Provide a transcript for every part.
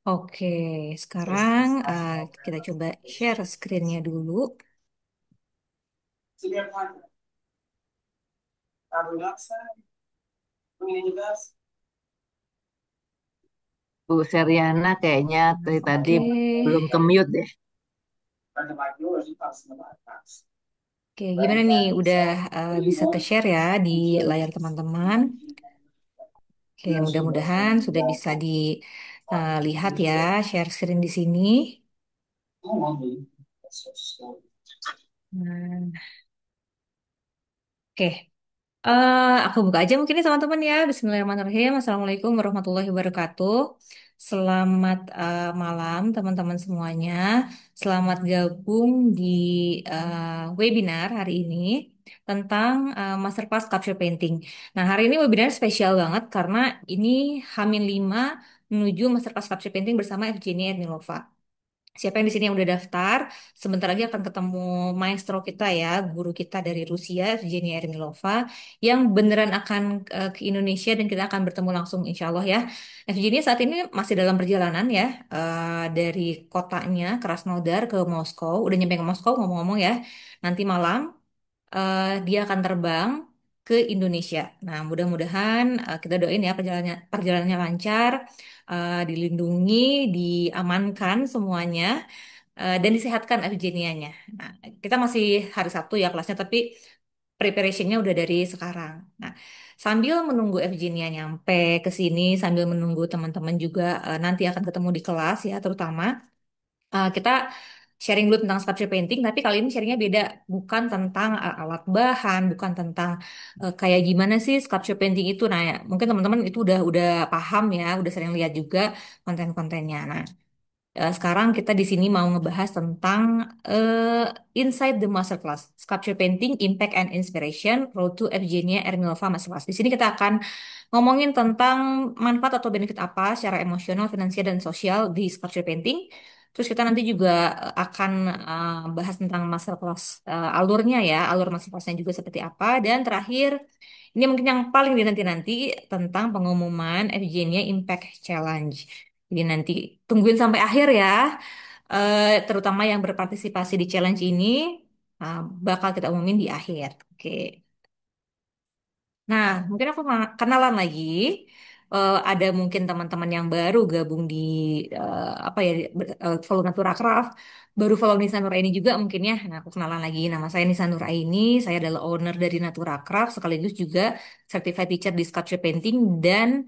Oke, sekarang kita coba share screen-nya dulu. Bu Seriana kayaknya dari tadi Oke, belum ke mute deh. oke, gimana nih? Udah bisa ke-share ya di layar teman-teman. Oke, mudah-mudahan sudah bisa dilihat ya share screen di sini. Nah, oke. Aku buka aja mungkin nih teman-teman ya. Bismillahirrahmanirrahim. Assalamualaikum warahmatullahi wabarakatuh. Selamat malam teman-teman semuanya. Selamat gabung di webinar hari ini tentang Masterclass Capture Painting. Nah, hari ini webinar spesial banget karena ini H-5 menuju Masterclass Capture Painting bersama Evgenia Ernilova. Siapa yang di sini yang udah daftar, sebentar lagi akan ketemu maestro kita ya, guru kita dari Rusia, Evgenia Ermilova, yang beneran akan ke Indonesia dan kita akan bertemu langsung insya Allah ya. Evgenia saat ini masih dalam perjalanan ya, dari kotanya Krasnodar ke Moskow, udah nyampe ke Moskow ngomong-ngomong ya, nanti malam dia akan terbang ke Indonesia. Nah, mudah-mudahan kita doain ya perjalanannya lancar, dilindungi, diamankan semuanya, dan disehatkan Evgenianya. Nah, kita masih hari Sabtu ya kelasnya, tapi preparationnya udah dari sekarang. Nah, sambil menunggu Evgenia nyampe ke sini, sambil menunggu teman-teman juga nanti akan ketemu di kelas ya, terutama. Kita sharing dulu tentang sculpture painting, tapi kali ini sharingnya beda, bukan tentang alat bahan, bukan tentang kayak gimana sih sculpture painting itu. Nah, ya, mungkin teman-teman itu udah paham ya, udah sering lihat juga konten-kontennya. Nah, sekarang kita di sini mau ngebahas tentang Inside the Masterclass, Sculpture Painting, Impact and Inspiration, Road to Evgenia Ermilova Masterclass. Di sini kita akan ngomongin tentang manfaat atau benefit apa secara emosional, finansial, dan sosial di sculpture painting. Terus kita nanti juga akan bahas tentang masterclass alurnya ya, alur masterclassnya juga seperti apa. Dan terakhir, ini mungkin yang paling dinanti-nanti tentang pengumuman Evgenia Impact Challenge. Jadi nanti tungguin sampai akhir ya, terutama yang berpartisipasi di challenge ini bakal kita umumin di akhir. Oke. Nah, mungkin aku kenalan lagi. Ada mungkin teman-teman yang baru gabung di apa ya follow Natura Craft, baru follow Nisa Nuraini juga mungkin ya. Nah, aku kenalan lagi. Nama saya Nisa Nuraini. Saya adalah owner dari Natura Craft sekaligus juga certified teacher di sculpture painting dan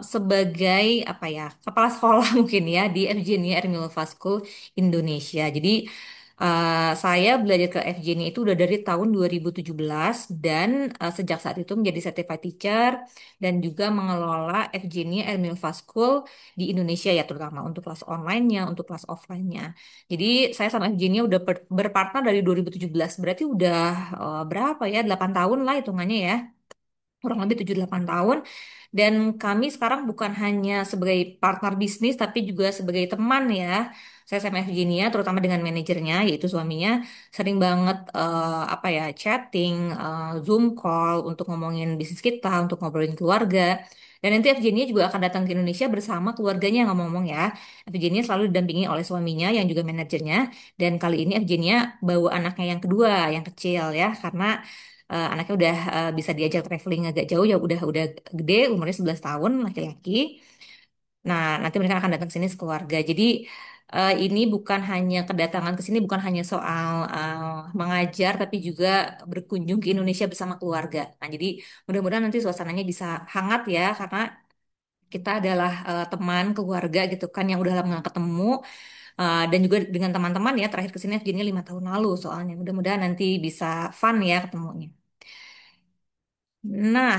sebagai apa ya kepala sekolah mungkin ya di Evgenia Ermilova School Indonesia. Jadi saya belajar ke FJ-nya itu udah dari tahun 2017 dan sejak saat itu menjadi certified teacher dan juga mengelola FJ-nya Ermilva School di Indonesia ya terutama untuk kelas online-nya, untuk kelas offline-nya. Jadi saya sama FJ-nya udah berpartner dari 2017, berarti udah berapa ya? 8 tahun lah hitungannya ya, kurang lebih 7-8 tahun. Dan kami sekarang bukan hanya sebagai partner bisnis, tapi juga sebagai teman ya. Saya sama Virginia, terutama dengan manajernya, yaitu suaminya, sering banget apa ya chatting, Zoom call untuk ngomongin bisnis kita, untuk ngobrolin keluarga. Dan nanti Virginia juga akan datang ke Indonesia bersama keluarganya ngomong-ngomong ya. Virginia selalu didampingi oleh suaminya yang juga manajernya. Dan kali ini Virginia bawa anaknya yang kedua, yang kecil ya, karena anaknya udah bisa diajak traveling agak jauh ya udah gede umurnya 11 tahun laki-laki. Nah, nanti mereka akan datang ke sini sekeluarga. Jadi ini bukan hanya kedatangan ke sini bukan hanya soal mengajar tapi juga berkunjung ke Indonesia bersama keluarga. Nah, jadi mudah-mudahan nanti suasananya bisa hangat ya karena kita adalah teman keluarga gitu kan yang udah lama nggak ketemu. Dan juga dengan teman-teman ya terakhir ke sini jadinya 5 tahun lalu soalnya mudah-mudahan nanti bisa fun ya ketemunya. Nah,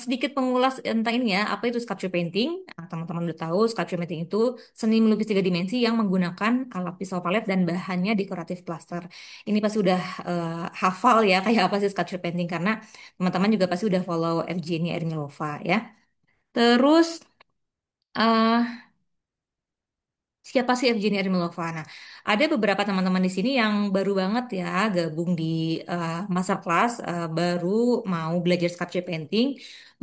sedikit pengulas tentang ini ya, apa itu sculpture painting? Nah, teman-teman udah tahu, sculpture painting itu seni melukis 3 dimensi yang menggunakan alat pisau palet dan bahannya dekoratif plaster. Ini pasti udah hafal ya, kayak apa sih sculpture painting, karena teman-teman juga pasti udah follow Evgenia Ermilova ya. Terus, eh siapa sih Evgenia Rimilova? Nah, ada beberapa teman-teman di sini yang baru banget ya gabung di masterclass, baru mau belajar sculpture painting.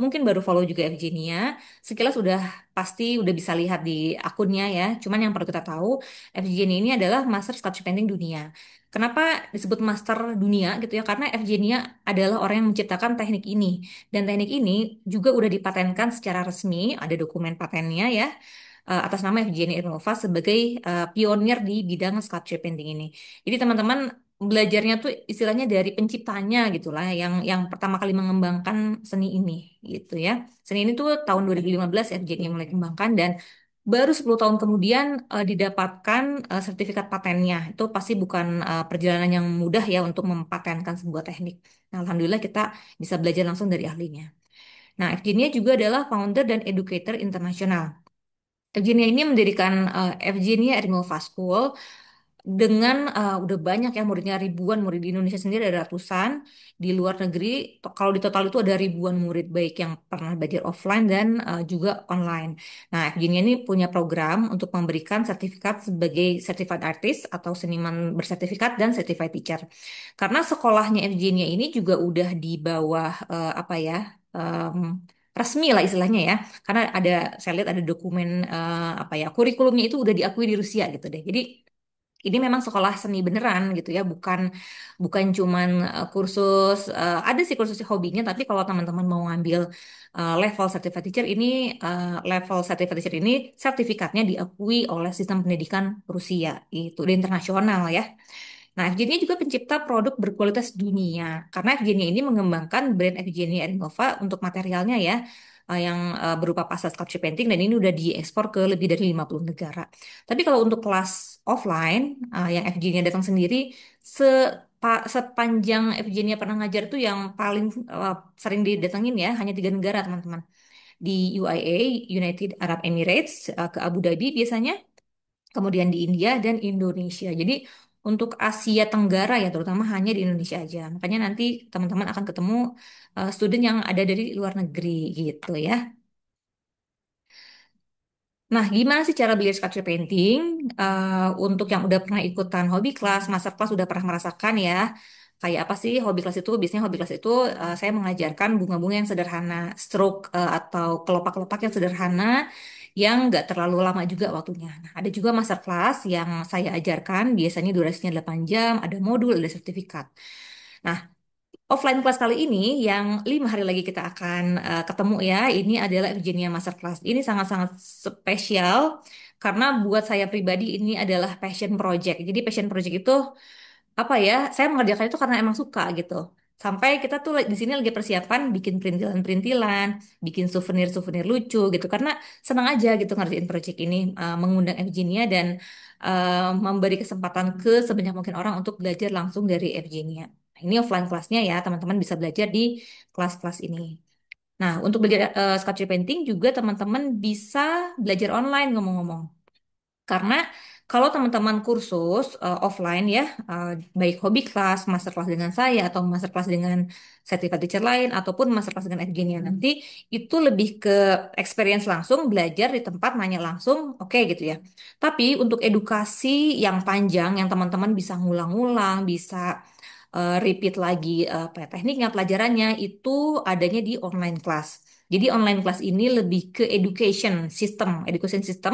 mungkin baru follow juga Evgenia. Sekilas udah pasti udah bisa lihat di akunnya ya. Cuman yang perlu kita tahu, Evgenia ini adalah master sculpture painting dunia. Kenapa disebut master dunia gitu ya? Karena Evgenia adalah orang yang menciptakan teknik ini. Dan teknik ini juga udah dipatenkan secara resmi, ada dokumen patennya ya, atas nama Evgenia Irmova sebagai pionir di bidang sculpture painting ini. Jadi teman-teman belajarnya tuh istilahnya dari penciptanya gitulah yang pertama kali mengembangkan seni ini gitu ya. Seni ini tuh tahun 2015 Evgenia mulai kembangkan dan baru 10 tahun kemudian didapatkan sertifikat patennya. Itu pasti bukan perjalanan yang mudah ya untuk mempatenkan sebuah teknik. Nah, alhamdulillah kita bisa belajar langsung dari ahlinya. Nah, Evgenia juga adalah founder dan educator internasional. Evgenia ini mendirikan Evgenia Rimova School dengan udah banyak ya muridnya, ribuan murid di Indonesia sendiri ada ratusan, di luar negeri kalau di total itu ada ribuan murid baik yang pernah belajar offline dan juga online. Nah, Evgenia ini punya program untuk memberikan sertifikat sebagai certified artist atau seniman bersertifikat dan certified teacher. Karena sekolahnya Evgenia ini juga udah di bawah apa ya? Resmi lah istilahnya ya, karena ada saya lihat ada dokumen apa ya kurikulumnya itu udah diakui di Rusia gitu deh. Jadi ini memang sekolah seni beneran gitu ya, bukan bukan cuman kursus ada sih kursus hobinya, tapi kalau teman-teman mau ngambil level certified teacher ini level certified teacher ini sertifikatnya diakui oleh sistem pendidikan Rusia itu di internasional ya. Nah, Evgenia juga pencipta produk berkualitas dunia karena Evgenia ini mengembangkan brand Evgenia Ernova untuk materialnya ya, yang berupa pastel sculpture painting dan ini udah diekspor ke lebih dari 50 negara. Tapi kalau untuk kelas offline yang Evgenia datang sendiri, sepanjang Evgenia pernah ngajar tuh yang paling sering didatengin ya hanya 3 negara teman-teman. Di UAE, United Arab Emirates, ke Abu Dhabi biasanya, kemudian di India dan Indonesia. Jadi untuk Asia Tenggara ya terutama hanya di Indonesia aja. Makanya nanti teman-teman akan ketemu student yang ada dari luar negeri gitu ya. Nah, gimana sih cara belajar sculpture painting? Untuk yang udah pernah ikutan hobi kelas, master kelas udah pernah merasakan ya. Kayak apa sih hobi kelas itu? Biasanya hobi kelas itu saya mengajarkan bunga-bunga yang sederhana, stroke atau kelopak-kelopak yang sederhana, yang nggak terlalu lama juga waktunya. Nah, ada juga master kelas yang saya ajarkan, biasanya durasinya 8 jam, ada modul, ada sertifikat. Nah, offline kelas kali ini yang 5 hari lagi kita akan ketemu ya. Ini adalah Virginia Masterclass. Ini sangat-sangat spesial karena buat saya pribadi ini adalah passion project. Jadi passion project itu apa ya? Saya mengerjakan itu karena emang suka gitu. Sampai kita tuh di sini lagi persiapan bikin perintilan-perintilan, bikin souvenir-souvenir lucu gitu. Karena senang aja gitu ngerjain project ini, mengundang Virginia dan memberi kesempatan ke sebanyak mungkin orang untuk belajar langsung dari Virginia. Nah, ini offline kelasnya ya, teman-teman bisa belajar di kelas-kelas ini. Nah, untuk belajar sculpture painting juga teman-teman bisa belajar online ngomong-ngomong. Karena kalau teman-teman kursus offline ya, baik hobi kelas, master kelas dengan saya, atau master kelas dengan certified teacher lain, ataupun master kelas dengan Evgenia nanti, itu lebih ke experience langsung, belajar di tempat, nanya langsung, oke gitu ya. Tapi untuk edukasi yang panjang, yang teman-teman bisa ngulang-ngulang, bisa repeat lagi apa ya, tekniknya, pelajarannya, itu adanya di online class. Jadi online class ini lebih ke education system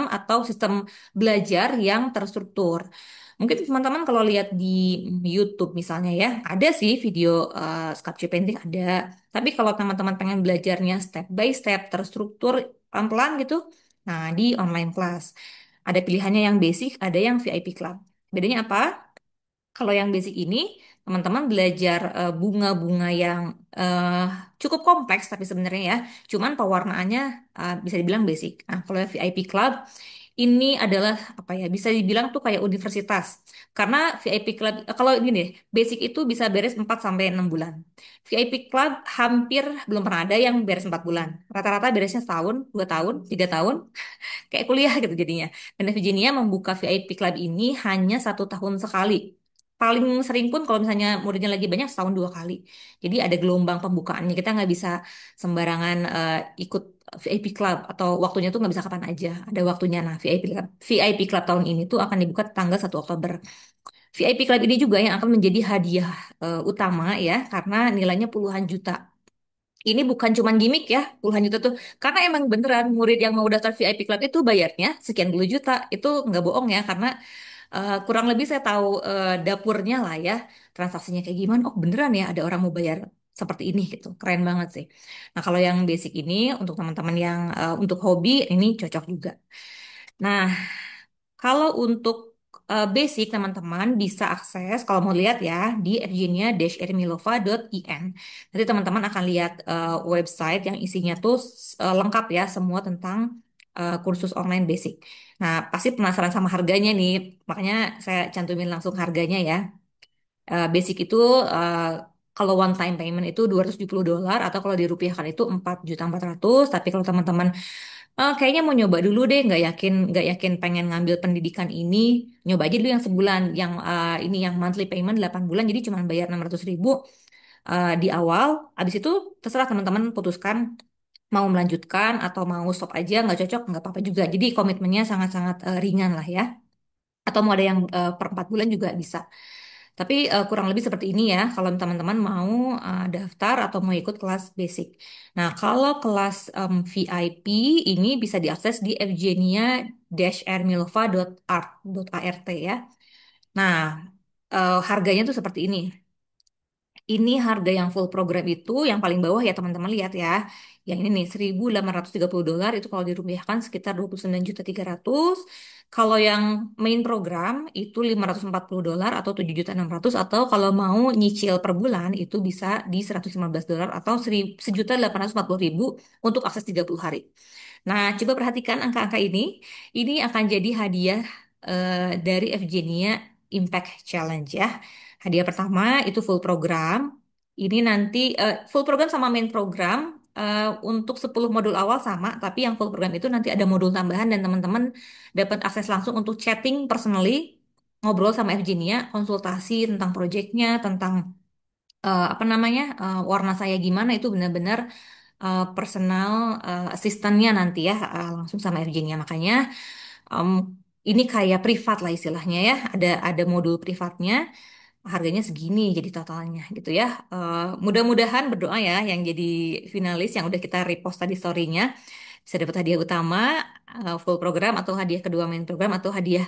atau sistem belajar yang terstruktur. Mungkin teman-teman kalau lihat di YouTube misalnya ya, ada sih video sculpture painting ada. Tapi kalau teman-teman pengen belajarnya step by step, terstruktur, pelan-pelan gitu, nah di online class. Ada pilihannya yang basic, ada yang VIP club. Bedanya apa? Kalau yang basic ini, teman-teman belajar bunga-bunga yang eh, cukup kompleks tapi sebenarnya ya, cuman pewarnaannya bisa dibilang basic. Nah, kalau yang VIP Club ini adalah apa ya, bisa dibilang tuh kayak universitas. Karena VIP Club, kalau gini deh, basic itu bisa beres 4 sampai 6 bulan. VIP Club hampir belum pernah ada yang beres 4 bulan. Rata-rata beresnya setahun, 2 tahun, 3 tahun, kayak kuliah gitu jadinya. Dan Virginia membuka VIP Club ini hanya 1 tahun sekali. Paling sering pun kalau misalnya muridnya lagi banyak setahun 2 kali. Jadi ada gelombang pembukaannya. Kita nggak bisa sembarangan ikut VIP Club atau waktunya tuh nggak bisa kapan aja. Ada waktunya. Nah, VIP Club tahun ini tuh akan dibuka tanggal 1 Oktober. VIP Club ini juga yang akan menjadi hadiah utama ya karena nilainya puluhan juta. Ini bukan cuman gimmick ya, puluhan juta tuh. Karena emang beneran murid yang mau daftar VIP Club itu bayarnya sekian puluh juta. Itu nggak bohong ya, karena kurang lebih saya tahu dapurnya lah ya, transaksinya kayak gimana. Oh beneran ya ada orang mau bayar seperti ini gitu. Keren banget sih. Nah kalau yang basic ini untuk teman-teman yang untuk hobi ini cocok juga. Nah kalau untuk basic teman-teman bisa akses kalau mau lihat ya di evgenia-ermilova.in. Nanti teman-teman akan lihat website yang isinya tuh lengkap ya semua tentang kursus online basic. Nah, pasti penasaran sama harganya nih. Makanya saya cantumin langsung harganya ya. Basic itu eh, kalau one time payment itu $270 atau kalau dirupiahkan itu 4.400.000. Tapi kalau teman-teman kayaknya mau nyoba dulu deh, nggak yakin pengen ngambil pendidikan ini, nyoba aja dulu yang sebulan, yang ini yang monthly payment 8 bulan, jadi cuma bayar 600.000 di awal. Habis itu terserah teman-teman putuskan mau melanjutkan atau mau stop aja, nggak cocok nggak apa-apa juga. Jadi komitmennya sangat-sangat ringan lah ya. Atau mau ada yang per 4 bulan juga bisa. Tapi kurang lebih seperti ini ya, kalau teman-teman mau daftar atau mau ikut kelas basic. Nah, kalau kelas VIP ini bisa diakses di evgenia-ermilova.art ya. Nah, harganya tuh seperti ini. Ini harga yang full program itu yang paling bawah ya teman-teman lihat ya. Yang ini nih $1.830 itu kalau dirupiahkan sekitar 29.300.000. Kalau yang main program itu $540 atau 7.600.000 atau kalau mau nyicil per bulan itu bisa di $115 atau 1.840.000 untuk akses 30 hari. Nah, coba perhatikan angka-angka ini. Ini akan jadi hadiah dari Evgenia Impact Challenge ya. Hadiah pertama itu full program. Ini nanti full program sama main program untuk 10 modul awal sama, tapi yang full program itu nanti ada modul tambahan dan teman-teman dapat akses langsung untuk chatting personally, ngobrol sama Evgenia, konsultasi tentang proyeknya, tentang apa namanya warna saya gimana itu benar-benar personal asistennya nanti ya langsung sama Evgenia. Makanya em, ini kayak privat lah istilahnya ya. Ada modul privatnya. Harganya segini jadi totalnya gitu ya. Mudah-mudahan berdoa ya yang jadi finalis yang udah kita repost tadi story-nya bisa dapat hadiah utama full program atau hadiah kedua main program atau hadiah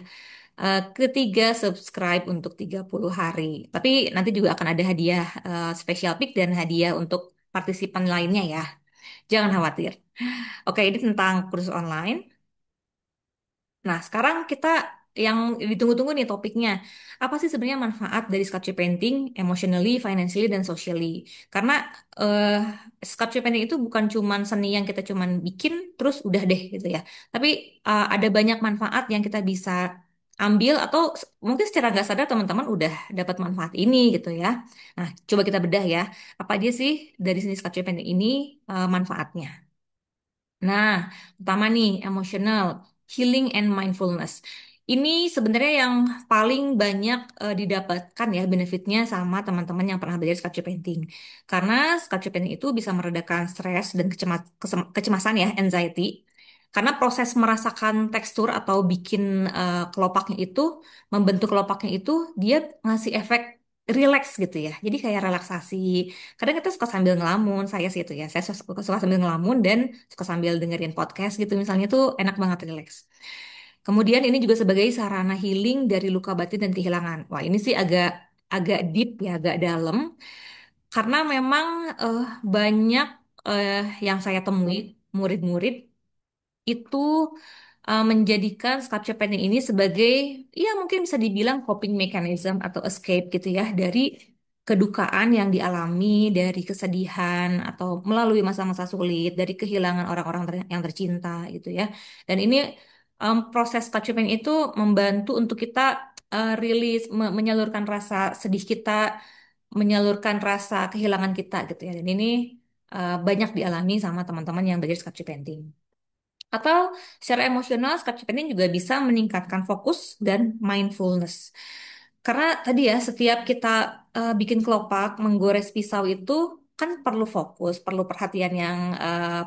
ketiga subscribe untuk 30 hari. Tapi nanti juga akan ada hadiah special pick dan hadiah untuk partisipan lainnya ya. Jangan khawatir. Oke, ini tentang kursus online. Nah, sekarang kita yang ditunggu-tunggu nih topiknya. Apa sih sebenarnya manfaat dari sculpture painting emotionally, financially, dan socially? Karena eh, sculpture painting itu bukan cuman seni yang kita cuman bikin terus udah deh gitu ya. Tapi ada banyak manfaat yang kita bisa ambil atau mungkin secara nggak sadar teman-teman udah dapat manfaat ini gitu ya. Nah, coba kita bedah ya. Apa aja sih dari seni sculpture painting ini manfaatnya? Nah, pertama nih, emotional, healing and mindfulness. Ini sebenarnya yang paling banyak didapatkan ya benefitnya sama teman-teman yang pernah belajar sculpture painting. Karena sculpture painting itu bisa meredakan stres dan kecemasan ya, anxiety. Karena proses merasakan tekstur atau bikin kelopaknya itu, membentuk kelopaknya itu, dia ngasih efek relax gitu ya. Jadi kayak relaksasi. Kadang kita suka sambil ngelamun, saya sih itu ya. Saya suka sambil ngelamun dan suka sambil dengerin podcast gitu misalnya tuh enak banget relax. Kemudian ini juga sebagai sarana healing dari luka batin dan kehilangan. Wah, ini sih agak agak deep ya, agak dalam karena memang eh, banyak yang saya temui murid-murid itu menjadikan sculpture painting ini sebagai ya mungkin bisa dibilang coping mechanism atau escape gitu ya dari kedukaan yang dialami, dari kesedihan atau melalui masa-masa sulit, dari kehilangan orang-orang yang tercinta gitu ya. Dan ini proses sculpture painting itu membantu untuk kita rilis, menyalurkan rasa sedih kita, menyalurkan rasa kehilangan kita gitu ya. Dan ini banyak dialami sama teman-teman yang belajar sculpture painting. Atau secara emosional, skip juga bisa meningkatkan fokus dan mindfulness. Karena tadi ya, setiap kita bikin kelopak, menggores pisau itu kan perlu fokus, perlu perhatian yang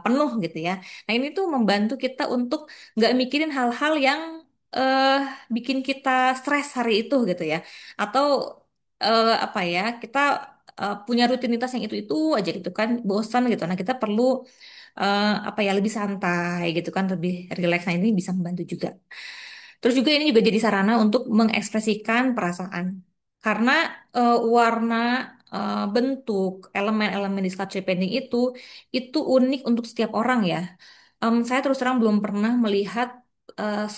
penuh gitu ya. Nah ini tuh membantu kita untuk nggak mikirin hal-hal yang eh, bikin kita stres hari itu gitu ya. Atau apa ya, kita punya rutinitas yang itu aja gitu kan, bosan gitu. Nah, kita perlu apa ya, lebih santai gitu kan, lebih rileks. Nah, ini bisa membantu juga. Terus juga ini juga jadi sarana untuk mengekspresikan perasaan. Karena warna, bentuk, elemen-elemen di sculpture painting itu unik untuk setiap orang ya. Saya terus terang belum pernah melihat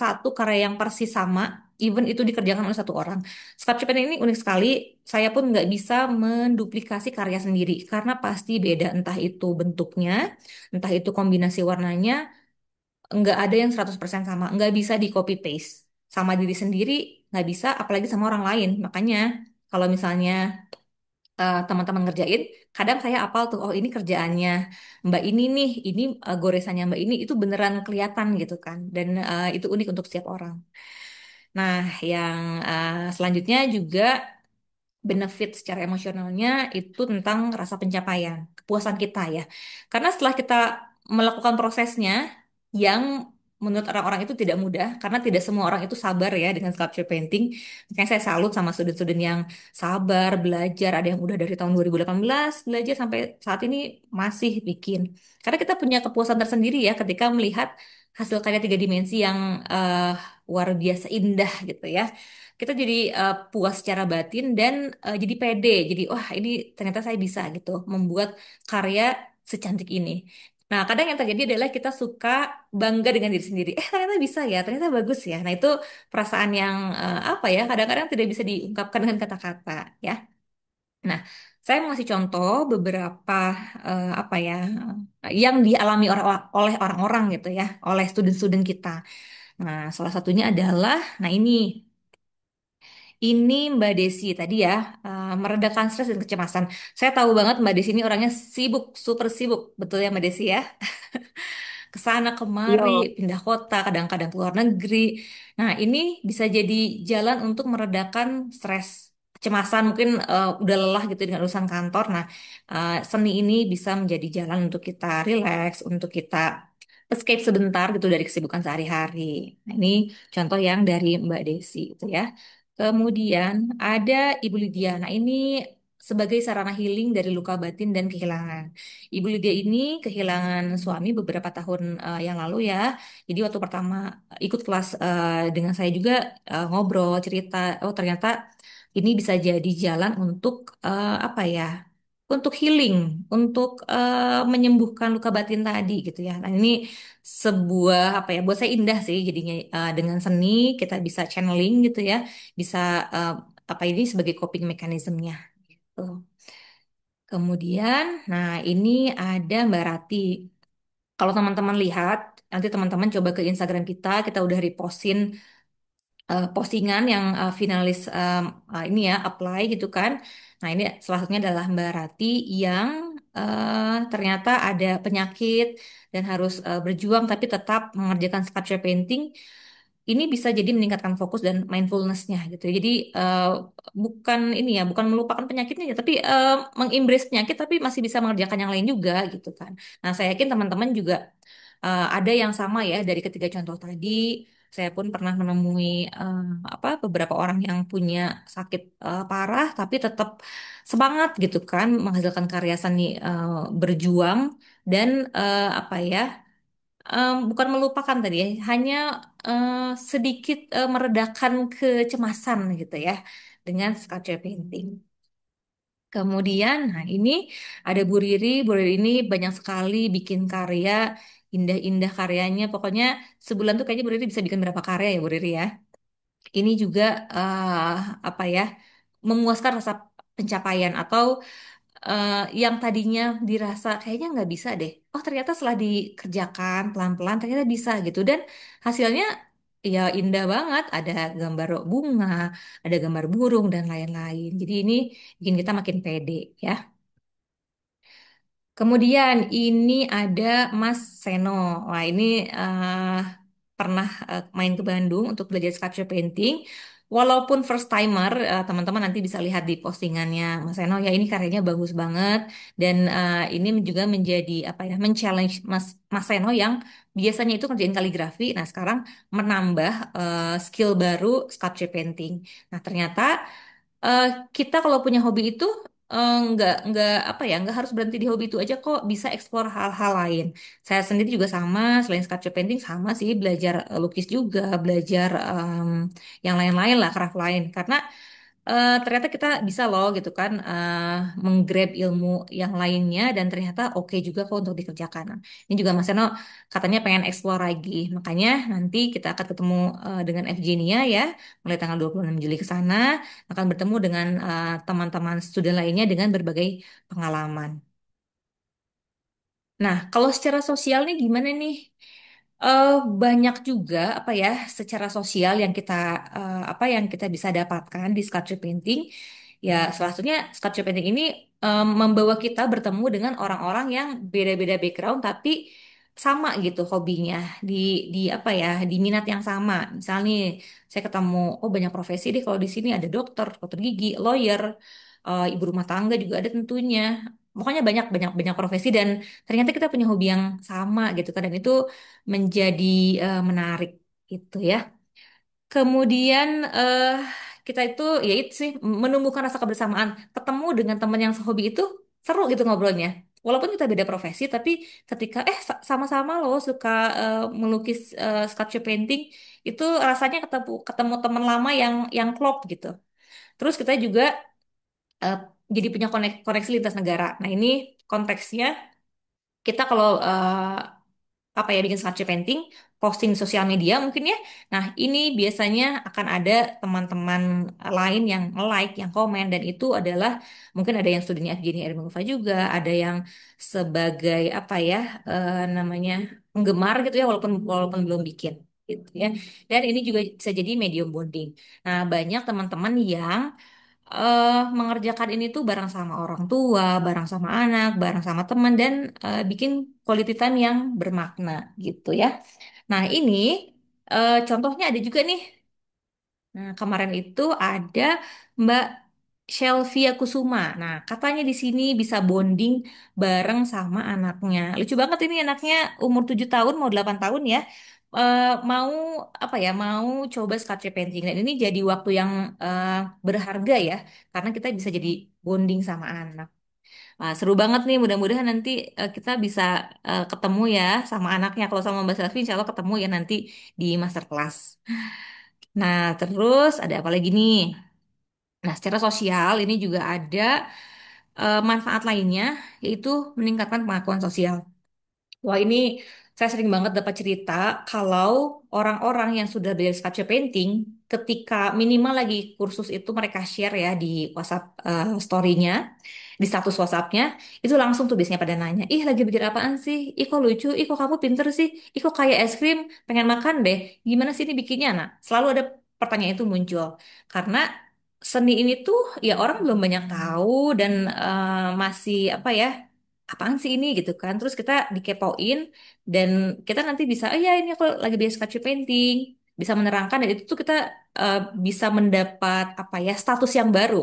satu karya yang persis sama, even itu dikerjakan oleh satu orang. Sculpture painting ini unik sekali. Saya pun nggak bisa menduplikasi karya sendiri karena pasti beda, entah itu bentuknya, entah itu kombinasi warnanya, nggak ada yang 100% sama, nggak bisa di copy paste sama diri sendiri, nggak bisa apalagi sama orang lain. Makanya kalau misalnya teman-teman ngerjain, kadang saya apal tuh, oh ini kerjaannya Mbak ini nih, ini goresannya Mbak ini, itu beneran kelihatan gitu kan, dan itu unik untuk setiap orang. Nah, yang selanjutnya juga benefit secara emosionalnya itu tentang rasa pencapaian, kepuasan kita ya. Karena setelah kita melakukan prosesnya yang menurut orang-orang itu tidak mudah, karena tidak semua orang itu sabar ya dengan sculpture painting. Makanya saya salut sama student-student yang sabar belajar, ada yang udah dari tahun 2018 belajar sampai saat ini masih bikin. Karena kita punya kepuasan tersendiri ya ketika melihat hasil karya tiga dimensi yang eh, luar biasa indah gitu ya. Kita jadi puas secara batin dan jadi pede. Jadi wah, ini ternyata saya bisa gitu membuat karya secantik ini. Nah, kadang yang terjadi adalah kita suka bangga dengan diri sendiri. Ternyata bisa ya, ternyata bagus ya. Nah, itu perasaan yang apa ya? Kadang-kadang tidak bisa diungkapkan dengan kata-kata ya. Nah, saya mau kasih contoh beberapa apa ya, yang dialami oleh orang-orang gitu ya, oleh student-student kita. Nah, salah satunya adalah, nah ini Mbak Desi tadi ya, meredakan stres dan kecemasan. Saya tahu banget Mbak Desi ini orangnya sibuk, super sibuk, betul ya Mbak Desi ya? Kesana kemari, Yo, pindah kota, kadang-kadang keluar negeri. Nah, ini bisa jadi jalan untuk meredakan stres, kecemasan, mungkin udah lelah gitu dengan urusan kantor. Nah, seni ini bisa menjadi jalan untuk kita relax, untuk kita escape sebentar gitu dari kesibukan sehari-hari. Nah, ini contoh yang dari Mbak Desi itu ya. Kemudian ada Ibu Lydia. Nah, ini sebagai sarana healing dari luka batin dan kehilangan. Ibu Lydia ini kehilangan suami beberapa tahun yang lalu ya. Jadi waktu pertama ikut kelas dengan saya juga, ngobrol, cerita, oh ternyata ini bisa jadi jalan untuk apa ya? Untuk healing, untuk menyembuhkan luka batin tadi gitu ya. Nah, ini sebuah apa ya? Buat saya indah sih jadinya, dengan seni kita bisa channeling gitu ya. Bisa eh, apa ini sebagai coping mekanismenya gitu. Kemudian, nah ini ada Mbak Rati. Kalau teman-teman lihat, nanti teman-teman coba ke Instagram kita, kita udah repostin postingan yang finalis ini ya, apply gitu kan. Nah ini salah satunya adalah Mbak Rati yang ternyata ada penyakit dan harus berjuang tapi tetap mengerjakan sculpture painting. Ini bisa jadi meningkatkan fokus dan mindfulness-nya gitu. Jadi eh, bukan ini ya, bukan melupakan penyakitnya ya, tapi mengembrace penyakit tapi masih bisa mengerjakan yang lain juga gitu kan. Nah, saya yakin teman-teman juga ada yang sama ya dari ketiga contoh tadi. Saya pun pernah menemui eh, apa beberapa orang yang punya sakit parah tapi tetap semangat gitu kan menghasilkan karya seni, berjuang dan apa ya, bukan melupakan tadi ya, hanya eh, sedikit meredakan kecemasan gitu ya dengan sculpture painting. Kemudian, nah ini ada Bu Riri. Bu Riri ini banyak sekali bikin karya, indah-indah karyanya. Pokoknya sebulan tuh kayaknya Bu Riri bisa bikin berapa karya ya Bu Riri ya. Ini juga apa ya, memuaskan rasa pencapaian atau yang tadinya dirasa kayaknya nggak bisa deh. Oh ternyata setelah dikerjakan pelan-pelan ternyata bisa gitu. Dan hasilnya ya indah banget. Ada gambar bunga, ada gambar burung dan lain-lain. Jadi ini bikin kita makin pede ya. Kemudian ini ada Mas Seno. Wah ini pernah main ke Bandung untuk belajar sculpture painting. Walaupun first timer, teman-teman nanti bisa lihat di postingannya Mas Seno ya, ini karyanya bagus banget dan ini juga menjadi apa ya, men-challenge Mas Seno yang biasanya itu ngerjain kaligrafi. Nah sekarang menambah skill baru sculpture painting. Nah ternyata eh, kita kalau punya hobi itu nggak apa ya, nggak harus berhenti di hobi itu aja kok, bisa explore hal-hal lain. Saya sendiri juga sama, selain sculpture painting sama sih, belajar lukis juga, belajar yang lain-lain lah, craft lain. Karena ternyata kita bisa loh gitu kan, menggrab ilmu yang lainnya dan ternyata oke juga kok untuk dikerjakan. Nah, ini juga Mas Eno katanya pengen explore lagi. Makanya nanti kita akan ketemu dengan Evgenia ya, mulai tanggal 26 Juli ke sana akan bertemu dengan teman-teman studi lainnya dengan berbagai pengalaman. Nah, kalau secara sosial nih gimana nih? Eh, Banyak juga apa ya secara sosial yang kita yang kita bisa dapatkan di sculpture painting. Ya, salah satunya sculpture painting ini membawa kita bertemu dengan orang-orang yang beda-beda background tapi sama gitu hobinya di di minat yang sama. Misalnya nih, saya ketemu oh banyak profesi deh kalau di sini ada dokter, dokter gigi, lawyer, ibu rumah tangga juga ada tentunya. Pokoknya banyak banyak banyak profesi dan ternyata kita punya hobi yang sama gitu kan dan itu menjadi menarik gitu ya. Kemudian kita ya itu sih menumbuhkan rasa kebersamaan. Ketemu dengan teman yang sehobi itu seru gitu ngobrolnya. Walaupun kita beda profesi, tapi ketika sama-sama loh suka melukis sculpture painting, itu rasanya ketemu ketemu teman lama yang klop gitu. Terus kita juga eh, jadi punya koneksi lintas negara. Nah ini konteksnya kita kalau bikin sculpture painting, posting di sosial media mungkin ya. Nah, ini biasanya akan ada teman-teman lain yang like, yang komen dan itu adalah mungkin ada yang studinya FGD Hermanova juga, ada yang sebagai namanya penggemar gitu ya walaupun walaupun belum bikin gitu ya. Dan ini juga bisa jadi medium bonding. Nah, banyak teman-teman yang mengerjakan ini tuh bareng sama orang tua, bareng sama anak, bareng sama teman dan bikin quality time yang bermakna gitu ya. Nah, ini contohnya ada juga nih. Nah, kemarin itu ada Mbak Shelvia Kusuma. Nah, katanya di sini bisa bonding bareng sama anaknya. Lucu banget ini anaknya umur 7 tahun mau 8 tahun ya. Mau mau coba sculpture painting dan ini jadi waktu yang eh, berharga ya karena kita bisa jadi bonding sama anak. Wah, seru banget nih mudah-mudahan nanti kita bisa ketemu ya sama anaknya. Kalau sama Mbak Selvi insya Allah ketemu ya nanti di masterclass. Nah, terus ada apa lagi nih? Nah, secara sosial ini juga ada manfaat lainnya, yaitu meningkatkan pengakuan sosial. Wah, ini saya sering banget dapat cerita kalau orang-orang yang sudah belajar sculpture painting, ketika minimal lagi kursus itu mereka share ya di WhatsApp story-nya, di status WhatsApp-nya, itu langsung tuh biasanya pada nanya, ih lagi belajar apaan sih? Ih kok lucu? Ih kok kamu pinter sih? Ih kok kayak es krim? Pengen makan deh. Gimana sih ini bikinnya? Nah, selalu ada pertanyaan itu muncul. Karena seni ini tuh ya orang belum banyak tahu dan masih apaan sih ini gitu kan. Terus kita dikepoin dan kita nanti bisa, oh ya ini aku lagi biasa sculpture painting. Bisa menerangkan dan itu tuh kita eh, bisa mendapat status yang baru.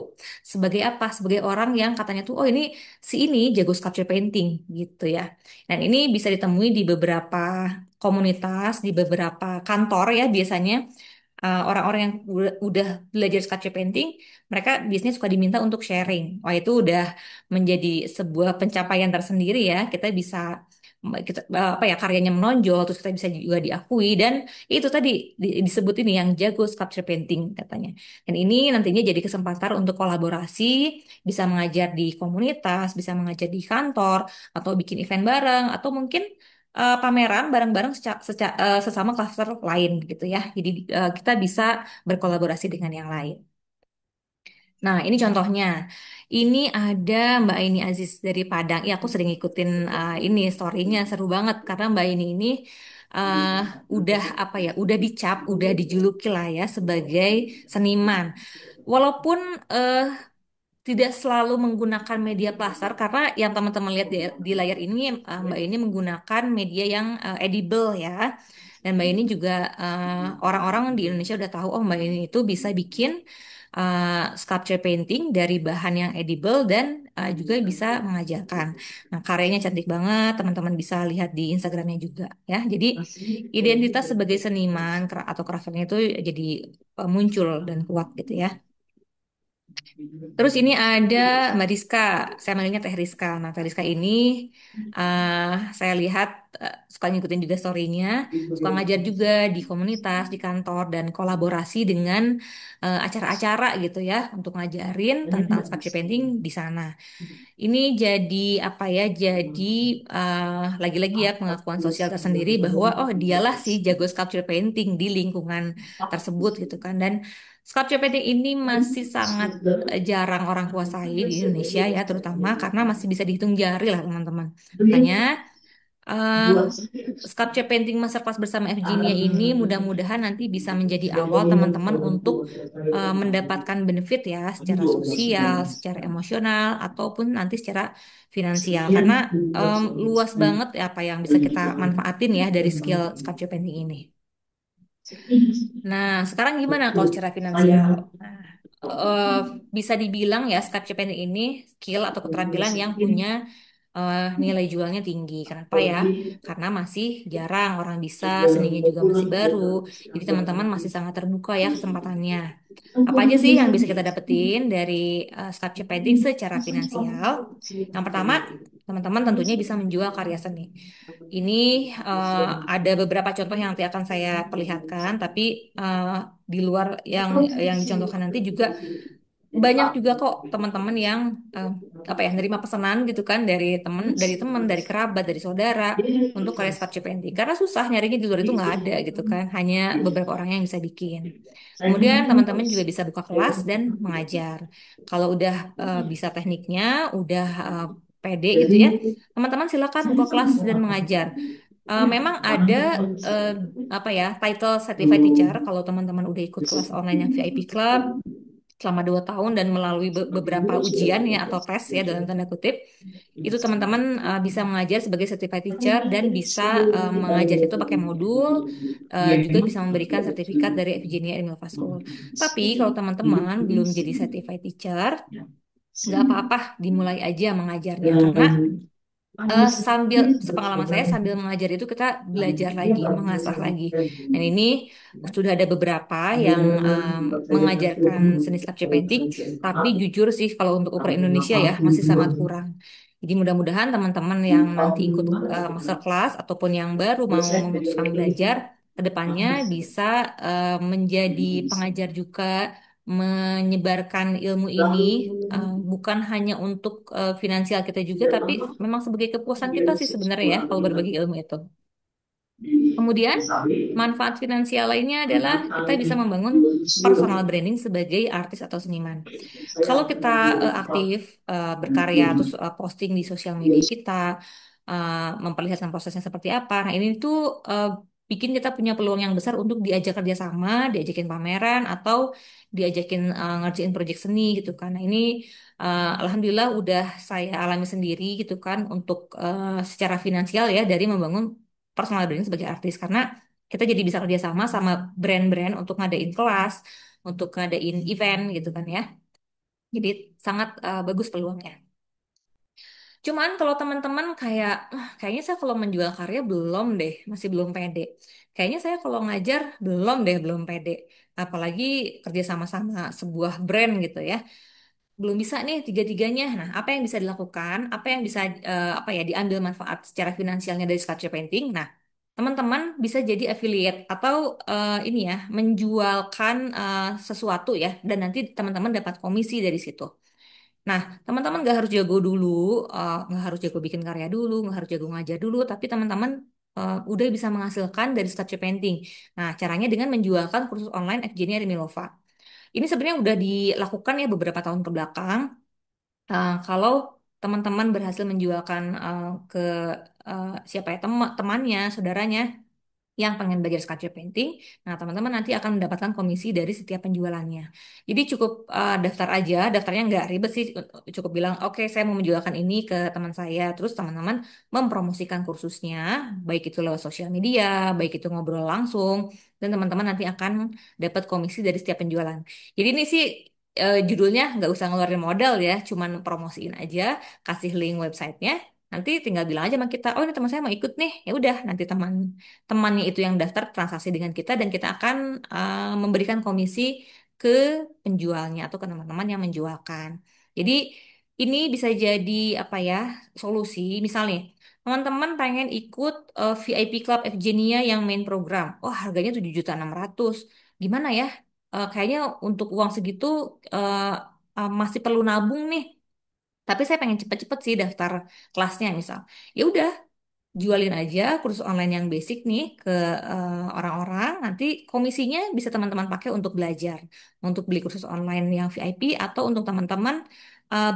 Sebagai apa? Sebagai orang yang katanya tuh, oh ini si ini jago sculpture painting gitu ya. Dan ini bisa ditemui di beberapa komunitas, di beberapa kantor ya biasanya orang-orang yang udah belajar sculpture painting, mereka biasanya suka diminta untuk sharing. Wah, itu udah menjadi sebuah pencapaian tersendiri ya. Kita bisa karyanya menonjol, terus kita bisa juga diakui dan itu tadi disebut ini yang jago sculpture painting katanya. Dan ini nantinya jadi kesempatan untuk kolaborasi, bisa mengajar di komunitas, bisa mengajar di kantor, atau bikin event bareng, atau mungkin pameran bareng-bareng sesama klaster lain gitu ya. Jadi kita bisa berkolaborasi dengan yang lain. Nah, ini contohnya. Ini ada Mbak Aini Aziz dari Padang. Ya, aku sering ikutin ini story-nya seru banget karena Mbak Aini ini uh, udah udah dicap, udah dijuluki lah ya sebagai seniman. Walaupun eh, tidak selalu menggunakan media plaster karena yang teman-teman lihat di layar ini Mbak ini menggunakan media yang edible ya. Dan Mbak ini juga orang-orang di Indonesia udah tahu oh Mbak ini itu bisa bikin sculpture painting dari bahan yang edible dan juga bisa mengajarkan. Nah, karyanya cantik banget, teman-teman bisa lihat di Instagramnya juga ya. Jadi identitas sebagai seniman atau crafternya itu jadi muncul dan kuat gitu ya. Terus ini ada Mbak Rizka, saya manggilnya Teh Rizka. Nah, Teh Rizka ini eh, saya lihat suka ngikutin juga story-nya, suka ngajar juga di komunitas, di kantor, dan kolaborasi dengan acara-acara gitu ya untuk ngajarin tentang sculpture painting di sana. Ini jadi apa ya? Jadi lagi-lagi ya pengakuan sosial tersendiri bahwa oh dialah si jago sculpture painting di lingkungan tersebut gitu kan. Dan sculpture painting ini masih sangat jarang orang kuasai di Indonesia ya, terutama karena masih bisa dihitung jari lah teman-teman. Makanya eh, sculpture painting masterclass bersama Virginia ini mudah-mudahan nanti bisa menjadi awal teman-teman untuk mendapatkan benefit ya secara sosial, secara emosional, ataupun nanti secara finansial. Karena luas banget ya apa yang bisa kita manfaatin ya dari skill sculpture painting ini. Nah, sekarang gimana kalau secara finansial? Nah, eh, bisa dibilang ya sculpture painting ini skill atau keterampilan yang punya nilai jualnya tinggi. Kenapa ya? Karena masih jarang orang bisa, seninya juga masih baru. Jadi teman-teman masih sangat terbuka ya kesempatannya. Apa aja sih yang bisa kita dapetin dari sculpture painting secara finansial? Yang pertama, teman-teman tentunya bisa menjual karya seni. Ini eh, ada beberapa contoh yang nanti akan saya perlihatkan, tapi eh, di luar yang dicontohkan nanti juga banyak juga kok teman-teman yang eh, apa ya nerima pesanan gitu kan dari teman dari kerabat dari saudara untuk karya sculpture painting karena susah nyarinya di luar itu nggak ada gitu kan hanya beberapa orang yang bisa bikin. Kemudian teman-teman juga bisa buka kelas dan mengajar. Kalau udah bisa tekniknya, udah pede gitu ya, teman-teman silakan buka kelas dan mengajar. Memang ada eh, apa ya title certified teacher kalau teman-teman udah ikut kelas online yang VIP Club selama 2 tahun dan melalui beberapa ujian ya atau tes ya dalam tanda kutip itu teman-teman bisa mengajar sebagai certified teacher dan bisa mengajar itu pakai modul juga bisa memberikan sertifikat dari Virginia Innova School. Tapi kalau teman-teman belum jadi certified teacher nggak apa-apa dimulai aja mengajarnya karena sambil sepengalaman saya sambil mengajar itu kita belajar lagi, mengasah lagi. Dan ini sudah ada beberapa yang mengajarkan seni sculpture painting, tapi jujur sih kalau untuk ukuran Indonesia ya masih sangat kurang. Jadi mudah-mudahan teman-teman yang nanti ikut masterclass ataupun yang baru mau memutuskan belajar ke depannya bisa menjadi pengajar juga menyebarkan ilmu ini bukan hanya untuk finansial kita juga, tapi memang sebagai kepuasan kita sih sebenarnya ya kalau berbagi ilmu itu. Kemudian, manfaat finansial lainnya adalah kita bisa membangun personal branding sebagai artis atau seniman. Kalau kita aktif berkarya terus posting di sosial media kita memperlihatkan prosesnya seperti apa. Nah, ini tuh bikin kita punya peluang yang besar untuk diajak kerjasama, diajakin pameran atau diajakin ngerjain proyek seni gitu kan. Nah, ini alhamdulillah udah saya alami sendiri gitu kan untuk secara finansial ya dari membangun personal branding sebagai artis karena kita jadi bisa kerjasama sama brand-brand untuk ngadain kelas, untuk ngadain event gitu kan ya. Jadi sangat bagus peluangnya. Cuman kalau teman-teman kayak, kayaknya saya kalau menjual karya belum deh, masih belum pede. Kayaknya saya kalau ngajar belum deh, belum pede. Apalagi kerja sama-sama sebuah brand gitu ya. Belum bisa nih tiga-tiganya. Nah, apa yang bisa dilakukan? Apa yang bisa apa ya diambil manfaat secara finansialnya dari sculpture painting? Nah, teman-teman bisa jadi affiliate atau ini ya menjualkan sesuatu ya, dan nanti teman-teman dapat komisi dari situ. Nah, teman-teman nggak harus jago dulu, nggak harus jago bikin karya dulu, nggak harus jago ngajar dulu, tapi teman-teman udah bisa menghasilkan dari sculpture painting. Nah, caranya dengan menjualkan kursus online FJNI Milova. Ini sebenarnya udah dilakukan ya beberapa tahun ke belakang. Kalau teman-teman berhasil menjualkan ke siapa ya temannya, saudaranya yang pengen belajar sculpture painting, nah teman-teman nanti akan mendapatkan komisi dari setiap penjualannya. Jadi cukup daftar aja, daftarnya nggak ribet sih, cukup bilang oke saya mau menjualkan ini ke teman saya, terus teman-teman mempromosikan kursusnya, baik itu lewat sosial media, baik itu ngobrol langsung, dan teman-teman nanti akan dapat komisi dari setiap penjualan. Jadi ini sih judulnya nggak usah ngeluarin modal ya, cuman promosiin aja, kasih link websitenya. Nanti tinggal bilang aja sama kita, oh ini teman saya mau ikut nih, ya udah nanti temannya itu yang daftar transaksi dengan kita dan kita akan memberikan komisi ke penjualnya atau ke teman-teman yang menjualkan. Jadi ini bisa jadi apa ya, solusi. Misalnya teman-teman pengen ikut VIP Club Evgenia yang main program. Oh, harganya 7.600.000. Gimana ya? Kayaknya untuk uang segitu eh, masih perlu nabung nih. Tapi saya pengen cepet-cepet sih daftar kelasnya misal. Ya udah, jualin aja kursus online yang basic nih ke orang-orang. Nanti komisinya bisa teman-teman pakai untuk belajar, untuk beli kursus online yang VIP atau untuk teman-teman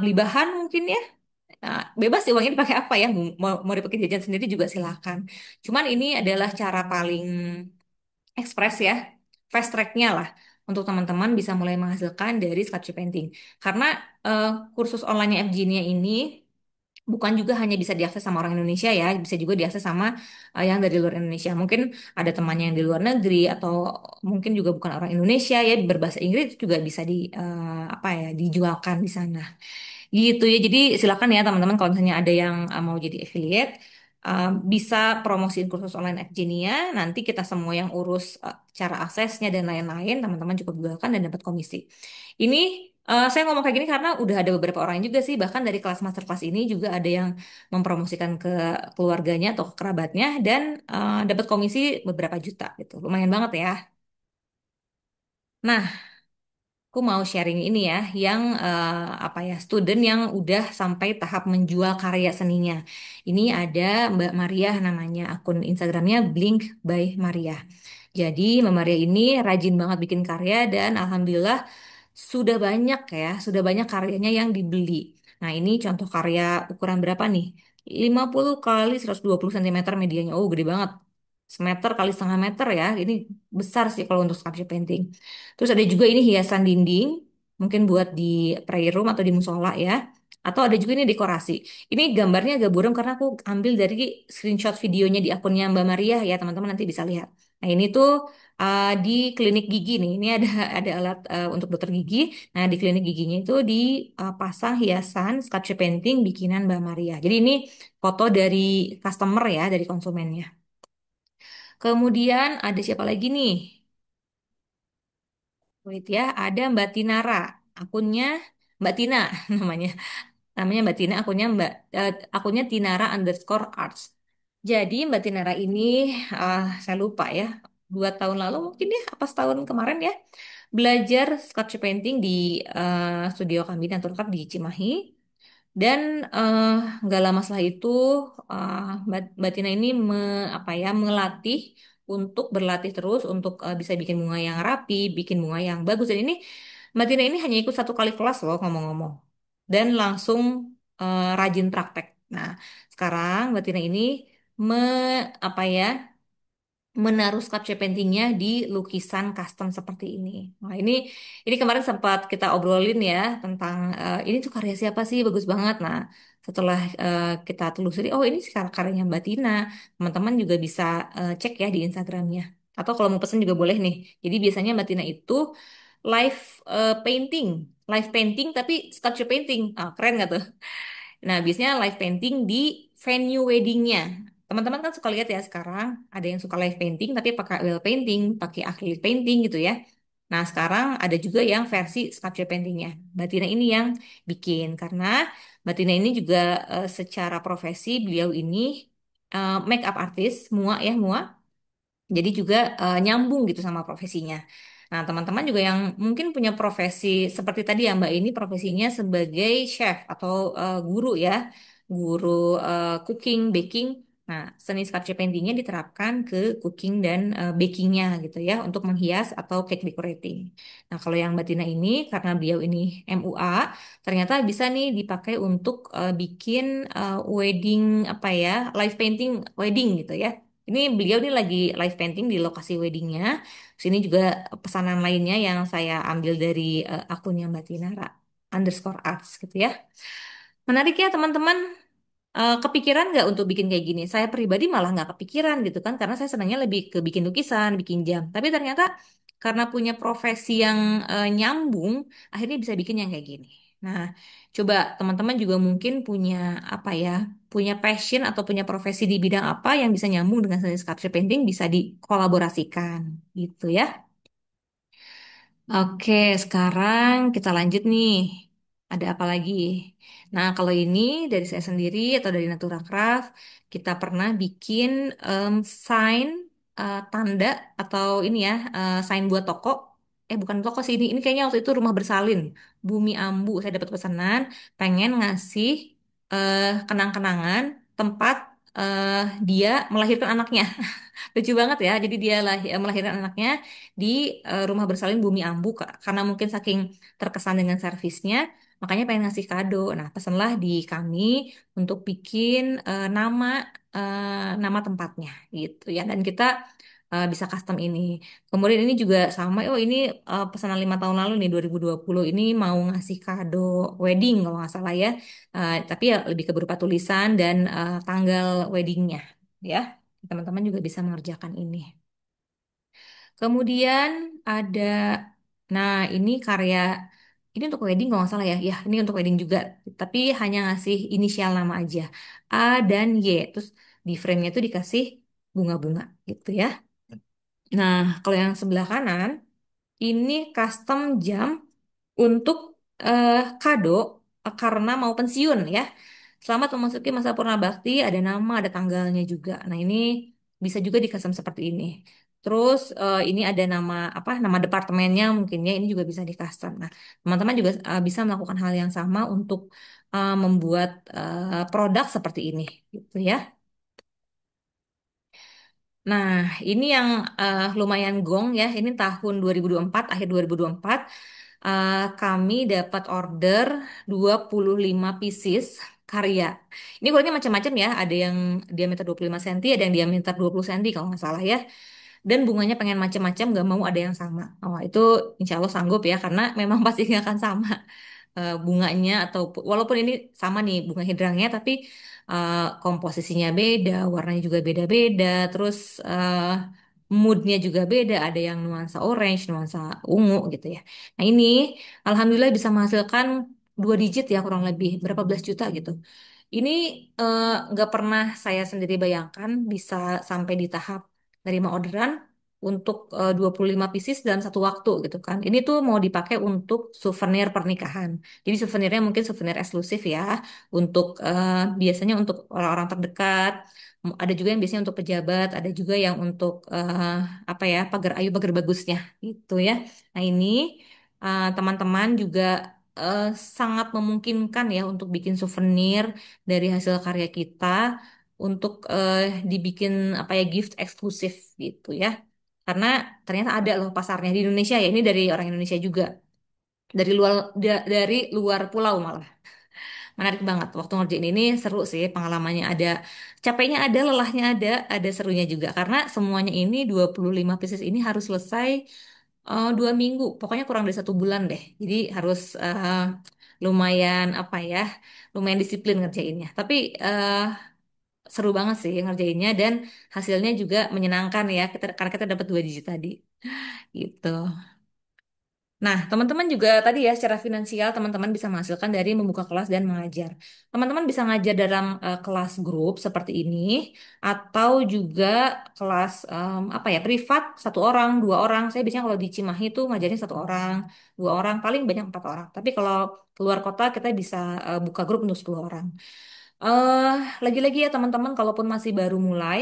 beli bahan mungkin ya. Bebas sih uangnya dipakai apa ya, mau dipakai jajan sendiri juga silakan. Cuman ini adalah cara paling ekspres ya, fast tracknya lah untuk teman-teman bisa mulai menghasilkan dari sculpture painting. Karena eh, kursus online FG-nya ini bukan juga hanya bisa diakses sama orang Indonesia ya, bisa juga diakses sama yang dari luar Indonesia. Mungkin ada temannya yang di luar negeri atau mungkin juga bukan orang Indonesia ya, berbahasa Inggris juga bisa apa ya, dijualkan di sana. Gitu ya. Jadi silakan ya teman-teman kalau misalnya ada yang mau jadi affiliate bisa promosiin kursus online Xenia. Nanti kita semua yang urus cara aksesnya dan lain-lain. Teman-teman cukup gunakan dan dapat komisi. Ini saya ngomong kayak gini karena udah ada beberapa orang juga sih. Bahkan dari kelas masterclass ini juga ada yang mempromosikan ke keluarganya atau ke kerabatnya dan dapat komisi beberapa juta gitu. Lumayan banget ya. Nah, aku mau sharing ini ya, yang apa ya, student yang udah sampai tahap menjual karya seninya. Ini ada Mbak Maria namanya, akun Instagramnya Blink by Maria. Jadi Mbak Maria ini rajin banget bikin karya dan alhamdulillah sudah banyak ya, sudah banyak karyanya yang dibeli. Nah ini contoh karya ukuran berapa nih? 50 kali 120 cm medianya. Oh gede banget. Semeter kali setengah meter ya. Ini besar sih kalau untuk sculpture painting. Terus ada juga ini hiasan dinding, mungkin buat di prayer room atau di musola ya. Atau ada juga ini dekorasi. Ini gambarnya agak buram karena aku ambil dari screenshot videonya di akunnya Mbak Maria ya, teman-teman nanti bisa lihat. Nah, ini tuh di klinik gigi nih. Ini ada alat untuk dokter gigi. Nah, di klinik giginya itu dipasang hiasan sculpture painting bikinan Mbak Maria. Jadi ini foto dari customer ya, dari konsumennya. Kemudian ada siapa lagi nih? Wait ya, ada Mbak Tinara. Akunnya Mbak Tina namanya. Namanya Mbak Tina, akunnya Tinara underscore arts. Jadi Mbak Tinara ini saya lupa ya, 2 tahun lalu mungkin ya, apa setahun kemarin ya, belajar sculpture painting di studio kami dan Turkap di Cimahi. Dan eh, nggak lama setelah itu Mbak Tina ini apa ya, melatih untuk berlatih terus untuk bisa bikin bunga yang rapi, bikin bunga yang bagus. Dan ini Mbak Tina ini hanya ikut 1 kali kelas loh ngomong-ngomong. Dan langsung rajin praktek. Nah, sekarang Mbak Tina ini me, apa ya, menaruh sculpture paintingnya di lukisan custom seperti ini. Nah, ini kemarin sempat kita obrolin ya tentang ini tuh karya siapa sih, bagus banget. Nah, setelah kita telusuri, oh ini sih karyanya Mbak Tina. Teman-teman juga bisa cek ya di Instagramnya. Atau kalau mau pesen juga boleh nih. Jadi biasanya Mbak Tina itu live painting, live painting tapi sculpture painting. Ah, keren gak tuh? Nah, biasanya live painting di venue weddingnya. Teman-teman kan suka lihat ya sekarang, ada yang suka live painting tapi pakai oil painting, pakai acrylic painting gitu ya. Nah, sekarang ada juga yang versi sculpture paintingnya. Mbak Tina ini yang bikin, karena Mbak Tina ini juga secara profesi beliau ini make up artist, mua ya, mua. Jadi juga nyambung gitu sama profesinya. Nah, teman-teman juga yang mungkin punya profesi seperti tadi ya Mbak, ini profesinya sebagai chef atau guru ya, guru cooking, baking. Nah, seni sculpture paintingnya diterapkan ke cooking dan bakingnya gitu ya, untuk menghias atau cake decorating. Nah, kalau yang Mbak Tina ini, karena beliau ini MUA, ternyata bisa nih dipakai untuk bikin wedding, apa ya, live painting wedding gitu ya. Ini beliau nih lagi live painting di lokasi weddingnya. Sini juga pesanan lainnya yang saya ambil dari akunnya Mbak Tinara underscore arts gitu ya. Menarik ya teman-teman. Kepikiran nggak untuk bikin kayak gini? Saya pribadi malah nggak kepikiran gitu kan, karena saya senangnya lebih ke bikin lukisan, bikin jam. Tapi ternyata karena punya profesi yang nyambung, akhirnya bisa bikin yang kayak gini. Nah, coba teman-teman juga mungkin punya apa ya, punya passion atau punya profesi di bidang apa yang bisa nyambung dengan seni sculpture painting, bisa dikolaborasikan gitu ya. Oke, sekarang kita lanjut nih. Ada apa lagi? Nah, kalau ini dari saya sendiri atau dari Natura Craft, kita pernah bikin sign tanda atau ini ya, sign buat toko. Bukan toko sih ini. Ini kayaknya waktu itu rumah bersalin, Bumi Ambu. Saya dapat pesanan, pengen ngasih kenang-kenangan tempat eh, dia melahirkan anaknya. Lucu banget ya. Jadi dia melahirkan anaknya di rumah bersalin Bumi Ambu karena mungkin saking terkesan dengan servisnya, makanya pengen ngasih kado. Nah, pesanlah di kami untuk bikin nama tempatnya gitu ya. Dan kita bisa custom ini. Kemudian ini juga sama. Oh, ini pesanan 5 tahun lalu nih 2020 ini mau ngasih kado wedding kalau nggak salah ya. Tapi ya lebih ke berupa tulisan dan tanggal weddingnya ya. Teman-teman juga bisa mengerjakan ini. Kemudian ada, nah ini karya, ini untuk wedding kalau nggak salah ya. Ya, ini untuk wedding juga. Tapi hanya ngasih inisial nama aja. A dan Y. Terus di frame-nya itu dikasih bunga-bunga gitu ya. Nah, kalau yang sebelah kanan, ini custom jam untuk kado karena mau pensiun ya. Selamat memasuki masa purna bakti, ada nama, ada tanggalnya juga. Nah, ini bisa juga di custom seperti ini. Terus ini ada nama apa? Nama departemennya mungkin ya, ini juga bisa di custom. Nah, teman-teman juga bisa melakukan hal yang sama untuk membuat produk seperti ini gitu ya. Nah, ini yang lumayan gong ya. Ini tahun 2024, akhir 2024, kami dapat order 25 pieces karya. Ini kulitnya macam-macam ya. Ada yang diameter 25 cm, ada yang diameter 20 cm kalau nggak salah ya. Dan bunganya pengen macam-macam, nggak mau ada yang sama. Oh, itu insya Allah sanggup ya, karena memang pasti nggak akan sama bunganya atau walaupun ini sama nih bunga hidrangnya tapi komposisinya beda, warnanya juga beda-beda, terus moodnya juga beda, ada yang nuansa orange, nuansa ungu gitu ya. Nah ini alhamdulillah bisa menghasilkan 2 digit ya kurang lebih berapa belas juta gitu. Ini nggak pernah saya sendiri bayangkan bisa sampai di tahap nerima orderan untuk 25 pieces dalam satu waktu gitu kan. Ini tuh mau dipakai untuk souvenir pernikahan. Jadi souvenirnya mungkin souvenir eksklusif ya untuk biasanya untuk orang-orang terdekat. Ada juga yang biasanya untuk pejabat, ada juga yang untuk apa ya pagar ayu pagar bagusnya gitu ya. Nah ini teman-teman juga eh, sangat memungkinkan ya untuk bikin souvenir dari hasil karya kita untuk dibikin apa ya gift eksklusif gitu ya. Karena ternyata ada loh pasarnya di Indonesia ya. Ini dari orang Indonesia juga. Dari luar pulau malah. Menarik banget. Waktu ngerjain ini seru sih pengalamannya ada capeknya ada, lelahnya ada serunya juga karena semuanya ini 25 pieces ini harus selesai 2 minggu. Pokoknya kurang dari 1 bulan deh. Jadi harus lumayan apa ya, lumayan disiplin ngerjainnya. Tapi seru banget sih ngerjainnya dan hasilnya juga menyenangkan ya. Karena kita dapat 2 digit tadi. Gitu. Nah, teman-teman juga tadi ya secara finansial teman-teman bisa menghasilkan dari membuka kelas dan mengajar. Teman-teman bisa ngajar dalam kelas grup seperti ini atau juga kelas apa ya privat 1 orang, 2 orang. Saya biasanya kalau di Cimahi itu ngajarin 1 orang, 2 orang, paling banyak 4 orang. Tapi kalau keluar kota kita bisa buka grup untuk 10 orang. eh Lagi-lagi ya teman-teman, kalaupun masih baru mulai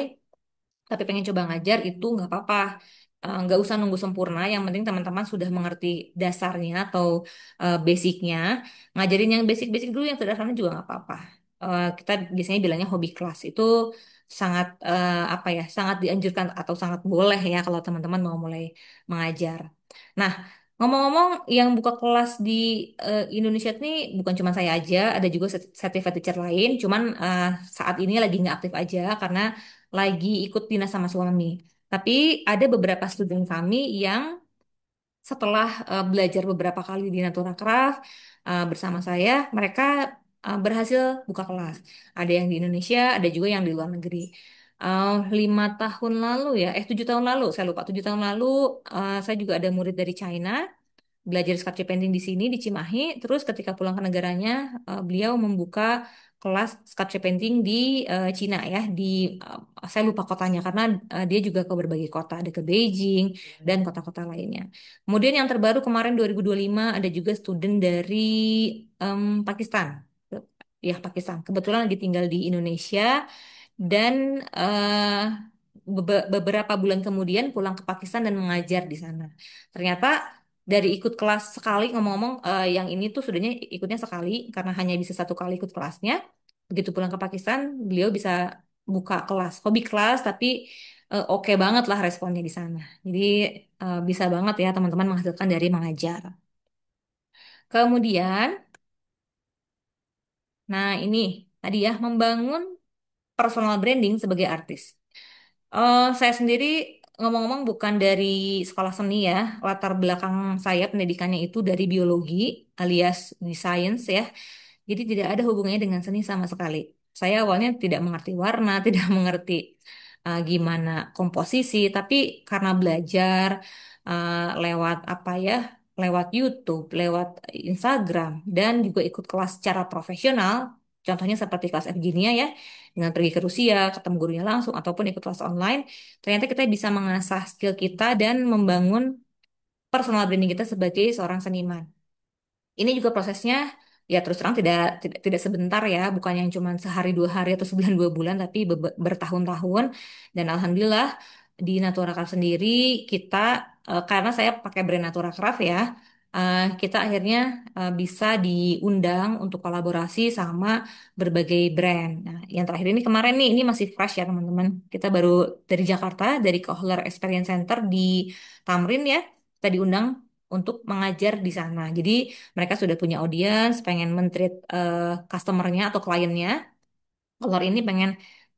tapi pengen coba ngajar itu nggak apa-apa. Nggak usah nunggu sempurna, yang penting teman-teman sudah mengerti dasarnya atau basicnya. Ngajarin yang basic-basic dulu, yang sederhana juga nggak apa-apa. Kita biasanya bilangnya hobi kelas itu sangat apa ya, sangat dianjurkan atau sangat boleh ya kalau teman-teman mau mulai mengajar. Nah, ngomong-ngomong, yang buka kelas di Indonesia ini bukan cuma saya aja, ada juga certified teacher lain. Cuman saat ini lagi nggak aktif aja karena lagi ikut dinas sama suami. Tapi ada beberapa student kami yang setelah belajar beberapa kali di Natura Craft bersama saya, mereka berhasil buka kelas. Ada yang di Indonesia, ada juga yang di luar negeri. 5 tahun lalu ya, 7 tahun lalu, saya lupa 7 tahun lalu, saya juga ada murid dari China belajar sculpture painting di sini di Cimahi. Terus ketika pulang ke negaranya, beliau membuka kelas sculpture painting di Cina ya, di saya lupa kotanya karena dia juga ke berbagai kota, ada ke Beijing dan kota-kota lainnya. Kemudian yang terbaru kemarin 2025 ada juga student dari Pakistan. Ya, Pakistan. Kebetulan lagi tinggal di Indonesia dan beberapa bulan kemudian pulang ke Pakistan dan mengajar di sana. Ternyata dari ikut kelas sekali, ngomong-ngomong, yang ini tuh sudahnya ikutnya sekali karena hanya bisa satu kali ikut kelasnya. Begitu pulang ke Pakistan, beliau bisa buka kelas, hobi kelas, tapi oke banget lah responnya di sana. Jadi bisa banget ya teman-teman menghasilkan dari mengajar. Kemudian, nah ini tadi ya membangun personal branding sebagai artis. Saya sendiri ngomong-ngomong bukan dari sekolah seni ya. Latar belakang saya pendidikannya itu dari biologi alias di sains ya. Jadi tidak ada hubungannya dengan seni sama sekali. Saya awalnya tidak mengerti warna, tidak mengerti gimana komposisi, tapi karena belajar lewat apa ya, lewat YouTube, lewat Instagram, dan juga ikut kelas secara profesional, contohnya seperti kelas Evginia ya, dengan pergi ke Rusia, ketemu gurunya langsung, ataupun ikut kelas online, ternyata kita bisa mengasah skill kita dan membangun personal branding kita sebagai seorang seniman. Ini juga prosesnya ya terus terang tidak sebentar ya, bukan yang cuma sehari 2 hari atau sebulan 2 bulan, tapi bertahun-tahun. Dan alhamdulillah di Natura Craft sendiri kita karena saya pakai brand Natura Craft ya, kita akhirnya bisa diundang untuk kolaborasi sama berbagai brand. Nah, yang terakhir ini kemarin nih, ini masih fresh ya teman-teman. Kita baru dari Jakarta, dari Kohler Experience Center di Tamrin ya, kita diundang untuk mengajar di sana. Jadi mereka sudah punya audiens, pengen men-treat customer-nya atau kliennya. Kalau ini pengen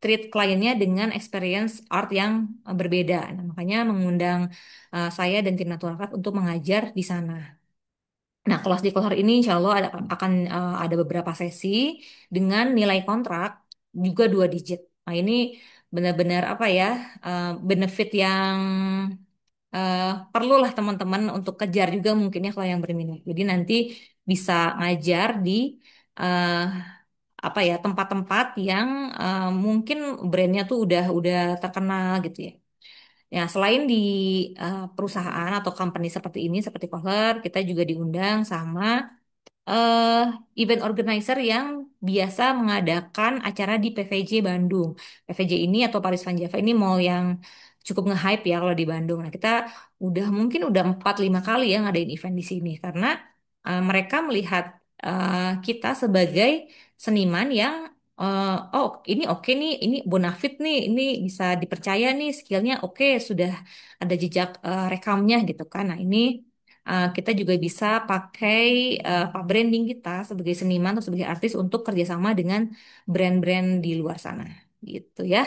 treat kliennya dengan experience art yang berbeda. Nah, makanya mengundang saya dan tim Natural Craft untuk mengajar di sana. Nah, kelas di Kohar ini insya Allah akan ada beberapa sesi dengan nilai kontrak juga 2 digit. Nah, ini benar-benar apa ya, benefit yang eh, perlulah teman-teman untuk kejar juga mungkin ya kalau yang berminat. Jadi nanti bisa ngajar di eh, apa ya, tempat-tempat yang mungkin brandnya tuh udah terkenal gitu ya. Ya, selain di perusahaan atau company seperti ini, seperti Kohler, kita juga diundang sama eh event organizer yang biasa mengadakan acara di PVJ Bandung. PVJ ini atau Paris Van Java ini mall yang cukup nge-hype ya kalau di Bandung. Nah, kita mungkin udah 4-5 kali ya ngadain event di sini karena mereka melihat kita sebagai seniman yang oh ini oke nih, ini bonafit nih, ini bisa dipercaya nih, skillnya oke, sudah ada jejak rekamnya gitu kan. Nah, ini kita juga bisa pakai branding kita sebagai seniman atau sebagai artis untuk kerjasama dengan brand-brand di luar sana gitu ya.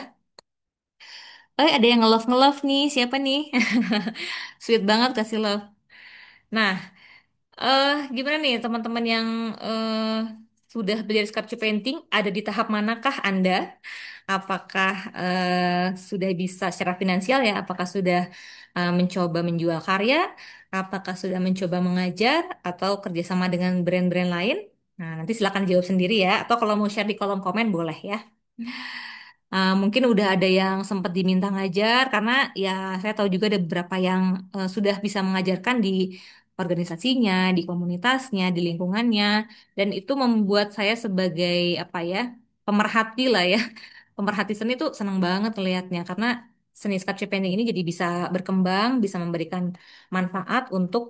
Ada yang nge-love nih, siapa nih? Sweet banget kasih love. Nah, gimana nih teman-teman yang sudah belajar sculpture painting, ada di tahap manakah Anda? Apakah sudah bisa secara finansial ya? Apakah sudah mencoba menjual karya? Apakah sudah mencoba mengajar atau kerjasama dengan brand-brand lain? Nah, nanti silakan jawab sendiri ya. Atau kalau mau share di kolom komen boleh ya. Mungkin udah ada yang sempat diminta ngajar karena ya saya tahu juga ada beberapa yang sudah bisa mengajarkan di organisasinya, di komunitasnya, di lingkungannya, dan itu membuat saya sebagai apa ya, pemerhati lah ya, pemerhati seni tuh senang banget lihatnya karena seni sculpture painting ini jadi bisa berkembang, bisa memberikan manfaat untuk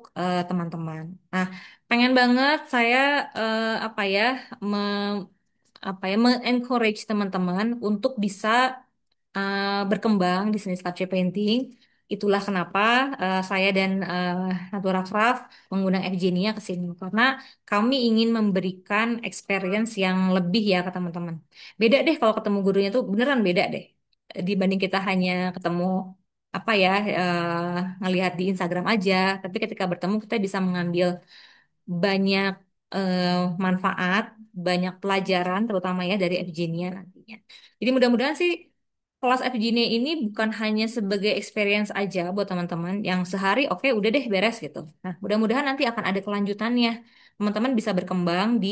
teman-teman. Nah, pengen banget saya apa ya, encourage teman-teman untuk bisa berkembang di seni sculpture painting. Itulah kenapa saya dan Natura Craft mengundang Evgenia ke sini karena kami ingin memberikan experience yang lebih ya ke teman-teman. Beda deh kalau ketemu gurunya tuh beneran beda deh dibanding kita hanya ketemu apa ya ngelihat di Instagram aja. Tapi ketika bertemu kita bisa mengambil banyak eh, manfaat, banyak pelajaran, terutama ya dari FGNIA nantinya. Jadi mudah-mudahan sih kelas FGNIA ini bukan hanya sebagai experience aja buat teman-teman yang sehari oke udah deh beres gitu. Nah, mudah-mudahan nanti akan ada kelanjutannya. Teman-teman bisa berkembang di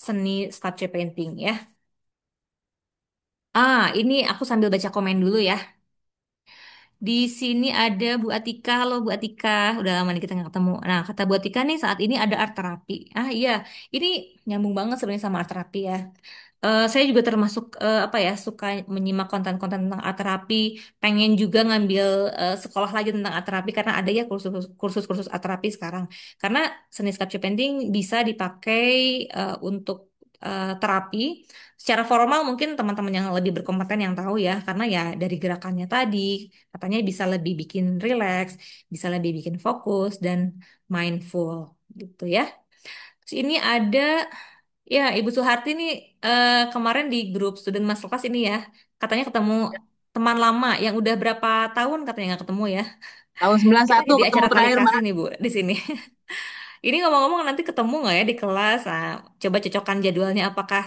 seni sculpture painting ya. Ini aku sambil baca komen dulu ya. Di sini ada Bu Atika. Halo Bu Atika, udah lama nih kita nggak ketemu. Nah, kata Bu Atika nih saat ini ada art terapi. Iya, ini nyambung banget sebenarnya sama art terapi ya. Saya juga termasuk apa ya, suka menyimak konten-konten tentang art terapi. Pengen juga ngambil sekolah lagi tentang art terapi karena ada ya kursus-kursus art terapi sekarang. Karena seni sculpture painting bisa dipakai untuk terapi. Secara formal mungkin teman-teman yang lebih berkompeten yang tahu ya, karena ya dari gerakannya tadi katanya bisa lebih bikin relax, bisa lebih bikin fokus dan mindful gitu ya. Terus ini ada ya Ibu Suharti nih kemarin di grup student masterclass ini ya, katanya ketemu teman lama yang udah berapa tahun katanya nggak ketemu ya. Tahun sembilan Kita satu jadi ketemu acara tarik terakhir, kasih Mbak. nih Bu di sini. Ini ngomong-ngomong nanti ketemu nggak ya di kelas? Nah, coba cocokkan jadwalnya apakah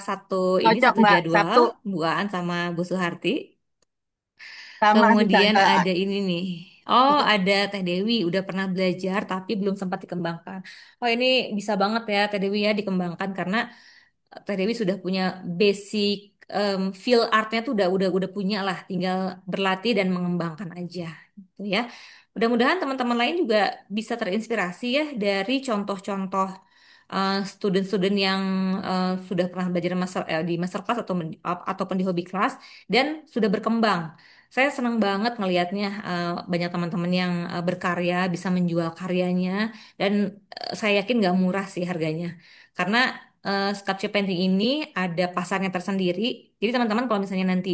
Cocok, satu Mbak. jadwal Sabtu Buan sama Bu Suharti. sama sih, Kemudian Kak. ada ini nih. Oh, Ikut ada Teh Dewi udah pernah belajar tapi belum sempat dikembangkan. Oh, ini bisa banget ya Teh Dewi ya dikembangkan karena Teh Dewi sudah punya basic feel artnya tuh udah punya lah, tinggal berlatih dan mengembangkan aja gitu ya. Mudah-mudahan teman-teman lain juga bisa terinspirasi ya dari contoh-contoh student-student yang sudah pernah belajar di master class ataupun di hobi class dan sudah berkembang. Saya senang banget ngelihatnya banyak teman-teman yang berkarya bisa menjual karyanya dan saya yakin nggak murah sih harganya. Karena sculpture painting ini ada pasarnya tersendiri. Jadi teman-teman kalau misalnya nanti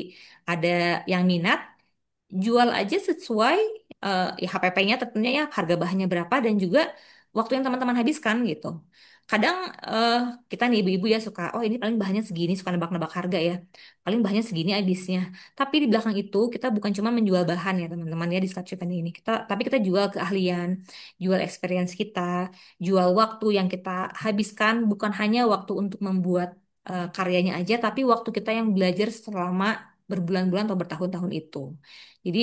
ada yang minat, jual aja sesuai ya HPP-nya tentunya ya harga bahannya berapa dan juga waktu yang teman-teman habiskan gitu. Kadang eh, kita nih ibu-ibu ya suka, oh ini paling bahannya segini, suka nebak-nebak harga ya. Paling bahannya segini habisnya. Tapi di belakang itu kita bukan cuma menjual bahan ya teman-teman ya di sculpture painting ini. Tapi kita jual keahlian, jual experience kita, jual waktu yang kita habiskan bukan hanya waktu untuk membuat karyanya aja, tapi waktu kita yang belajar selama berbulan-bulan atau bertahun-tahun itu. Jadi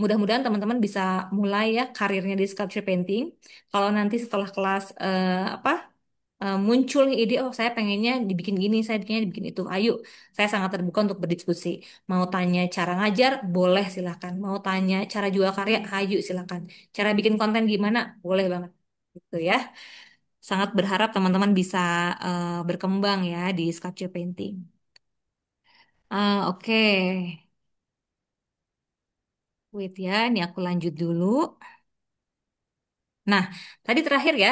mudah-mudahan teman-teman bisa mulai ya karirnya di sculpture painting. Kalau nanti setelah kelas muncul nih ide, oh saya pengennya dibikin gini, saya pengennya dibikin itu. Ayo, saya sangat terbuka untuk berdiskusi. Mau tanya cara ngajar, boleh silakan. Mau tanya cara jual karya, ayo silakan. Cara bikin konten gimana, boleh banget. Gitu ya. Sangat berharap teman-teman bisa berkembang ya di sculpture painting. Oke. Wait ya, ini aku lanjut dulu. Nah, tadi terakhir ya,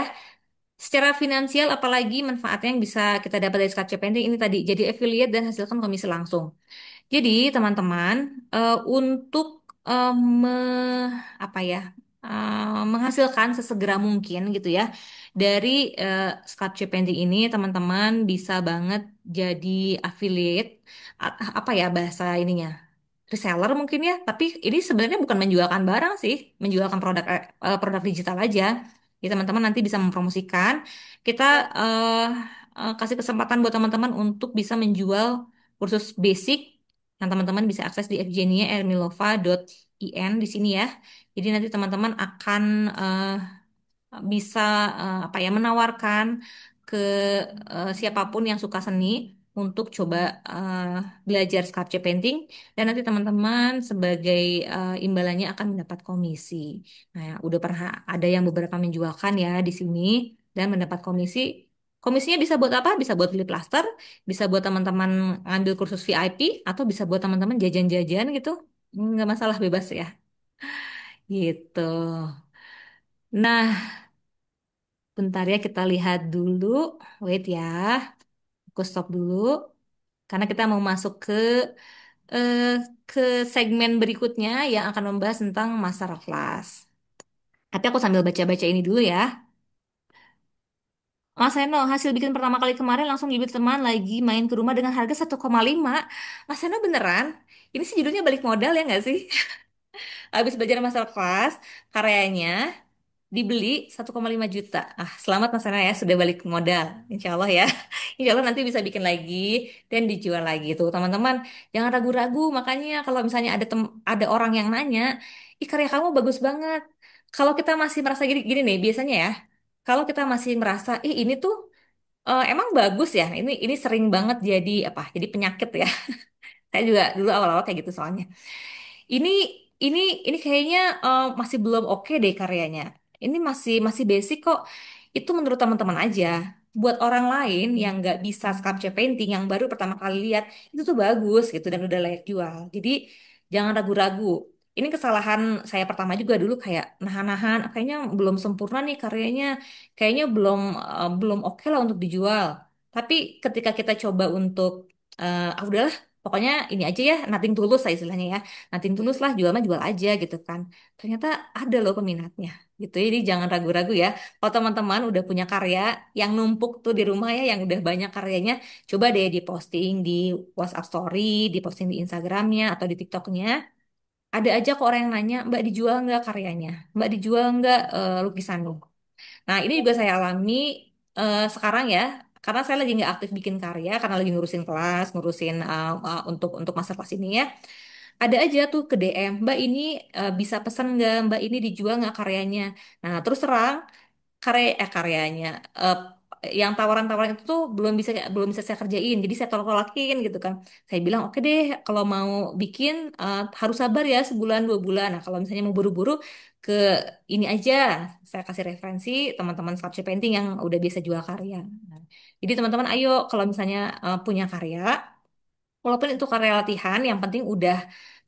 secara finansial apalagi manfaatnya yang bisa kita dapat dari Sculpture Painting ini tadi, jadi affiliate dan hasilkan komisi langsung. Jadi teman-teman, untuk eh, apa ya, menghasilkan sesegera mungkin gitu ya, dari Sculpture Painting ini teman-teman bisa banget jadi affiliate, apa ya bahasa ininya? Reseller mungkin ya, tapi ini sebenarnya bukan menjualkan barang sih, menjualkan produk digital aja. Jadi teman-teman nanti bisa mempromosikan. Kita eh, kasih kesempatan buat teman-teman untuk bisa menjual kursus basic yang teman-teman bisa akses di fjnia.ermilova.in di sini ya. Jadi nanti teman-teman akan bisa apa ya menawarkan ke siapapun yang suka seni untuk coba belajar sculpture painting dan nanti teman-teman sebagai imbalannya akan mendapat komisi. Nah, udah pernah ada yang beberapa menjualkan ya di sini dan mendapat komisi. Komisinya bisa buat apa? Bisa buat beli plaster, bisa buat teman-teman ngambil kursus VIP atau bisa buat teman-teman jajan-jajan gitu. Nggak masalah bebas ya. Gitu. Nah, bentar ya kita lihat dulu. Wait ya, aku stop dulu. Karena kita mau masuk eh, ke segmen berikutnya yang akan membahas tentang master class. Tapi aku sambil baca-baca ini dulu ya. Mas Seno, hasil bikin pertama kali kemarin langsung bibit teman lagi main ke rumah dengan harga 1,5. Mas Seno beneran? Ini sih judulnya balik modal ya nggak sih? Habis belajar master class, karyanya dibeli 1,5 juta. Selamat Mas Ana ya, sudah balik modal. Insya Allah ya. Insya Allah nanti bisa bikin lagi dan dijual lagi tuh. Teman-teman, jangan ragu-ragu. Makanya kalau misalnya ada orang yang nanya, ih karya kamu bagus banget. Kalau kita masih merasa gini, gini nih, biasanya ya. Kalau kita masih merasa, ih ini tuh emang bagus ya. Ini sering banget jadi apa? Jadi penyakit ya. Saya juga dulu awal-awal kayak gitu soalnya. Ini ini ini kayaknya masih belum oke deh karyanya. Ini masih masih basic kok. Itu menurut teman-teman aja. Buat orang lain yang nggak bisa sculpture painting, yang baru pertama kali lihat, itu tuh bagus gitu dan udah layak jual. Jadi jangan ragu-ragu. Ini kesalahan saya pertama juga dulu kayak nahan-nahan, kayaknya belum sempurna nih karyanya, kayaknya belum oke lah untuk dijual. Tapi ketika kita coba untuk udahlah, pokoknya ini aja ya, nothing tulus lah istilahnya ya. Nothing tulus lah, jual mah jual aja gitu kan. Ternyata ada loh peminatnya gitu. Jadi jangan ragu-ragu ya. Kalau teman-teman udah punya karya yang numpuk tuh di rumah ya, yang udah banyak karyanya, coba deh diposting di WhatsApp Story, diposting di Instagramnya atau di TikToknya. Ada aja kok orang yang nanya, Mbak dijual nggak karyanya? Mbak dijual nggak lukisanmu? Nah, ini juga saya alami sekarang ya, karena saya lagi nggak aktif bikin karya, karena lagi ngurusin kelas, ngurusin untuk masa kelas ini ya. Ada aja tuh ke DM, Mbak ini bisa pesan nggak? Mbak ini dijual nggak karyanya? Nah, terus terang karyanya eh, yang tawaran-tawaran itu tuh belum bisa saya kerjain, jadi saya tolak-tolakin gitu kan. Saya bilang oke deh, kalau mau bikin harus sabar ya sebulan 2 bulan. Nah, kalau misalnya mau buru-buru ke ini aja, saya kasih referensi teman-teman sculpture painting yang udah biasa jual karya. Nah, jadi teman-teman ayo kalau misalnya punya karya, walaupun itu karya latihan, yang penting udah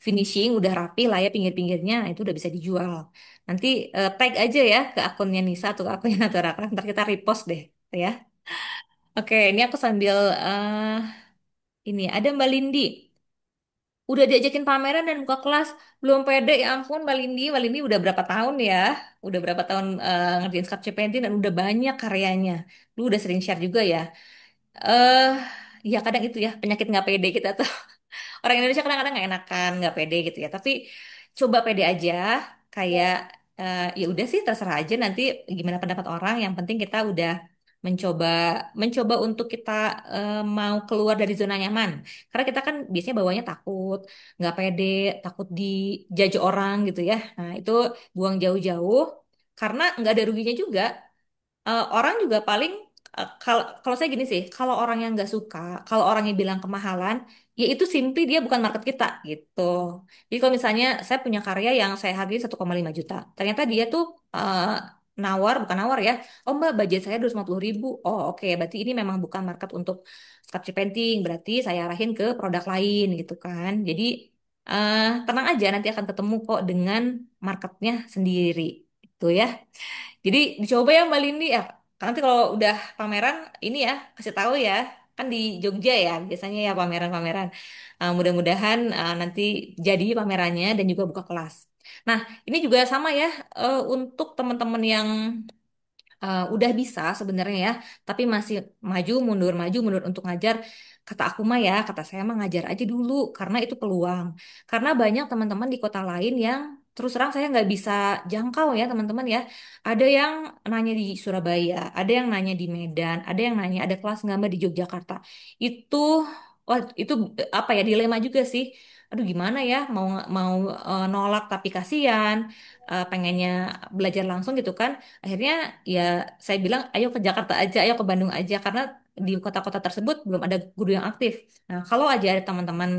finishing, udah rapi lah ya pinggir-pinggirnya, nah itu udah bisa dijual. Nanti tag aja ya ke akunnya Nisa atau ke akunnya Natura Craft, ntar kita repost deh, ya. Oke, ini aku sambil ini ada Mbak Lindi. Udah diajakin pameran dan buka kelas, belum pede ya ampun Mbak Lindi. Mbak Lindi udah berapa tahun ya? Udah berapa tahun ngerjain sculpture painting dan udah banyak karyanya. Lu udah sering share juga ya. eh Ya kadang itu ya penyakit nggak pede kita tuh. Orang Indonesia kadang-kadang nggak enakan, nggak pede gitu ya. Tapi coba pede aja, kayak ya udah sih terserah aja nanti gimana pendapat orang. Yang penting kita udah mencoba mencoba untuk kita mau keluar dari zona nyaman. Karena kita kan biasanya bawanya takut, nggak pede, takut dijudge orang gitu ya. Nah itu buang jauh-jauh karena nggak ada ruginya juga. Orang juga paling kalau kalau saya gini sih, kalau orang yang nggak suka, kalau orangnya bilang kemahalan, ya itu simply dia bukan market kita gitu. Jadi kalau misalnya saya punya karya yang saya hargai 1,5 juta, ternyata dia tuh nawar, bukan nawar ya. Oh Mbak, budget saya 250.000. Oh oke, berarti ini memang bukan market untuk sculpture painting. Berarti saya arahin ke produk lain gitu kan. Jadi tenang aja, nanti akan ketemu kok dengan marketnya sendiri. Itu ya. Jadi dicoba ya Mbak Lindi ya. Nanti kalau udah pameran ini ya kasih tahu ya. Kan di Jogja ya biasanya ya pameran-pameran. Mudah-mudahan nanti jadi pamerannya dan juga buka kelas. Nah, ini juga sama ya untuk teman-teman yang udah bisa sebenarnya ya, tapi masih maju mundur untuk ngajar. Kata aku mah ya, kata saya mah ngajar aja dulu karena itu peluang. Karena banyak teman-teman di kota lain yang terus terang saya nggak bisa jangkau ya teman-teman ya. Ada yang nanya di Surabaya, ada yang nanya di Medan, ada yang nanya ada kelas nggak Mbak di Yogyakarta. Itu wah itu apa ya dilema juga sih. Aduh gimana ya mau nolak tapi kasihan, pengennya belajar langsung gitu kan. Akhirnya ya saya bilang ayo ke Jakarta aja, ayo ke Bandung aja karena di kota-kota tersebut belum ada guru yang aktif. Nah, kalau aja ada teman-teman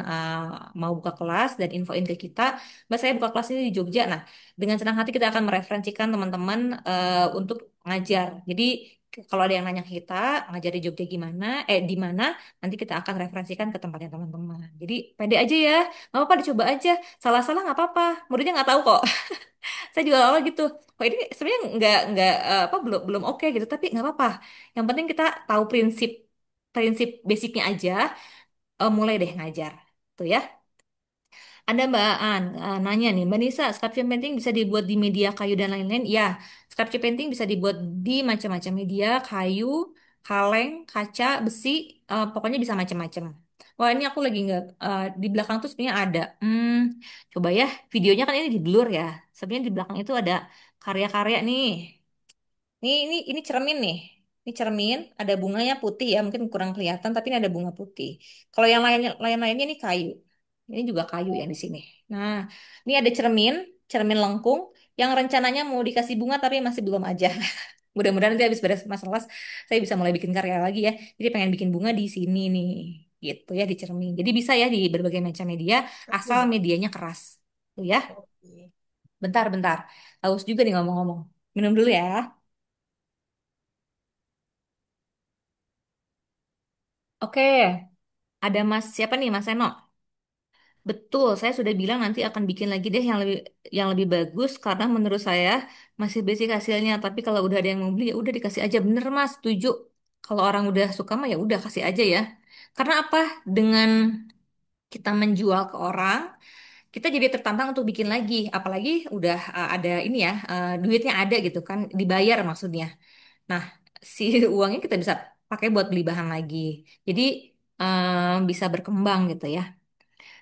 mau buka kelas dan infoin ke kita, Mbak saya buka kelas ini di Jogja. Nah, dengan senang hati kita akan mereferensikan teman-teman untuk ngajar. Jadi kalau ada yang nanya ke kita ngajar di Jogja gimana, di mana, nanti kita akan referensikan ke tempatnya teman-teman. Jadi pede aja ya, nggak apa-apa dicoba aja. Salah-salah nggak apa-apa, muridnya nggak tahu kok. Saya juga awal gitu. Kok ini sebenarnya nggak apa belum belum oke gitu, tapi nggak apa-apa. Yang penting kita tahu prinsip prinsip basicnya aja. Mulai deh ngajar, tuh ya. Ada Mbak An nanya nih, Mbak Nisa, sculpture painting bisa dibuat di media kayu dan lain-lain? Ya, sculpture painting bisa dibuat di macam-macam media, kayu, kaleng, kaca, besi, pokoknya bisa macam-macam. Wah ini aku lagi nggak di belakang tuh sebenarnya ada. Coba ya, videonya kan ini di blur ya. Sebenarnya di belakang itu ada karya-karya nih. Ini cermin nih. Ini cermin, ada bunganya putih ya, mungkin kurang kelihatan, tapi ini ada bunga putih. Kalau yang lain-lainnya ini kayu. Ini juga kayu yang di sini. Nah, ini ada cermin lengkung yang rencananya mau dikasih bunga tapi masih belum aja. Mudah-mudahan nanti habis beres master kelas saya bisa mulai bikin karya lagi ya. Jadi pengen bikin bunga di sini nih, gitu ya di cermin. Jadi bisa ya di berbagai macam media, asal Oke. medianya keras. Tuh ya. Oke. Bentar. Haus juga nih ngomong-ngomong. Minum dulu ya. Oke, ada Mas siapa nih Mas Seno? Betul, saya sudah bilang nanti akan bikin lagi deh yang lebih bagus karena menurut saya masih basic hasilnya. Tapi kalau udah ada yang mau beli ya udah dikasih aja. Bener Mas, setuju. Kalau orang udah suka mah ya udah kasih aja ya. Karena apa? Dengan kita menjual ke orang, kita jadi tertantang untuk bikin lagi. Apalagi udah ada ini ya, duitnya ada gitu kan, dibayar maksudnya. Nah, si uangnya kita bisa pakai buat beli bahan lagi. Jadi bisa berkembang gitu ya.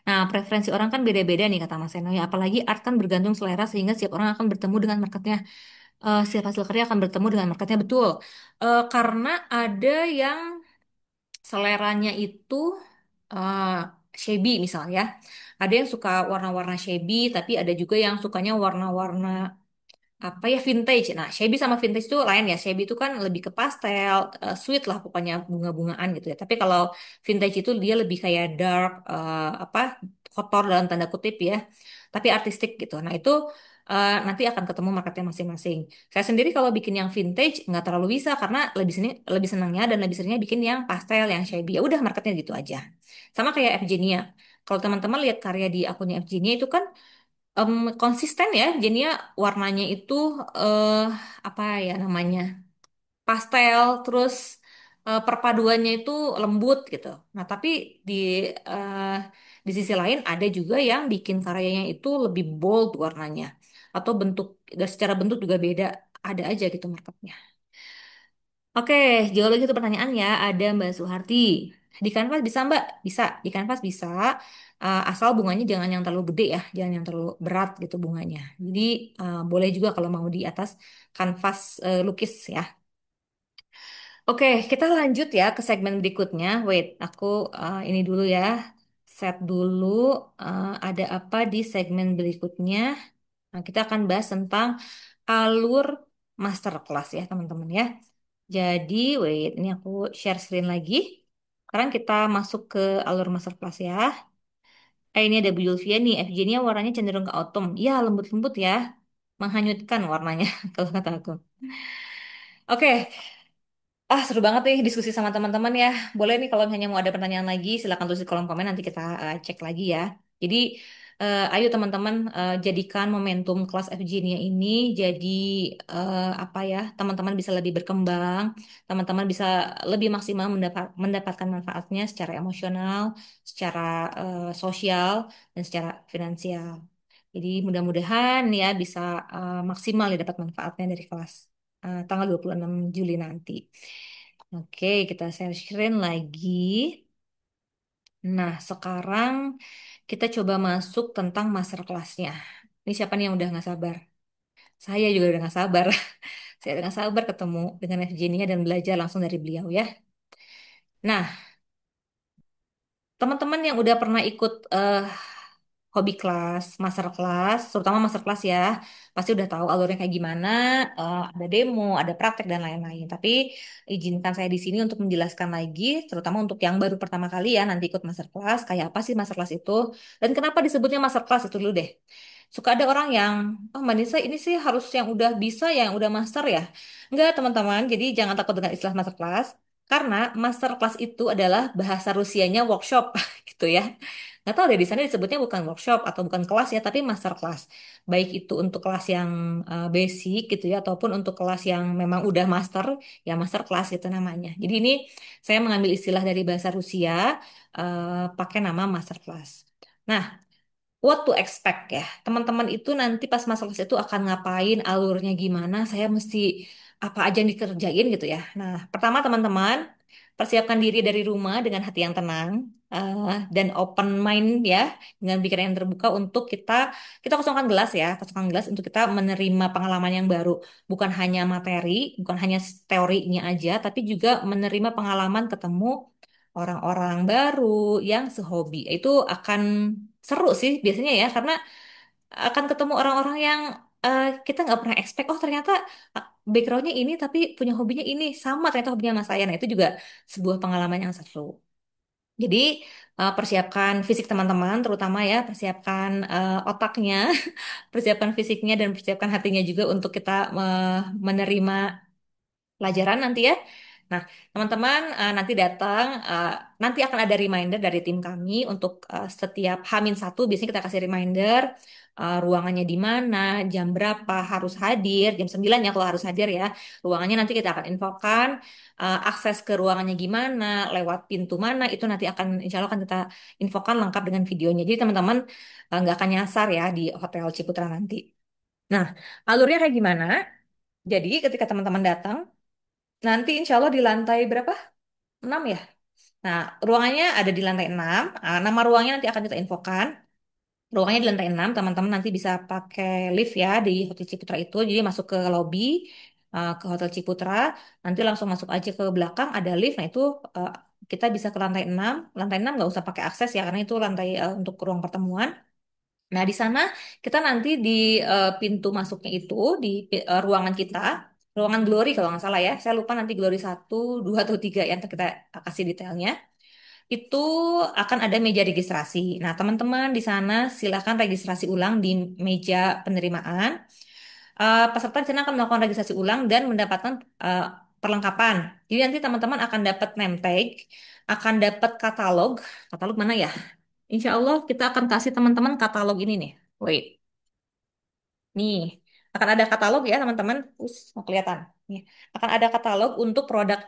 Nah, preferensi orang kan beda-beda nih kata Mas Seno ya. Apalagi art kan bergantung selera sehingga setiap orang akan bertemu dengan marketnya. Setiap hasil karya akan bertemu dengan marketnya betul. Karena ada yang seleranya itu uh, shabby misalnya. Ada yang suka warna-warna shabby, tapi ada juga yang sukanya warna-warna apa ya vintage. Nah, shabby sama vintage itu lain ya. Shabby itu kan lebih ke pastel, sweet lah pokoknya bunga-bungaan gitu ya. Tapi kalau vintage itu dia lebih kayak dark, apa kotor dalam tanda kutip ya. Tapi artistik gitu. Nah, itu nanti akan ketemu marketnya masing-masing. Saya sendiri kalau bikin yang vintage nggak terlalu bisa karena lebih senangnya dan lebih seringnya bikin yang pastel, yang shabby. Ya udah marketnya gitu aja. Sama kayak Evgenia. Kalau teman-teman lihat karya di akunnya Evgenia itu kan konsisten ya, jadinya warnanya itu eh apa ya namanya pastel, terus perpaduannya itu lembut gitu. Nah tapi di eh, di sisi lain ada juga yang bikin karyanya itu lebih bold warnanya, atau bentuk dan secara bentuk juga beda. Ada aja gitu marketnya. Oke, jawab lagi satu pertanyaan ya. Ada Mbak Suharti. Di kanvas bisa Mbak? Bisa. Di kanvas bisa. Asal bunganya jangan yang terlalu gede ya. Jangan yang terlalu berat gitu bunganya. Jadi boleh juga kalau mau di atas kanvas lukis ya. Oke, kita lanjut ya ke segmen berikutnya. Wait, aku ini dulu ya. Set dulu. Ada apa di segmen berikutnya. Nah, kita akan bahas tentang alur masterclass ya teman-teman ya. Jadi, wait, ini aku share screen lagi. Sekarang kita masuk ke alur masterclass ya. Ini ada Bu Yulvia nih, FJ-nya warnanya cenderung ke autumn. Ya, lembut-lembut ya. Menghanyutkan warnanya, kalau kata aku. Oke, seru banget nih diskusi sama teman-teman ya. Boleh nih kalau misalnya mau ada pertanyaan lagi, silakan tulis di kolom komen nanti kita cek lagi ya. Jadi, ayo teman-teman jadikan momentum kelas FGNIA ini jadi apa ya? Teman-teman bisa lebih berkembang, teman-teman bisa lebih maksimal mendapatkan manfaatnya secara emosional, secara sosial, dan secara finansial. Jadi mudah-mudahan ya bisa maksimal ya dapat manfaatnya dari kelas tanggal 26 Juli nanti. Oke, kita share screen lagi. Nah, sekarang kita coba masuk tentang master kelasnya. Ini siapa nih yang udah nggak sabar? Saya juga udah nggak sabar. Saya udah nggak sabar ketemu dengan Evgenia dan belajar langsung dari beliau ya. Nah, teman-teman yang udah pernah ikut hobi kelas, master kelas, terutama master kelas ya, pasti udah tahu alurnya kayak gimana, ada demo, ada praktek dan lain-lain. Tapi izinkan saya di sini untuk menjelaskan lagi, terutama untuk yang baru pertama kali ya nanti ikut master kelas, kayak apa sih master kelas itu, dan kenapa disebutnya master kelas itu dulu deh. Suka ada orang yang, oh Mbak Nisa ini sih harus yang udah bisa, yang udah master ya. Enggak teman-teman, jadi jangan takut dengan istilah master kelas. Karena master class itu adalah bahasa Rusianya workshop gitu ya. Nggak tahu deh di sana disebutnya bukan workshop atau bukan kelas ya, tapi master class. Baik itu untuk kelas yang basic gitu ya, ataupun untuk kelas yang memang udah master, ya master class itu namanya. Jadi ini saya mengambil istilah dari bahasa Rusia, pakai nama master class. Nah, what to expect ya. Teman-teman itu nanti pas masuk kelas itu akan ngapain, alurnya gimana, saya mesti apa aja yang dikerjain gitu ya. Nah, pertama teman-teman, persiapkan diri dari rumah dengan hati yang tenang dan open mind ya, dengan pikiran yang terbuka untuk kita kosongkan gelas ya, kosongkan gelas untuk kita menerima pengalaman yang baru, bukan hanya materi, bukan hanya teorinya aja, tapi juga menerima pengalaman ketemu orang-orang baru yang sehobi. Itu akan seru sih biasanya ya, karena akan ketemu orang-orang yang kita nggak pernah expect. Oh ternyata backgroundnya ini tapi punya hobinya ini sama ternyata hobinya sama saya. Nah itu juga sebuah pengalaman yang seru. Jadi persiapkan fisik teman-teman, terutama ya persiapkan otaknya, persiapkan fisiknya dan persiapkan hatinya juga untuk kita menerima pelajaran nanti ya. Nah, teman-teman nanti datang, nanti akan ada reminder dari tim kami untuk setiap H-1 biasanya kita kasih reminder ruangannya di mana, jam berapa harus hadir, jam 9 ya kalau harus hadir ya. Ruangannya nanti kita akan infokan, akses ke ruangannya gimana, lewat pintu mana, itu nanti akan insya Allah akan kita infokan lengkap dengan videonya. Jadi teman-teman nggak akan nyasar ya di Hotel Ciputra nanti. Nah, alurnya kayak gimana? Jadi ketika teman-teman datang, nanti insya Allah di lantai berapa? 6 ya? Nah, ruangannya ada di lantai 6. Nama ruangnya nanti akan kita infokan. Ruangannya di lantai 6. Teman-teman nanti bisa pakai lift ya di Hotel Ciputra itu. Jadi masuk ke lobby, ke Hotel Ciputra. Nanti langsung masuk aja ke belakang, ada lift. Nah, itu eh, kita bisa ke lantai 6. Lantai 6 nggak usah pakai akses ya, karena itu lantai untuk ruang pertemuan. Nah, di sana kita nanti di pintu masuknya itu di ruangan kita, ruangan Glory kalau nggak salah ya. Saya lupa nanti Glory 1, 2 atau 3 ya, ntar kita kasih detailnya. Itu akan ada meja registrasi. Nah, teman-teman di sana silakan registrasi ulang di meja penerimaan. Peserta di sana akan melakukan registrasi ulang dan mendapatkan eh, perlengkapan. Jadi nanti teman-teman akan dapat name tag, akan dapat katalog. Katalog mana ya? Insya Allah kita akan kasih teman-teman katalog ini nih. Wait, nih akan ada katalog ya teman-teman. Mau kelihatan. Nih, akan ada katalog untuk produk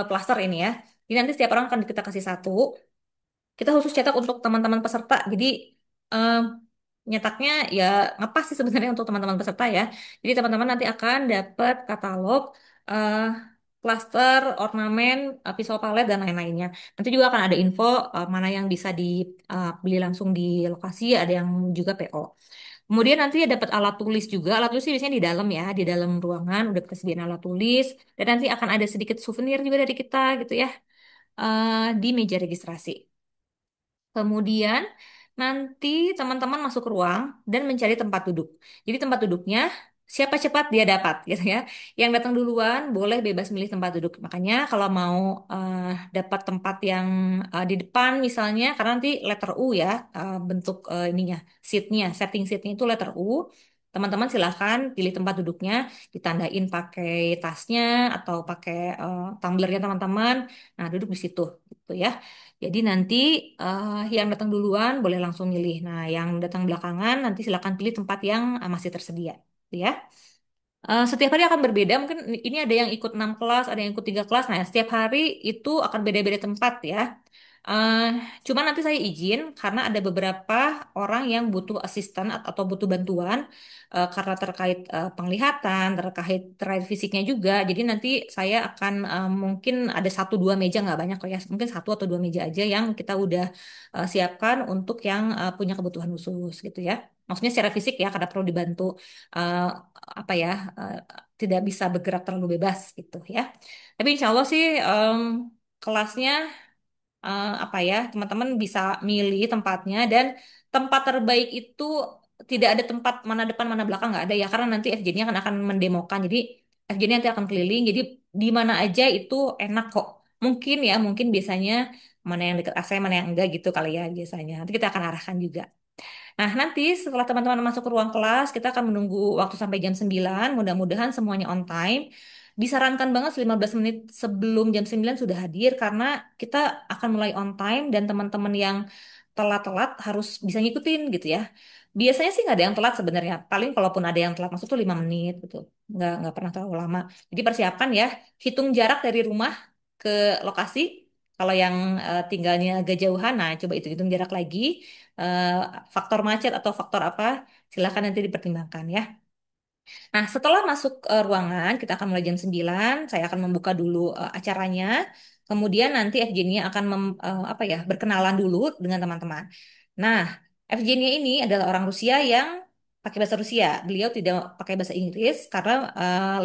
plaster ini ya. Jadi nanti setiap orang akan kita kasih satu. Kita khusus cetak untuk teman-teman peserta. Jadi eh, nyetaknya ya ngepas sih sebenarnya untuk teman-teman peserta ya. Jadi teman-teman nanti akan dapat katalog eh, plaster, ornamen, pisau palet dan lain-lainnya. Nanti juga akan ada info mana yang bisa dibeli langsung di lokasi, ada yang juga PO. Kemudian nanti dapat alat tulis juga. Alat tulis sih biasanya di dalam ya, di dalam ruangan udah kita sediain alat tulis. Dan nanti akan ada sedikit souvenir juga dari kita gitu ya di meja registrasi. Kemudian nanti teman-teman masuk ke ruang dan mencari tempat duduk. Jadi tempat duduknya siapa cepat dia dapat gitu ya. Yang datang duluan boleh bebas milih tempat duduk. Makanya kalau mau dapat tempat yang di depan misalnya karena nanti letter U ya bentuk ininya seatnya, setting seatnya itu letter U. Teman-teman silahkan pilih tempat duduknya, ditandain pakai tasnya atau pakai tumblernya teman-teman. Nah, duduk di situ gitu ya. Jadi nanti yang datang duluan boleh langsung milih. Nah, yang datang belakangan nanti silakan pilih tempat yang masih tersedia. Gitu ya. Setiap hari akan berbeda. Mungkin ini ada yang ikut 6 kelas, ada yang ikut 3 kelas. Nah, setiap hari itu akan beda-beda tempat ya. Eh, Cuma nanti saya izin karena ada beberapa orang yang butuh asisten atau butuh bantuan karena terkait penglihatan, terkait fisiknya juga. Jadi nanti saya akan mungkin ada satu dua meja nggak banyak kok ya, mungkin satu atau dua meja aja yang kita udah siapkan untuk yang punya kebutuhan khusus gitu ya. Maksudnya secara fisik ya karena perlu dibantu eh, apa ya eh, tidak bisa bergerak terlalu bebas gitu ya. Tapi insya Allah sih kelasnya apa ya teman-teman bisa milih tempatnya dan tempat terbaik itu tidak ada tempat mana depan mana belakang nggak ada ya karena nanti FJ-nya akan mendemokan jadi FJ-nya nanti akan keliling jadi di mana aja itu enak kok mungkin ya mungkin biasanya mana yang dekat AC mana yang enggak gitu kali ya biasanya nanti kita akan arahkan juga. Nah, nanti setelah teman-teman masuk ke ruang kelas, kita akan menunggu waktu sampai jam 9. Mudah-mudahan semuanya on time. Disarankan banget 15 menit sebelum jam 9 sudah hadir karena kita akan mulai on time dan teman-teman yang telat-telat harus bisa ngikutin gitu ya. Biasanya sih nggak ada yang telat sebenarnya. Paling kalaupun ada yang telat masuk tuh 5 menit gitu. Nggak pernah terlalu lama. Jadi persiapan ya, hitung jarak dari rumah ke lokasi. Kalau yang tinggalnya agak jauhan, nah coba hitung jarak lagi eh, faktor macet atau faktor apa, silakan nanti dipertimbangkan ya. Nah, setelah masuk ruangan, kita akan mulai jam 9. Saya akan membuka dulu acaranya. Kemudian nanti FJ-nya akan apa ya, berkenalan dulu dengan teman-teman. Nah, FJ-nya ini adalah orang Rusia yang pakai bahasa Rusia. Beliau tidak pakai bahasa Inggris karena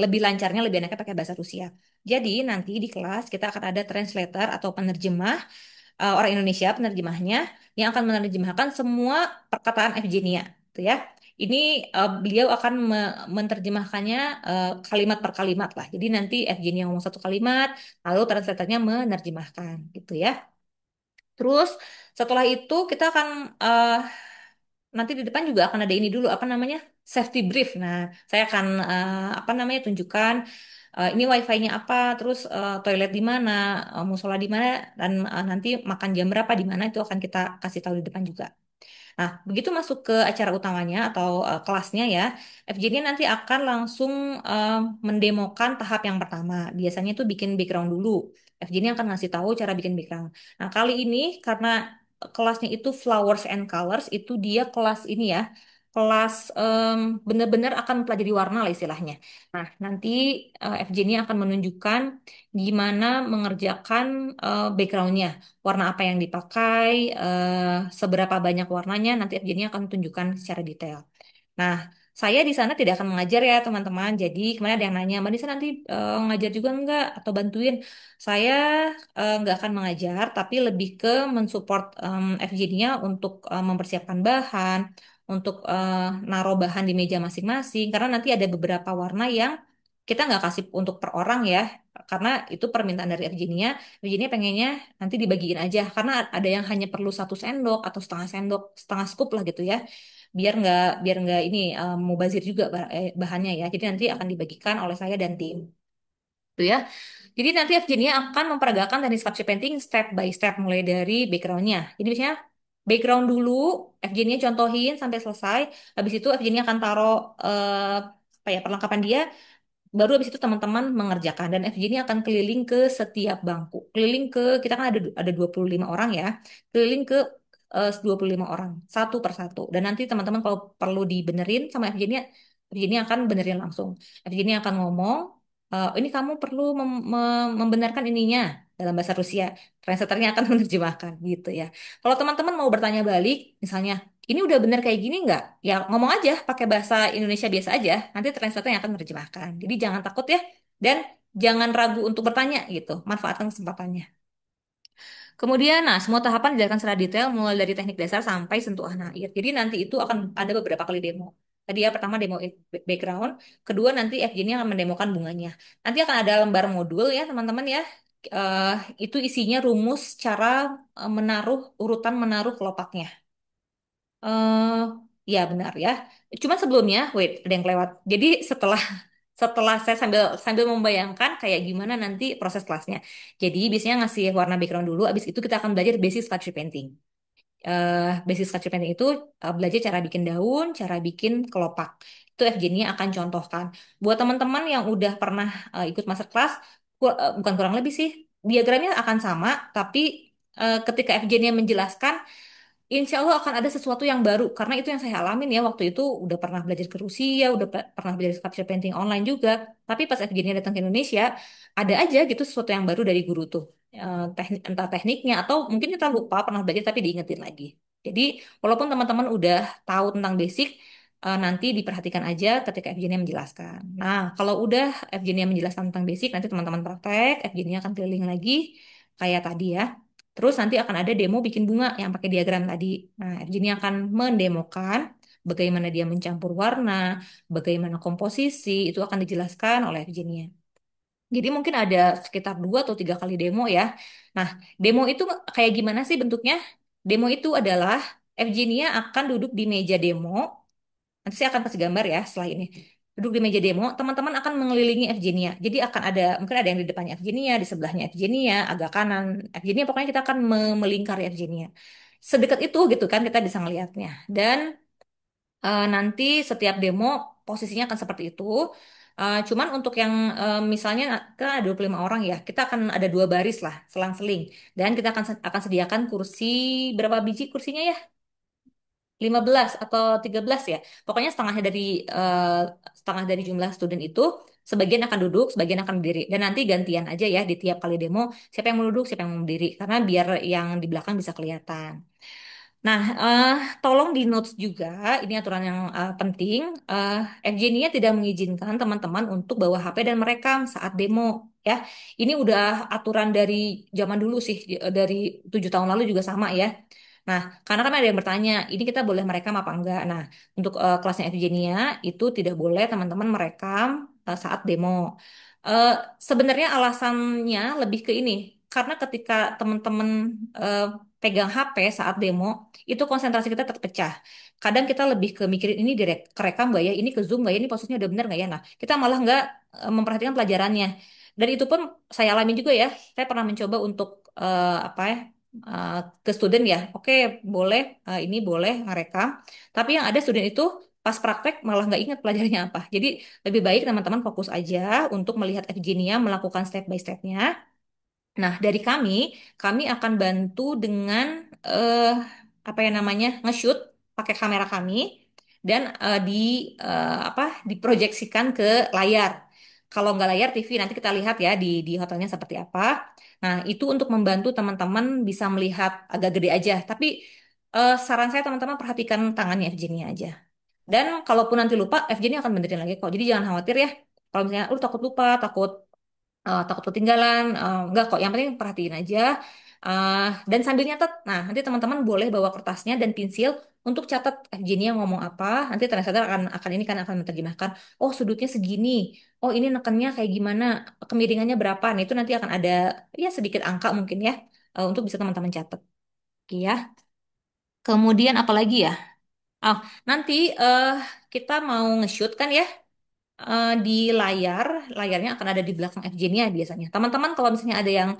lebih lancarnya, lebih enaknya pakai bahasa Rusia. Jadi nanti di kelas kita akan ada translator atau penerjemah orang Indonesia penerjemahnya yang akan menerjemahkan semua perkataan FJ-nya, gitu ya. ini beliau akan menerjemahkannya kalimat per kalimat lah. Jadi nanti FJ-nya ngomong satu kalimat, lalu translatornya menerjemahkan gitu ya. Terus setelah itu kita akan nanti di depan juga akan ada ini dulu apa namanya safety brief. Nah, saya akan apa namanya tunjukkan ini wifi-nya apa, terus toilet di mana, musola di mana, dan nanti makan jam berapa di mana itu akan kita kasih tahu di depan juga. Nah, begitu masuk ke acara utamanya atau kelasnya ya, FJ-nya nanti akan langsung eh, mendemokan tahap yang pertama. Biasanya itu bikin background dulu. FJ-nya akan ngasih tahu cara bikin background. Nah, kali ini karena kelasnya itu Flowers and Colors, itu dia kelas ini ya, kelas benar-benar akan pelajari warna lah istilahnya. Nah, nanti FJ-nya akan menunjukkan gimana mengerjakan backgroundnya, warna apa yang dipakai, seberapa banyak warnanya, nanti FJ-nya akan tunjukkan secara detail. Nah, saya di sana tidak akan mengajar ya teman-teman. Jadi kemarin ada yang nanya, Mbak Nisa nanti ngajar juga enggak atau bantuin? Saya nggak akan mengajar, tapi lebih ke mensupport FJ-nya untuk mempersiapkan bahan, untuk naruh bahan di meja masing-masing. Karena nanti ada beberapa warna yang kita nggak kasih untuk per orang ya, karena itu permintaan dari FJ-nya. FJ-nya pengennya nanti dibagiin aja, karena ada yang hanya perlu 1 sendok atau setengah sendok, setengah scoop lah gitu ya biar nggak ini mubazir juga bahannya ya. Jadi nanti akan dibagikan oleh saya dan tim. Itu ya. Jadi nanti FJ-nya akan memperagakan teknik sculpture painting step by step mulai dari backgroundnya. Jadi biasanya background dulu, FJ-nya contohin sampai selesai. Habis itu FJ-nya akan taruh apa ya perlengkapan dia. Baru habis itu teman-teman mengerjakan dan FJ ini akan keliling ke setiap bangku. Keliling ke kita kan ada 25 orang ya. Keliling ke 25 orang satu persatu. Dan nanti teman-teman kalau perlu dibenerin sama FJ ini akan benerin langsung. FJ ini akan ngomong, ini kamu perlu membenarkan ininya dalam bahasa Rusia. Translatornya akan menerjemahkan gitu ya. Kalau teman-teman mau bertanya balik, misalnya ini udah bener kayak gini nggak? Ya ngomong aja pakai bahasa Indonesia biasa aja. Nanti translator yang akan menerjemahkan. Jadi jangan takut ya. Dan jangan ragu untuk bertanya gitu. Manfaatkan kesempatannya. Kemudian, nah semua tahapan dijelaskan secara detail mulai dari teknik dasar sampai sentuhan akhir. Jadi nanti itu akan ada beberapa kali demo. Tadi ya pertama demo background, kedua nanti FJ ini akan mendemokan bunganya. Nanti akan ada lembar modul ya teman-teman ya. Eh, itu isinya rumus cara urutan menaruh kelopaknya. eh ya benar ya. Cuma sebelumnya, wait, ada yang kelewat. Jadi setelah setelah saya sambil sambil membayangkan kayak gimana nanti proses kelasnya. Jadi biasanya ngasih warna background dulu, abis itu kita akan belajar basic sculpture painting. Basic sculpture painting itu belajar cara bikin daun, cara bikin kelopak. Itu FJ-nya akan contohkan. Buat teman-teman yang udah pernah ikut masterclass, bukan kurang lebih sih, diagramnya akan sama, tapi ketika FJ-nya menjelaskan Insya Allah akan ada sesuatu yang baru karena itu yang saya alamin ya waktu itu udah pernah belajar ke Rusia, udah pernah belajar sculpture painting online juga. Tapi pas FGD datang ke Indonesia, ada aja gitu sesuatu yang baru dari guru tuh. Teknik entah tekniknya atau mungkin kita lupa pernah belajar tapi diingetin lagi. Jadi walaupun teman-teman udah tahu tentang basic, nanti diperhatikan aja ketika FGD menjelaskan. Nah, kalau udah FGD menjelaskan tentang basic, nanti teman-teman praktek, FGD akan keliling lagi kayak tadi ya. Terus nanti akan ada demo bikin bunga yang pakai diagram tadi. Nah, FJ ini akan mendemokan bagaimana dia mencampur warna, bagaimana komposisi, itu akan dijelaskan oleh FJ-nya. Jadi mungkin ada sekitar 2 atau 3 kali demo ya. Nah, demo itu kayak gimana sih bentuknya? Demo itu adalah FJ-nya akan duduk di meja demo. Nanti saya akan kasih gambar ya setelah ini. Duduk di meja demo, teman-teman akan mengelilingi FJ-nya. Jadi akan ada, mungkin ada yang di depannya FJ-nya, di sebelahnya FJ-nya, agak kanan FJ-nya, pokoknya kita akan melingkari FJ-nya. Sedekat itu gitu kan kita bisa ngelihatnya. Dan nanti setiap demo posisinya akan seperti itu. Cuman untuk yang misalnya kan ada 25 orang ya, kita akan ada 2 baris lah, selang-seling. Dan kita akan sediakan kursi, berapa biji kursinya ya? 15 atau 13 ya. Pokoknya setengah dari jumlah student itu sebagian akan duduk, sebagian akan berdiri. Dan nanti gantian aja ya di tiap kali demo siapa yang mau duduk, siapa yang mau berdiri karena biar yang di belakang bisa kelihatan. Nah, tolong di notes juga, ini aturan yang penting. FJ-nya tidak mengizinkan teman-teman untuk bawa HP dan merekam saat demo. Ya, ini udah aturan dari zaman dulu sih, dari 7 tahun lalu juga sama ya. Nah, karena kan ada yang bertanya, ini kita boleh merekam apa enggak? Nah, untuk kelasnya Evgenia itu tidak boleh teman-teman merekam saat demo. Eh, Sebenarnya alasannya lebih ke ini, karena ketika teman-teman eh, pegang HP saat demo, itu konsentrasi kita terpecah. Kadang kita lebih ke mikirin ini direk kerekam nggak ya, ini ke zoom nggak ya, ini posisinya udah bener nggak ya. Nah, kita malah nggak memperhatikan pelajarannya. Dan itu pun saya alami juga ya. Saya pernah mencoba untuk apa ya? eh, ke student ya, oke boleh ini boleh ngerekam, tapi yang ada student itu pas praktek malah nggak ingat pelajarannya apa. Jadi lebih baik teman-teman fokus aja untuk melihat Virginia melakukan step by stepnya. Nah, dari kami akan bantu dengan eh, apa ya namanya nge-shoot pakai kamera kami dan apa diproyeksikan ke layar. Kalau nggak layar TV nanti kita lihat ya di hotelnya seperti apa. Nah, itu untuk membantu teman-teman bisa melihat agak gede aja. Tapi saran saya teman-teman perhatikan tangannya Virginia aja. Dan kalaupun nanti lupa, FJ ini akan benerin lagi kok. Jadi jangan khawatir ya. Kalau misalnya lu takut lupa, takut ketinggalan, enggak kok. Yang penting perhatiin aja. Dan sambil nyatet. Nah, nanti teman-teman boleh bawa kertasnya dan pensil untuk catat FJ ini yang ngomong apa. Nanti translator akan ini kan akan menerjemahkan. Oh, sudutnya segini. Oh, ini nekennya kayak gimana? Kemiringannya berapa? Nah, itu nanti akan ada ya sedikit angka mungkin ya untuk bisa teman-teman catat. Oke ya. Kemudian apa lagi ya? Oh, nanti kita mau nge-shoot kan ya di layarnya akan ada di belakang FJ-nya biasanya. Teman-teman kalau misalnya ada yang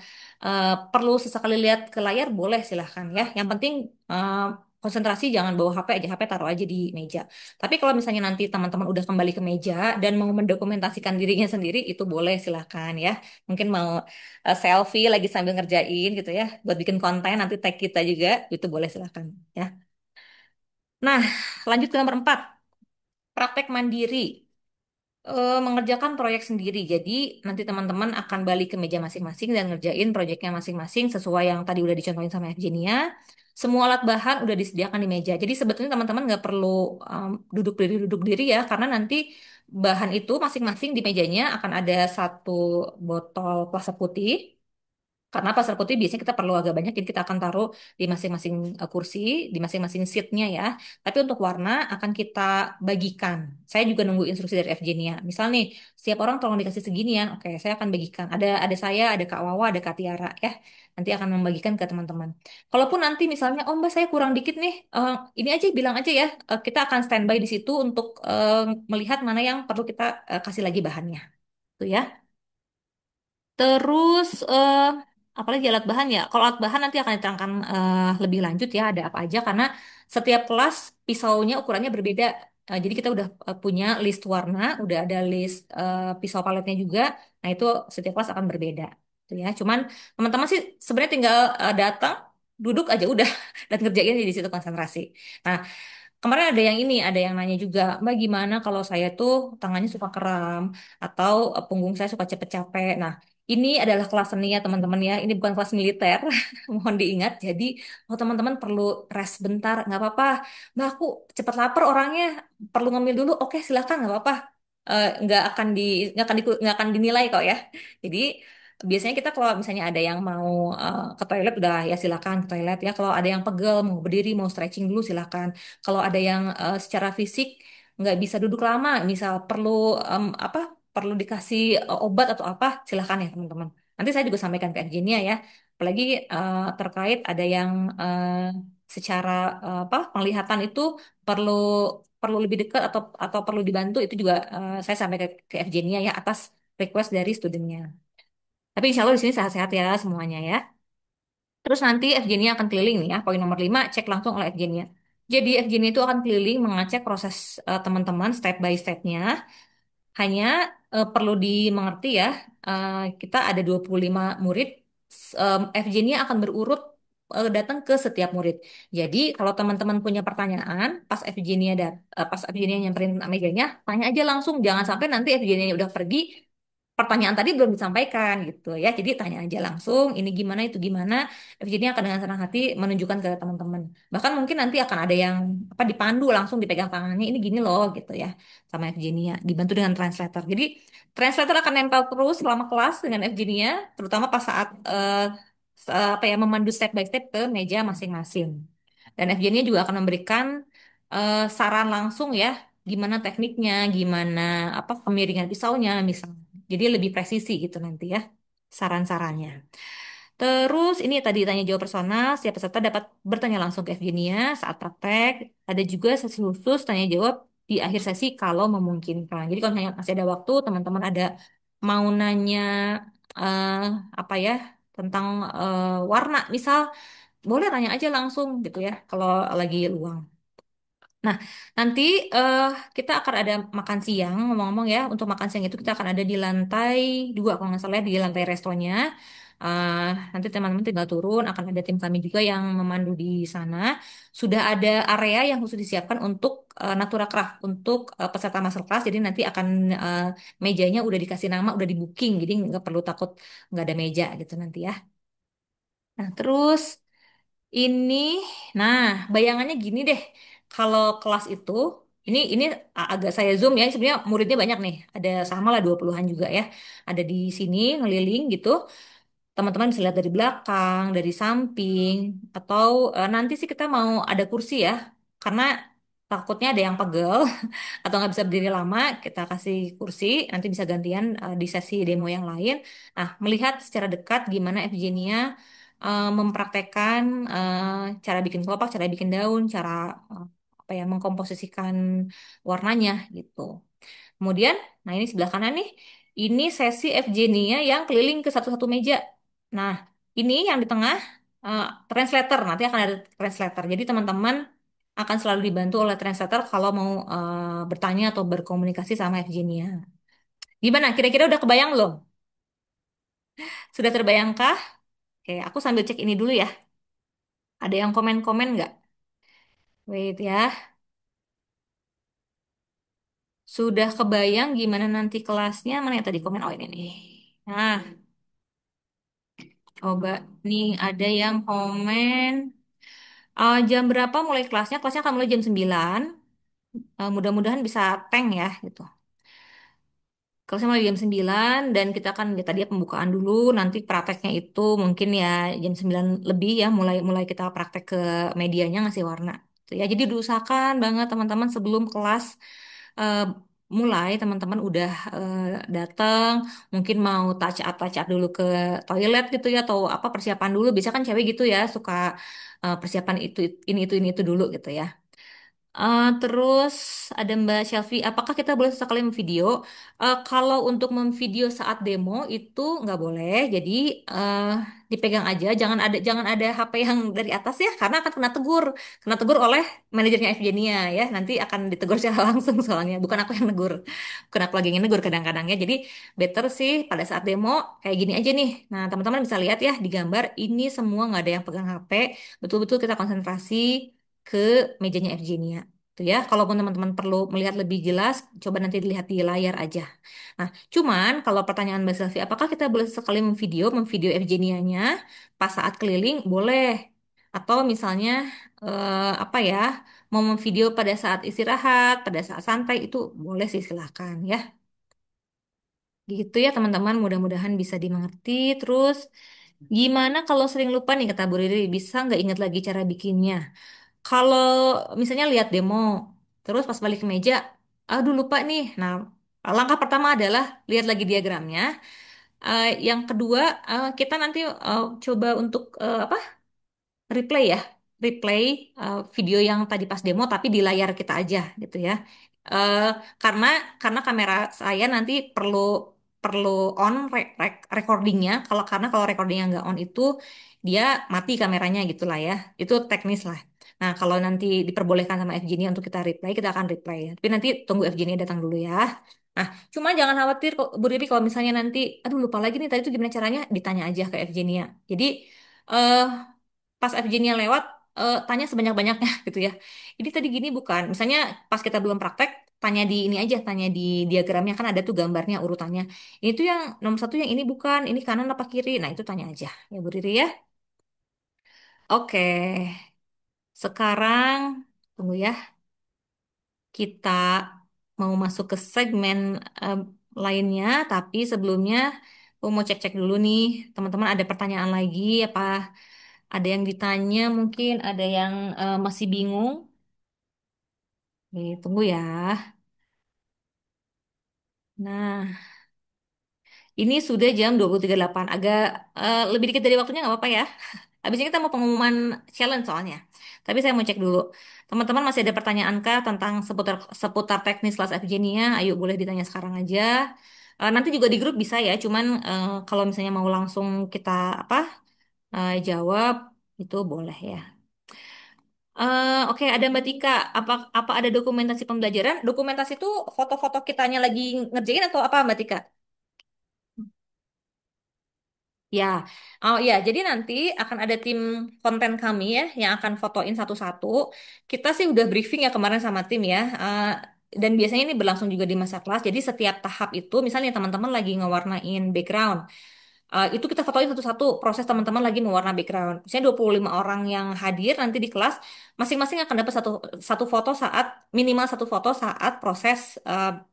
perlu sesekali lihat ke layar boleh silahkan ya. Yang penting eh, konsentrasi jangan bawa HP aja, HP taruh aja di meja. Tapi kalau misalnya nanti teman-teman udah kembali ke meja dan mau mendokumentasikan dirinya sendiri itu boleh silahkan ya. Mungkin mau selfie lagi sambil ngerjain gitu ya, buat bikin konten nanti tag kita juga itu boleh silahkan ya. Nah, lanjut ke nomor 4, praktek mandiri. Mengerjakan proyek sendiri. Jadi nanti teman-teman akan balik ke meja masing-masing dan ngerjain proyeknya masing-masing sesuai yang tadi udah dicontohin sama Evgenia. Semua alat bahan udah disediakan di meja. Jadi sebetulnya teman-teman nggak perlu duduk diri ya, karena nanti bahan itu masing-masing di mejanya akan ada satu botol plastik putih. Karena pasir putih biasanya kita perlu agak banyak, jadi kita akan taruh di masing-masing kursi, di masing-masing seatnya ya. Tapi untuk warna akan kita bagikan. Saya juga nunggu instruksi dari FJ-nya. Misal nih, setiap orang tolong dikasih segini ya. Oke, saya akan bagikan. Ada saya, ada Kak Wawa, ada Kak Tiara ya. Nanti akan membagikan ke teman-teman. Kalaupun nanti misalnya, oh Mbak saya kurang dikit nih, ini aja bilang aja ya. Kita akan standby di situ untuk melihat mana yang perlu kita kasih lagi bahannya. Tuh ya. Terus apalagi alat bahan ya? Kalau alat bahan nanti akan diterangkan lebih lanjut ya ada apa aja karena setiap kelas pisaunya ukurannya berbeda. Jadi kita udah punya list warna, udah ada list pisau paletnya juga. Nah itu setiap kelas akan berbeda. Tuh ya. Cuman teman-teman sih sebenarnya tinggal datang, duduk aja udah dan ngerjain di situ konsentrasi. Nah, kemarin ada yang ini, ada yang nanya juga, Mbak gimana kalau saya tuh tangannya suka kram atau punggung saya suka cepet capek. Nah, ini adalah kelas seni ya teman-teman ya. Ini bukan kelas militer, mohon diingat. Jadi, kalau teman-teman perlu rest bentar, nggak apa-apa. Mbak aku cepet lapar orangnya, perlu ngemil dulu. Oke, silakan nggak apa-apa. Nggak akan dinilai kok ya. Jadi biasanya kita kalau misalnya ada yang mau ke toilet udah ya silakan ke toilet ya. Kalau ada yang pegel mau berdiri mau stretching dulu silakan. Kalau ada yang secara fisik nggak bisa duduk lama, misal perlu apa perlu dikasih obat atau apa, silahkan ya teman-teman. Nanti saya juga sampaikan ke Evgenia ya. Apalagi terkait ada yang secara apa penglihatan itu perlu perlu lebih dekat atau perlu dibantu itu juga saya sampaikan ke Evgenia ya atas request dari studentnya. Tapi insya Allah di sini sehat-sehat ya semuanya ya. Terus nanti FG-nya akan keliling nih ya. Poin nomor 5, cek langsung oleh FG-nya. Jadi FG-nya itu akan keliling mengecek proses teman-teman step by step-nya. Hanya perlu dimengerti ya, kita ada 25 murid. FG-nya akan berurut datang ke setiap murid. Jadi kalau teman-teman punya pertanyaan, pas FG-nya nyamperin mejanya, tanya aja langsung. Jangan sampai nanti FG-nya udah pergi, pertanyaan tadi belum disampaikan gitu ya. Jadi tanya aja langsung, ini gimana, itu gimana. FJ akan dengan senang hati menunjukkan ke teman-teman. Bahkan mungkin nanti akan ada yang apa dipandu langsung dipegang tangannya, ini gini loh gitu ya sama FJ-nya, dibantu dengan translator. Jadi translator akan nempel terus selama kelas dengan FJ-nya, terutama pas saat apa ya memandu step by step ke meja masing-masing. Dan FJ-nya juga akan memberikan saran langsung ya, gimana tekniknya, gimana apa kemiringan pisaunya misalnya. Jadi lebih presisi gitu nanti ya saran-sarannya. Terus ini tadi tanya jawab personal, setiap peserta dapat bertanya langsung ke Evgenia saat praktek. Ada juga sesi khusus tanya jawab di akhir sesi kalau memungkinkan. Jadi kalau misalnya masih ada waktu, teman-teman ada mau nanya eh, apa ya tentang warna, misal boleh tanya aja langsung gitu ya kalau lagi luang. Nah, nanti eh, kita akan ada makan siang, ngomong-ngomong ya, untuk makan siang itu kita akan ada di lantai 2, kalau nggak salah ya, di lantai restonya. Eh, Nanti teman-teman tinggal turun, akan ada tim kami juga yang memandu di sana. Sudah ada area yang khusus disiapkan untuk Natura Craft, untuk peserta masterclass, jadi nanti akan eh, mejanya udah dikasih nama, udah di booking, jadi nggak perlu takut nggak ada meja gitu nanti ya. Nah, terus ini, nah, bayangannya gini deh. Kalau kelas itu, ini agak saya zoom ya. Sebenarnya muridnya banyak nih. Ada sama lah 20-an juga ya. Ada di sini ngeliling gitu. Teman-teman bisa lihat dari belakang, dari samping, atau nanti sih kita mau ada kursi ya. Karena takutnya ada yang pegel atau nggak bisa berdiri lama, kita kasih kursi. Nanti bisa gantian di sesi demo yang lain. Nah, melihat secara dekat gimana Evgenia mempraktekkan cara bikin kelopak, cara bikin daun, cara apa ya mengkomposisikan warnanya gitu. Kemudian, nah ini sebelah kanan nih, ini sesi Evgenia yang keliling ke satu-satu meja. Nah, ini yang di tengah translator, nanti akan ada translator. Jadi teman-teman akan selalu dibantu oleh translator kalau mau bertanya atau berkomunikasi sama Evgenia. Gimana? Kira-kira udah kebayang belum? Sudah terbayangkah? Oke, aku sambil cek ini dulu ya. Ada yang komen-komen nggak? Wait ya. Sudah kebayang gimana nanti kelasnya? Mana yang tadi komen? Oh ini nih. Nah, coba nih ada yang komen. Jam berapa mulai kelasnya? Kelasnya akan mulai jam 9. Mudah-mudahan bisa tank ya gitu. Kelasnya mulai jam 9 dan kita akan ya, tadi ya pembukaan dulu, nanti prakteknya itu mungkin ya jam 9 lebih ya mulai mulai kita praktek ke medianya ngasih warna. Gitu ya, jadi diusahakan banget teman-teman sebelum kelas eh, mulai teman-teman udah datang, mungkin mau touch up dulu ke toilet gitu ya atau apa persiapan dulu. Bisa kan cewek gitu ya suka persiapan itu ini itu dulu gitu ya. Terus ada Mbak Shelfie, apakah kita boleh sesekali memvideo? Kalau untuk memvideo saat demo itu nggak boleh, jadi eh, dipegang aja, jangan ada HP yang dari atas ya, karena akan kena tegur oleh manajernya Evgenia ya, nanti akan ditegur secara langsung soalnya, bukan aku yang negur, bukan aku lagi yang negur kadang-kadang ya, jadi better sih pada saat demo kayak gini aja nih. Nah teman-teman bisa lihat ya di gambar ini semua nggak ada yang pegang HP, betul-betul kita konsentrasi ke mejanya Evgenia. Tuh ya, kalaupun teman-teman perlu melihat lebih jelas, coba nanti dilihat di layar aja. Nah, cuman kalau pertanyaan Mbak Selvi, apakah kita boleh sekali memvideo Evgenia-nya pas saat keliling? Boleh. Atau misalnya apa ya, mau memvideo pada saat istirahat, pada saat santai itu boleh sih silahkan ya. Gitu ya teman-teman, mudah-mudahan bisa dimengerti. Terus gimana kalau sering lupa nih kata Bu Riri, bisa nggak ingat lagi cara bikinnya? Kalau misalnya lihat demo, terus pas balik ke meja, aduh lupa nih. Nah, langkah pertama adalah lihat lagi diagramnya. Yang kedua, kita nanti coba untuk apa? Replay ya, replay video yang tadi pas demo tapi di layar kita aja gitu ya. Eh, karena karena kamera saya nanti perlu perlu on recordingnya. Kalau recordingnya nggak on itu dia mati kameranya gitulah ya. Itu teknis lah. Nah kalau nanti diperbolehkan sama FG-nya untuk kita akan replay ya. Tapi nanti tunggu FG-nya datang dulu ya. Nah, cuma jangan khawatir kok Bu Riri kalau misalnya nanti, aduh lupa lagi nih tadi itu gimana caranya, ditanya aja ke FG-nya. Jadi eh pas FG-nya lewat tanya sebanyak-banyaknya gitu ya. Ini tadi gini bukan? Misalnya pas kita belum praktek tanya di ini aja, tanya di diagramnya kan ada tuh gambarnya urutannya. Ini tuh yang nomor satu yang ini bukan, ini kanan apa kiri? Nah itu tanya aja ya Bu Riri ya. Oke, sekarang tunggu ya. Kita mau masuk ke segmen eh, lainnya, tapi sebelumnya aku mau cek-cek dulu nih, teman-teman ada pertanyaan lagi apa Ada yang ditanya mungkin, ada yang masih bingung. Nih, tunggu ya. Nah, ini sudah jam 23.08. Agak lebih dikit dari waktunya nggak apa-apa ya. Habis ini kita mau pengumuman challenge soalnya. Tapi saya mau cek dulu. Teman-teman masih ada pertanyaan kah tentang seputar seputar teknis kelas Evgenia? Ayo boleh ditanya sekarang aja. Nanti juga di grup bisa ya. Cuman kalau misalnya mau langsung kita apa jawab itu boleh ya. Oke, ada Mbak Tika. Apa ada dokumentasi pembelajaran? Dokumentasi itu foto-foto kitanya lagi ngerjain atau apa Mbak Tika? Ya, oh ya, jadi nanti akan ada tim konten kami ya yang akan fotoin satu-satu. Kita sih udah briefing ya kemarin sama tim ya, dan biasanya ini berlangsung juga di masa kelas. Jadi setiap tahap itu, misalnya teman-teman lagi ngewarnain background, itu kita fotoin satu-satu proses teman-teman lagi mewarna background. Misalnya 25 orang yang hadir nanti di kelas, masing-masing akan dapat satu satu foto saat minimal satu foto saat proses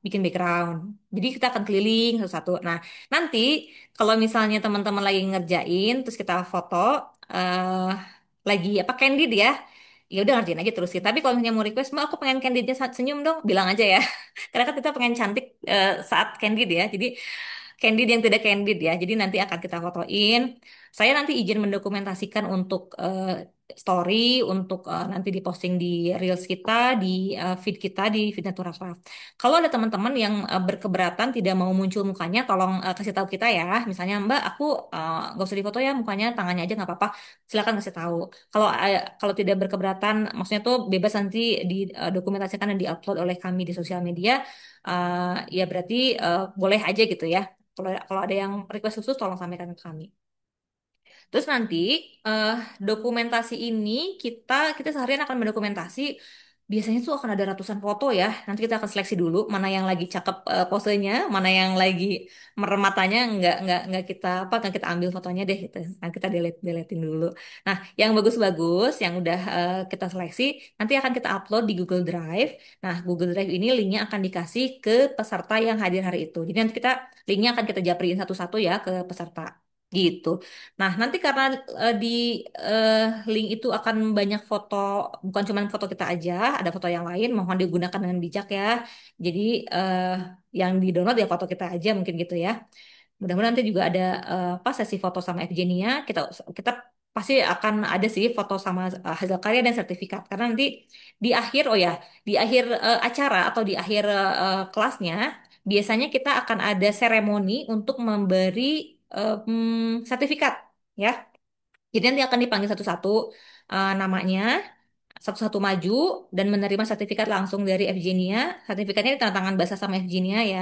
bikin background. Jadi kita akan keliling satu-satu. Nah, nanti kalau misalnya teman-teman lagi ngerjain, terus kita foto eh lagi apa candid ya. Ya udah ngerjain aja terus sih. Tapi kalau misalnya mau request, "Mbak, aku pengen candidnya saat senyum dong," bilang aja ya. Karena kan kita pengen cantik saat candid ya. Jadi candid yang tidak candid ya. Jadi nanti akan kita fotoin. Saya nanti izin mendokumentasikan untuk story, untuk nanti diposting di Reels kita, di feed kita, di feed Natura Craft. Kalau ada teman-teman yang berkeberatan tidak mau muncul mukanya, tolong kasih tahu kita ya. Misalnya, Mbak, aku nggak usah difoto ya mukanya, tangannya aja nggak apa-apa. Silakan kasih tahu. Kalau tidak berkeberatan, maksudnya tuh bebas nanti didokumentasikan dan diupload oleh kami di sosial media. Ya berarti boleh aja gitu ya. Kalau ada yang request khusus, tolong sampaikan ke kami. Terus nanti eh, dokumentasi ini kita seharian akan mendokumentasi. Biasanya tuh akan ada ratusan foto ya. Nanti kita akan seleksi dulu mana yang lagi cakep posenya, mana yang lagi merem matanya nggak kita apa nggak kita ambil fotonya deh gitu. Nah, kita deletein dulu. Nah, yang bagus-bagus yang udah kita seleksi nanti akan kita upload di Google Drive. Nah, Google Drive ini linknya akan dikasih ke peserta yang hadir hari itu. Jadi nanti linknya akan kita japriin satu-satu ya ke peserta. Gitu. Nah, nanti karena di eh, link itu akan banyak foto, bukan cuma foto kita aja, ada foto yang lain, mohon digunakan dengan bijak ya. Jadi eh, yang di-download ya foto kita aja mungkin gitu ya. Mudah-mudahan nanti juga ada pas sesi foto sama Evgenia, kita pasti akan ada sih foto sama hasil karya dan sertifikat. Karena nanti di akhir, oh ya, di akhir acara atau di akhir kelasnya, biasanya kita akan ada seremoni untuk memberi sertifikat, ya. Jadi nanti akan dipanggil satu-satu namanya, satu-satu maju dan menerima sertifikat langsung dari Evgenia. Sertifikatnya di tanda tangan basah sama Evgenia ya.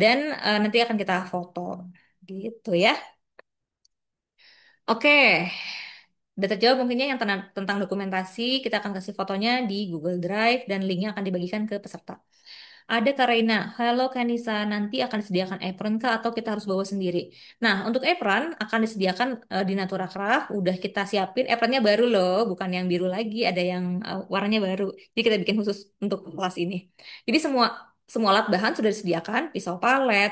Dan nanti akan kita foto. Gitu ya. Oke. Udah terjawab mungkinnya yang tentang dokumentasi. Kita akan kasih fotonya di Google Drive dan linknya akan dibagikan ke peserta. Ada Kak Raina, halo Kanisa, nanti akan disediakan apron kah atau kita harus bawa sendiri? Nah, untuk apron akan disediakan di Natura Craft, udah kita siapin, apronnya baru loh, bukan yang biru lagi, ada yang warnanya baru. Jadi kita bikin khusus untuk kelas ini. Jadi semua semua alat bahan sudah disediakan, pisau palet,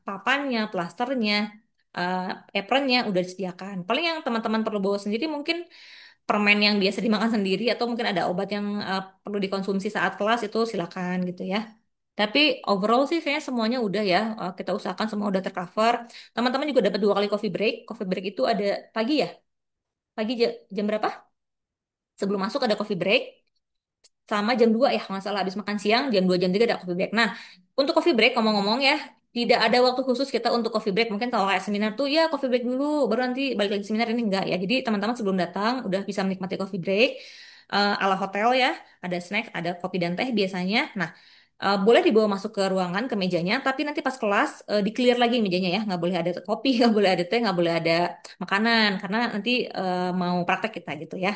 papannya, plasternya, apronnya udah disediakan. Paling yang teman-teman perlu bawa sendiri mungkin permen yang biasa dimakan sendiri atau mungkin ada obat yang perlu dikonsumsi saat kelas itu silakan gitu ya. Tapi overall sih kayaknya semuanya udah ya. Kita usahakan semua udah tercover. Teman-teman juga dapat 2 kali coffee break. Coffee break itu ada pagi ya? Pagi jam berapa? Sebelum masuk ada coffee break. Sama jam 2 ya, kalau nggak salah habis makan siang, jam 2 jam 3 ada coffee break. Nah, untuk coffee break ngomong-ngomong ya, tidak ada waktu khusus kita untuk coffee break. Mungkin kalau kayak seminar tuh ya coffee break dulu, baru nanti balik lagi seminar ini enggak ya. Jadi teman-teman sebelum datang udah bisa menikmati coffee break ala hotel ya, ada snack, ada kopi dan teh biasanya. Nah, boleh dibawa masuk ke ruangan ke mejanya, tapi nanti pas kelas di clear lagi mejanya ya, nggak boleh ada kopi, nggak boleh ada teh, nggak boleh ada makanan, karena nanti mau praktek kita gitu ya.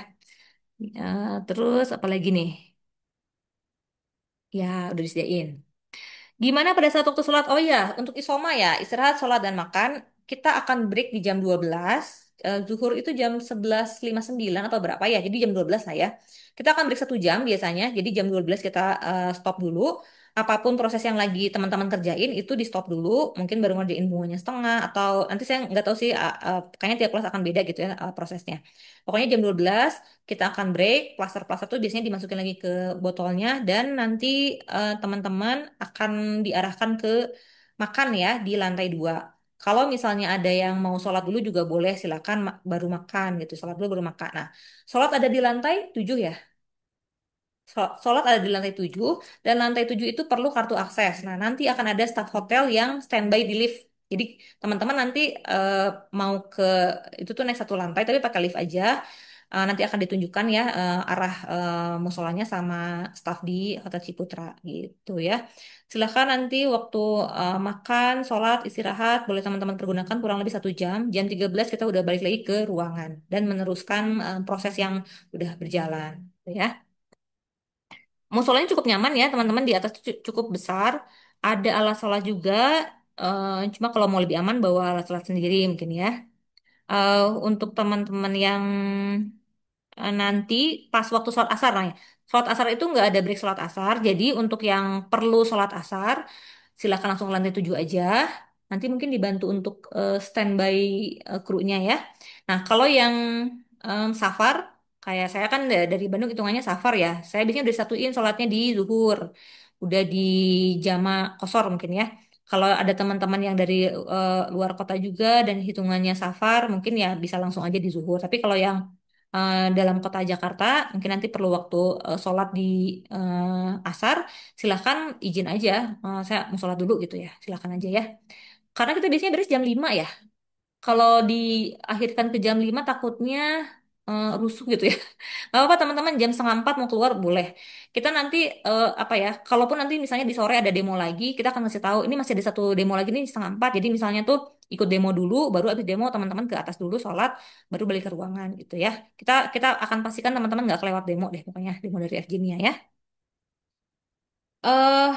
Terus apa lagi nih? Ya, udah disediain. Gimana pada saat waktu sholat? Oh iya, untuk isoma ya, istirahat, sholat, dan makan, kita akan break di jam 12. Zuhur itu jam 11.59 atau berapa ya? Jadi jam 12 lah ya. Kita akan break 1 jam biasanya. Jadi jam 12 kita stop dulu. apapun proses yang lagi teman-teman kerjain itu di stop dulu, mungkin baru ngerjain bunganya setengah atau nanti saya nggak tahu sih, kayaknya tiap kelas akan beda gitu ya prosesnya. Pokoknya jam 12 kita akan break, plaster-plaster tuh biasanya dimasukin lagi ke botolnya dan nanti teman-teman akan diarahkan ke makan ya di lantai 2. Kalau misalnya ada yang mau sholat dulu juga boleh, silakan baru makan gitu, sholat dulu baru makan. Nah, sholat ada di lantai 7 ya. Sholat ada di lantai 7 dan lantai 7 itu perlu kartu akses. Nah, nanti akan ada staf hotel yang standby di lift. Jadi, teman-teman nanti mau ke itu tuh naik satu lantai tapi pakai lift aja. Nanti akan ditunjukkan ya arah musolanya sama staf di Hotel Ciputra gitu ya. Silakan nanti waktu makan, sholat, istirahat boleh teman-teman pergunakan kurang lebih 1 jam. Jam 13 kita udah balik lagi ke ruangan dan meneruskan proses yang udah berjalan ya. Musolanya cukup nyaman ya, teman-teman di atas tuh cukup besar. Ada alas sholat juga. Cuma kalau mau lebih aman bawa alas sholat sendiri mungkin ya. Untuk teman-teman yang nanti pas waktu sholat asar nah ya. Sholat asar itu nggak ada break sholat asar. Jadi untuk yang perlu sholat asar silakan langsung ke lantai 7 aja. Nanti mungkin dibantu untuk standby krunya ya. Nah kalau yang safar kayak saya kan dari Bandung hitungannya safar ya. Saya biasanya udah satuin sholatnya di zuhur. Udah di jama kosor mungkin ya. Kalau ada teman-teman yang dari luar kota juga dan hitungannya safar, mungkin ya bisa langsung aja di zuhur. Tapi kalau yang dalam kota Jakarta, mungkin nanti perlu waktu sholat di asar, silahkan izin aja, saya mau sholat dulu gitu ya, silahkan aja ya. Karena kita biasanya beres jam 5 ya, kalau diakhirkan ke jam 5 takutnya rusuh gitu ya. Gak apa-apa teman-teman, jam setengah 4 mau keluar boleh. Kita nanti apa ya, kalaupun nanti misalnya di sore ada demo lagi, kita akan ngasih tahu ini masih ada satu demo lagi nih setengah 4. Jadi misalnya tuh ikut demo dulu, baru habis demo teman-teman ke atas dulu sholat, baru balik ke ruangan gitu ya. Kita kita akan pastikan teman-teman nggak kelewat demo deh, pokoknya demo dari FGNIA ya.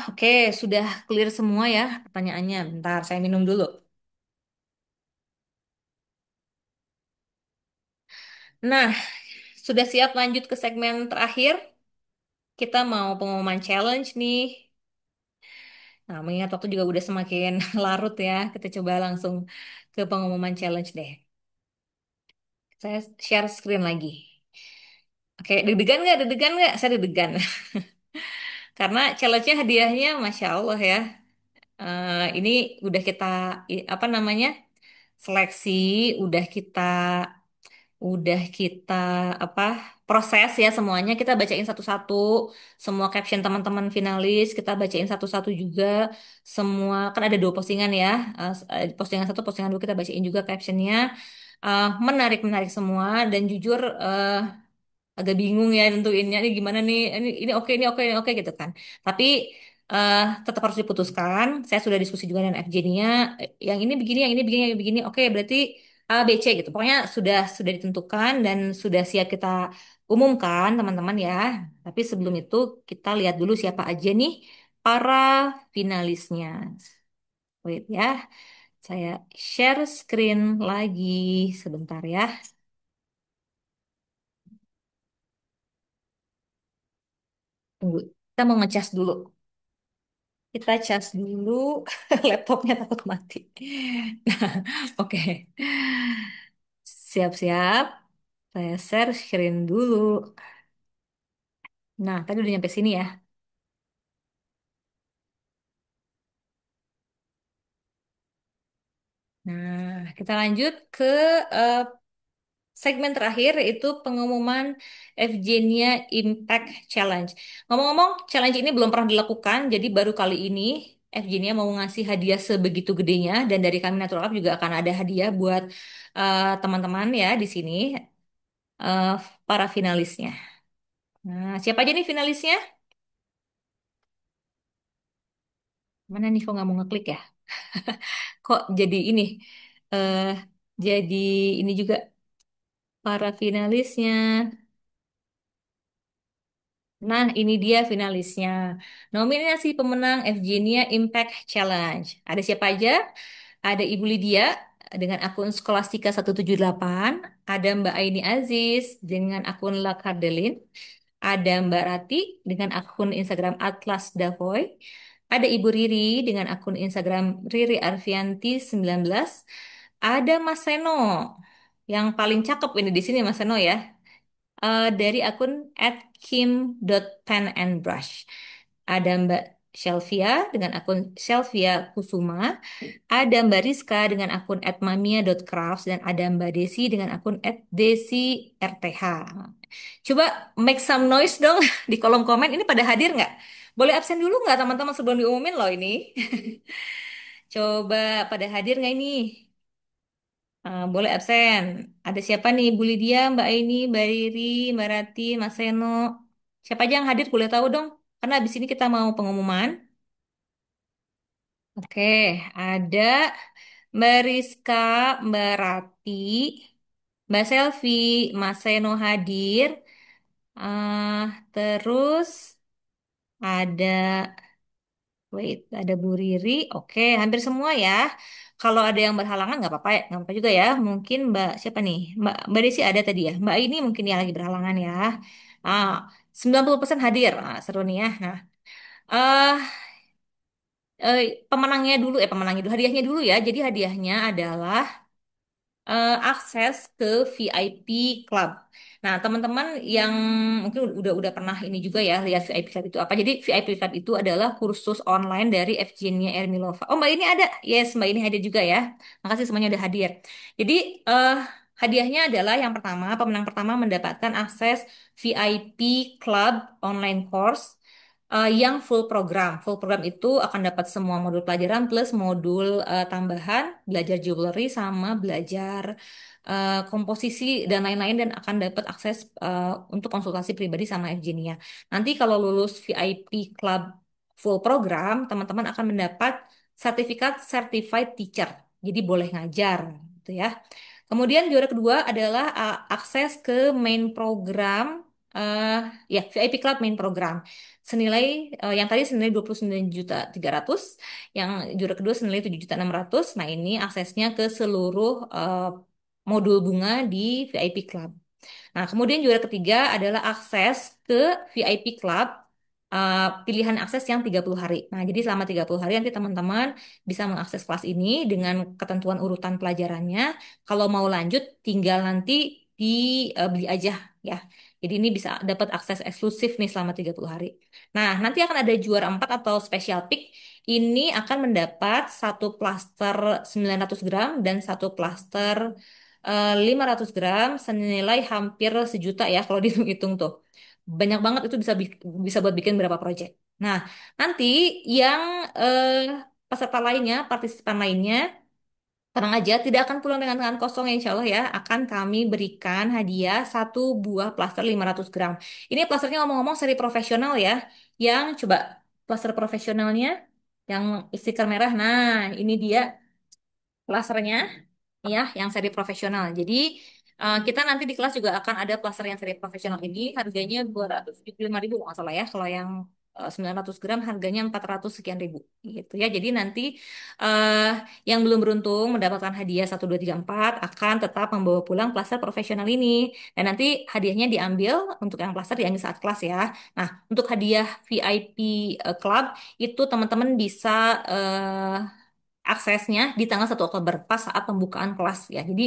Oke, sudah clear semua ya pertanyaannya. Bentar, saya minum dulu. Nah, sudah siap lanjut ke segmen terakhir. Kita mau pengumuman challenge nih. Nah, mengingat waktu juga udah semakin larut ya, kita coba langsung ke pengumuman challenge deh. Saya share screen lagi. Oke, deg-degan nggak? Deg-degan nggak? Saya deg-degan. Karena challenge-nya hadiahnya, Masya Allah ya. Ini udah kita, apa namanya, seleksi, udah kita udah kita apa proses ya semuanya kita bacain satu-satu semua caption teman-teman finalis kita bacain satu-satu juga semua kan ada 2 postingan ya postingan satu postingan dua kita bacain juga captionnya. Menarik-menarik semua dan jujur agak bingung ya nentuinnya ini gimana nih ini oke ini oke ini oke gitu kan tapi eh, tetap harus diputuskan. Saya sudah diskusi juga dengan FJ-nya yang ini begini yang ini begini yang ini begini oke berarti A B C gitu pokoknya sudah ditentukan dan sudah siap kita umumkan teman-teman ya. Tapi sebelum itu kita lihat dulu siapa aja nih para finalisnya. Wait ya, saya share screen lagi sebentar ya. Tunggu, kita mau ngecas dulu. Kita cas dulu laptopnya takut mati. Nah, oke. Siap-siap. Saya share screen dulu. Nah, tadi udah nyampe sini ya. Nah, kita lanjut ke eh, segmen terakhir yaitu pengumuman Evgenia Impact Challenge. Ngomong-ngomong, challenge ini belum pernah dilakukan, jadi baru kali ini Evgenia mau ngasih hadiah sebegitu gedenya dan dari kami Natural Lab juga akan ada hadiah buat teman-teman ya di sini eh, para finalisnya. Nah, siapa aja nih finalisnya? Mana nih kok nggak mau ngeklik ya? Kok jadi ini? eh jadi ini juga para finalisnya. Nah, ini dia finalisnya. Nominasi pemenang Evgenia Impact Challenge. Ada siapa aja? Ada Ibu Lydia dengan akun Scholastica 178, ada Mbak Aini Aziz dengan akun La Cardelin, ada Mbak Rati dengan akun Instagram Atlas Davoy, ada Ibu Riri dengan akun Instagram Riri Arfianti 19. Ada Mas Seno yang paling cakep ini di sini Mas Seno ya. Dari akun @kim.penandbrush. Ada Mbak Shelvia dengan akun Shelvia Kusuma. Ada Mbak Rizka dengan akun @mamia.crafts dan ada Mbak Desi dengan akun @desi_rth. Coba make some noise dong di kolom komen. Ini pada hadir nggak? Boleh absen dulu nggak teman-teman sebelum diumumin loh ini? Coba pada hadir nggak ini? Boleh absen. Ada siapa nih? Bu Lydia, Mbak Aini, Mbak Riri, Mbak Rati, Mas Seno. Siapa aja yang hadir boleh tahu dong. Karena habis ini kita mau pengumuman. Oke, ada Mbak Rizka, Mbak Rati, Mbak Selvi, Mas Seno hadir. Terus ada, wait, ada Bu Riri. Oke, hampir semua ya. Kalau ada yang berhalangan nggak apa-apa ya, nggak apa-apa juga ya. Mungkin Mbak siapa nih? Mbak Desi ada tadi ya. Mbak ini mungkin ya lagi berhalangan ya. Ah, 90% hadir. Seru nih ya. Nah, eh eh, pemenangnya dulu, hadiahnya dulu ya. Jadi hadiahnya adalah akses ke VIP Club. Nah, teman-teman yang mungkin udah pernah ini juga ya lihat VIP Club itu apa. Jadi VIP Club itu adalah kursus online dari FJ-nya Ermilova. Oh, Mbak ini ada. Yes, Mbak ini hadir juga ya. Makasih semuanya udah hadir. Jadi hadiahnya adalah yang pertama, pemenang pertama mendapatkan akses VIP Club online course yang full program. Full program itu akan dapat semua modul pelajaran plus modul tambahan, belajar jewelry sama belajar komposisi dan lain-lain dan akan dapat akses untuk konsultasi pribadi sama Evgenia. Nanti kalau lulus VIP Club full program, teman-teman akan mendapat sertifikat Certified Teacher. Jadi boleh ngajar, gitu ya. Kemudian juara kedua adalah akses ke main program, eh ya VIP Club main program senilai yang tadi senilai 29.300, yang juara kedua senilai 7.600. Nah, ini aksesnya ke seluruh modul bunga di VIP Club. Nah, kemudian juara ketiga adalah akses ke VIP Club, pilihan akses yang 30 hari. Nah, jadi selama 30 hari nanti teman-teman bisa mengakses kelas ini dengan ketentuan urutan pelajarannya. Kalau mau lanjut, tinggal nanti dibeli aja ya. Jadi ini bisa dapat akses eksklusif nih selama 30 hari. Nah, nanti akan ada juara 4 atau special pick. Ini akan mendapat satu plaster 900 gram dan satu plaster 500 gram senilai hampir sejuta ya kalau dihitung tuh. Banyak banget itu bisa buat bikin berapa project. Nah, nanti yang eh, peserta lainnya, partisipan lainnya, tenang aja, tidak akan pulang dengan tangan kosong ya, insya Allah ya. Akan kami berikan hadiah satu buah plaster 500 gram. Ini plasternya ngomong-ngomong seri profesional ya. Yang coba plaster profesionalnya, yang stiker merah. Nah, ini dia plasternya ya, yang seri profesional. Jadi kita nanti di kelas juga akan ada plaster yang seri profesional ini harganya 275.000 kalau nggak salah ya. Kalau yang 900 gram harganya 400 sekian ribu gitu ya. Jadi nanti eh, yang belum beruntung mendapatkan hadiah 1, 2, 3, 4 akan tetap membawa pulang plaster profesional ini. Dan nanti hadiahnya diambil untuk yang plaster diambil saat kelas ya. Nah, untuk hadiah VIP Club itu teman-teman bisa aksesnya di tanggal 1 Oktober pas saat pembukaan kelas ya. Jadi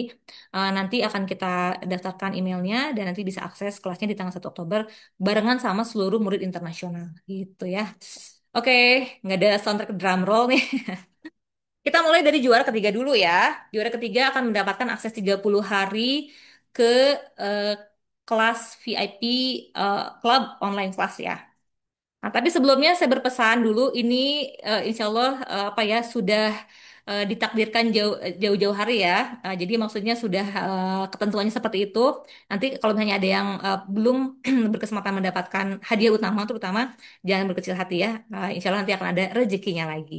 nanti akan kita daftarkan emailnya dan nanti bisa akses kelasnya di tanggal 1 Oktober barengan sama seluruh murid internasional gitu ya. Oke, nggak ada soundtrack drum roll nih. Kita mulai dari juara ketiga dulu ya. Juara ketiga akan mendapatkan akses 30 hari ke eh, kelas VIP Club online kelas ya. Nah, tapi sebelumnya saya berpesan dulu ini insya Allah apa ya sudah ditakdirkan jauh-jauh hari ya. Jadi maksudnya sudah ketentuannya seperti itu. Nanti kalau misalnya ada yang belum berkesempatan mendapatkan hadiah utama, terutama jangan berkecil hati ya. Insya Allah nanti akan ada rezekinya lagi.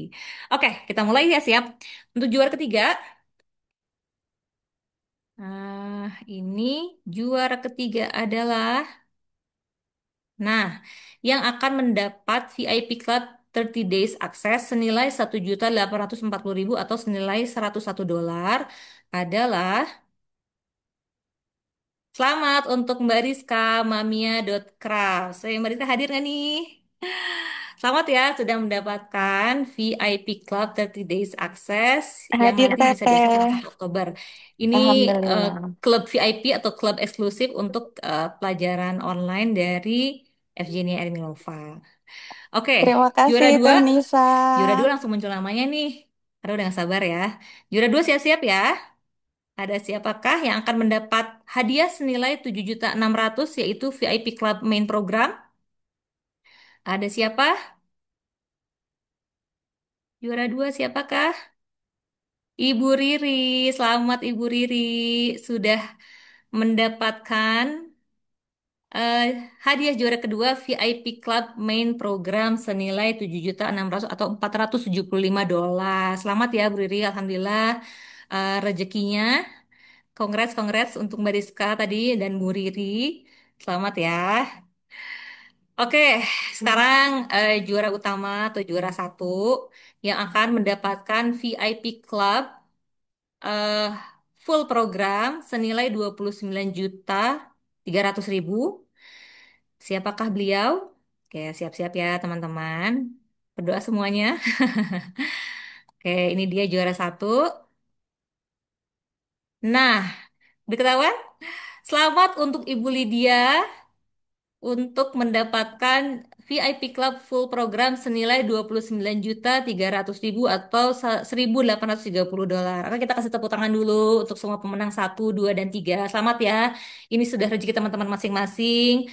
Oke, kita mulai ya siap. Untuk juara ketiga, ini juara ketiga adalah nah, yang akan mendapat VIP Club 30 Days Access senilai 1.840.000 atau senilai $101 adalah selamat untuk Mbak Rizka Mamia.craft. Saya Mbak Rizka hadir nggak nih? Selamat ya sudah mendapatkan VIP Club 30 Days Access yang Hadir nanti bisa diakses tanggal Teteh. 1 Oktober. Ini eh, Alhamdulillah. klub VIP atau klub eksklusif untuk pelajaran online dari Evgenia Ermilova. Oke, Terima juara kasih dua, Teh Nisa. juara dua langsung muncul namanya nih. Aduh, udah gak sabar ya. Juara dua siap-siap ya. Ada siapakah yang akan mendapat hadiah senilai 7.600.000 yaitu VIP Club Main Program? Ada siapa? Juara dua siapakah? Ibu Riri, selamat Ibu Riri sudah mendapatkan eh, hadiah juara kedua VIP Club Main Program senilai 7.600.000 atau $475. Selamat ya Bu Riri, Alhamdulillah rezekinya. Congrats, congrats untuk Mbak Rizka tadi dan Bu Riri. Selamat ya. Oke, sekarang juara utama atau juara satu yang akan mendapatkan VIP Club eh, full program senilai 29.300.000. Siapakah beliau? Oke, siap-siap ya teman-teman. Berdoa semuanya. Oke, ini dia juara satu. Nah, udah ketahuan? Selamat untuk Ibu Lydia untuk mendapatkan VIP Club full program senilai 29.300.000 atau $1.830. Oke, kita kasih tepuk tangan dulu untuk semua pemenang satu, 2, dan 3. Selamat ya. Ini sudah rezeki teman-teman masing-masing.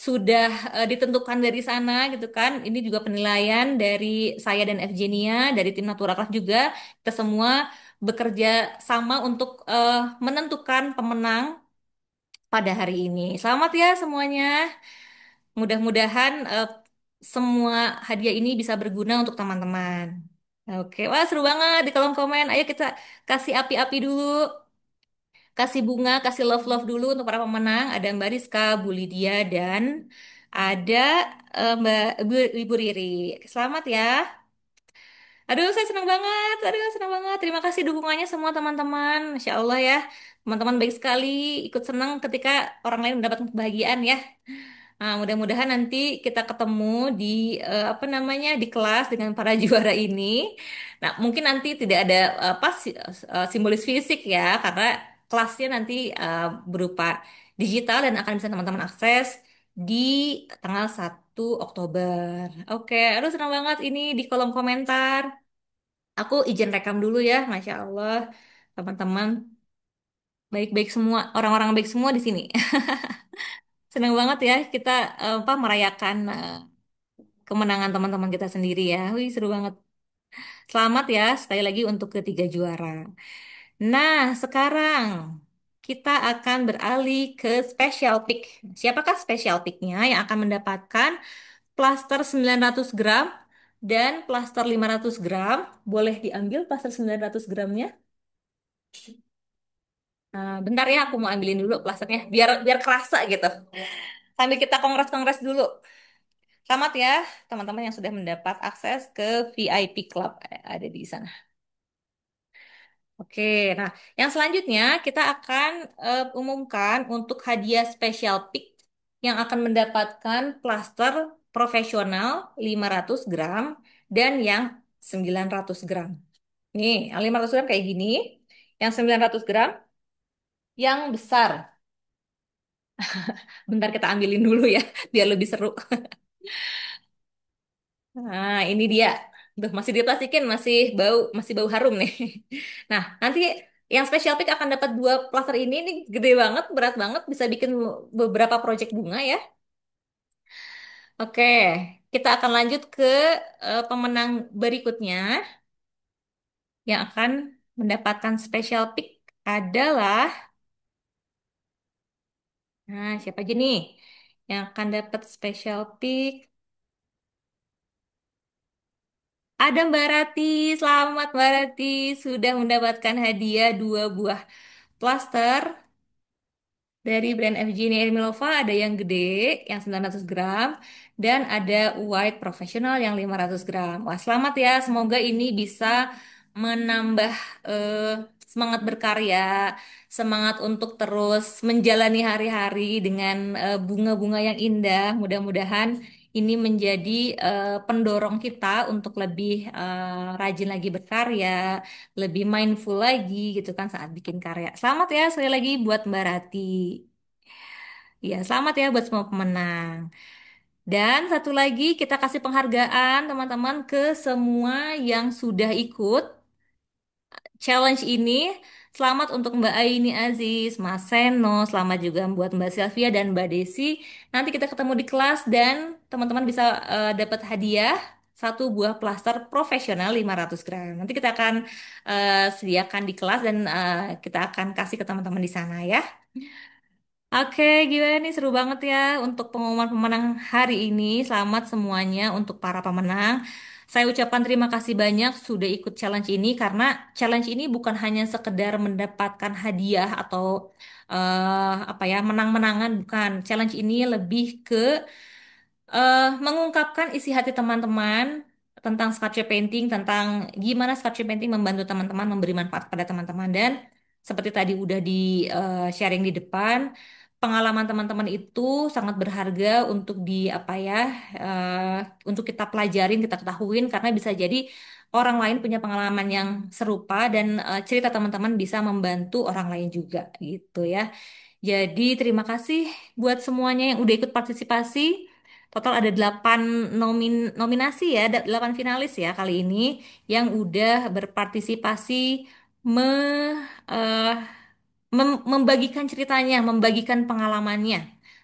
Sudah ditentukan dari sana gitu kan. Ini juga penilaian dari saya dan Evgenia, dari tim Naturakraf juga. Kita semua bekerja sama untuk menentukan pemenang pada hari ini. Selamat ya semuanya. Mudah-mudahan semua hadiah ini bisa berguna untuk teman-teman. Oke, wah seru banget di kolom komen. Ayo kita kasih api-api dulu, kasih bunga, kasih love-love dulu untuk para pemenang. Ada Mbak Rizka, Bu Lydia, dan ada Mbak Ibu Riri. Selamat ya. Aduh, saya senang banget. Aduh, senang banget. Terima kasih dukungannya semua teman-teman. Masya Allah ya. Teman-teman baik sekali. Ikut senang ketika orang lain mendapatkan kebahagiaan ya. Nah, mudah-mudahan nanti kita ketemu di apa namanya di kelas dengan para juara ini. Nah, mungkin nanti tidak ada simbolis fisik ya, karena kelasnya nanti berupa digital dan akan bisa teman-teman akses di tanggal 1 Oktober. Oke, aduh senang banget ini di kolom komentar. Aku izin rekam dulu ya, Masya Allah, teman-teman baik-baik semua, orang-orang baik semua di sini. Senang banget ya kita merayakan kemenangan teman-teman kita sendiri ya. Wih, seru banget. Selamat ya sekali lagi untuk ketiga juara. Nah, sekarang kita akan beralih ke special pick. Siapakah special picknya yang akan mendapatkan plaster 900 gram dan plaster 500 gram? Boleh diambil plaster 900 gramnya? Nah, bentar ya, aku mau ambilin dulu plasternya biar biar kerasa gitu. Sambil kita kongres-kongres dulu. Selamat ya, teman-teman yang sudah mendapat akses ke VIP Club ada di sana. Oke, nah yang selanjutnya kita akan umumkan untuk hadiah special pick yang akan mendapatkan plaster profesional 500 gram dan yang 900 gram. Nih, yang 500 gram kayak gini, yang 900 gram yang besar. Bentar kita ambilin dulu ya, biar lebih seru. Nah, ini dia. Duh, masih diplastikin, masih bau harum nih. Nah, nanti yang special pick akan dapat dua plaster ini. Ini gede banget, berat banget, bisa bikin beberapa project bunga ya. Oke, kita akan lanjut ke pemenang berikutnya yang akan mendapatkan special pick adalah, nah siapa aja nih yang akan dapat special pick? Ada Mbak Rati, selamat Mbak Rati sudah mendapatkan hadiah dua buah plaster dari brand FG Milova. Ada yang gede, yang 900 gram, dan ada white professional yang 500 gram. Wah, selamat ya, semoga ini bisa menambah eh, semangat berkarya, semangat untuk terus menjalani hari-hari dengan bunga-bunga yang indah. Mudah-mudahan ini menjadi pendorong kita untuk lebih rajin lagi berkarya, lebih mindful lagi gitu kan saat bikin karya. Selamat ya sekali lagi buat Mbak Rati. Ya, selamat ya buat semua pemenang. Dan satu lagi kita kasih penghargaan teman-teman ke semua yang sudah ikut challenge ini. Selamat untuk Mbak Aini Aziz, Mas Seno, selamat juga buat Mbak Sylvia dan Mbak Desi. Nanti kita ketemu di kelas dan teman-teman bisa dapat hadiah satu buah plaster profesional 500 gram. Nanti kita akan sediakan di kelas dan kita akan kasih ke teman-teman di sana ya. Oke, gimana nih seru banget ya untuk pengumuman pemenang hari ini. Selamat semuanya untuk para pemenang. Saya ucapkan terima kasih banyak sudah ikut challenge ini karena challenge ini bukan hanya sekedar mendapatkan hadiah atau apa ya menang-menangan, bukan. Challenge ini lebih ke mengungkapkan isi hati teman-teman tentang sculpture painting, tentang gimana sculpture painting membantu teman-teman memberi manfaat pada teman-teman dan seperti tadi udah di sharing di depan, pengalaman teman-teman itu sangat berharga untuk di apa ya, untuk kita pelajarin, kita ketahuin karena bisa jadi orang lain punya pengalaman yang serupa dan cerita teman-teman bisa membantu orang lain juga gitu ya. Jadi terima kasih buat semuanya yang udah ikut partisipasi. Total ada 8 nominasi ya, ada 8 finalis ya kali ini yang udah berpartisipasi me, eh, membagikan ceritanya, membagikan pengalamannya.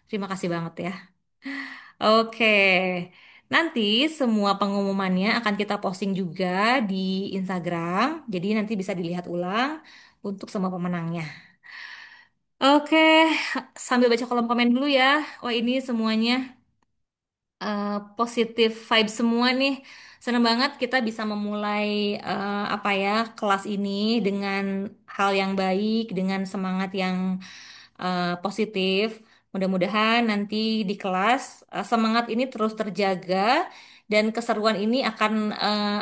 Terima kasih banget ya. Oke, nanti semua pengumumannya akan kita posting juga di Instagram, jadi nanti bisa dilihat ulang untuk semua pemenangnya. Oke, sambil baca kolom komen dulu ya. Wah, ini semuanya eh, positif vibe semua nih. Senang banget kita bisa memulai apa ya kelas ini dengan hal yang baik, dengan semangat yang positif. Mudah-mudahan nanti di kelas semangat ini terus terjaga dan keseruan ini akan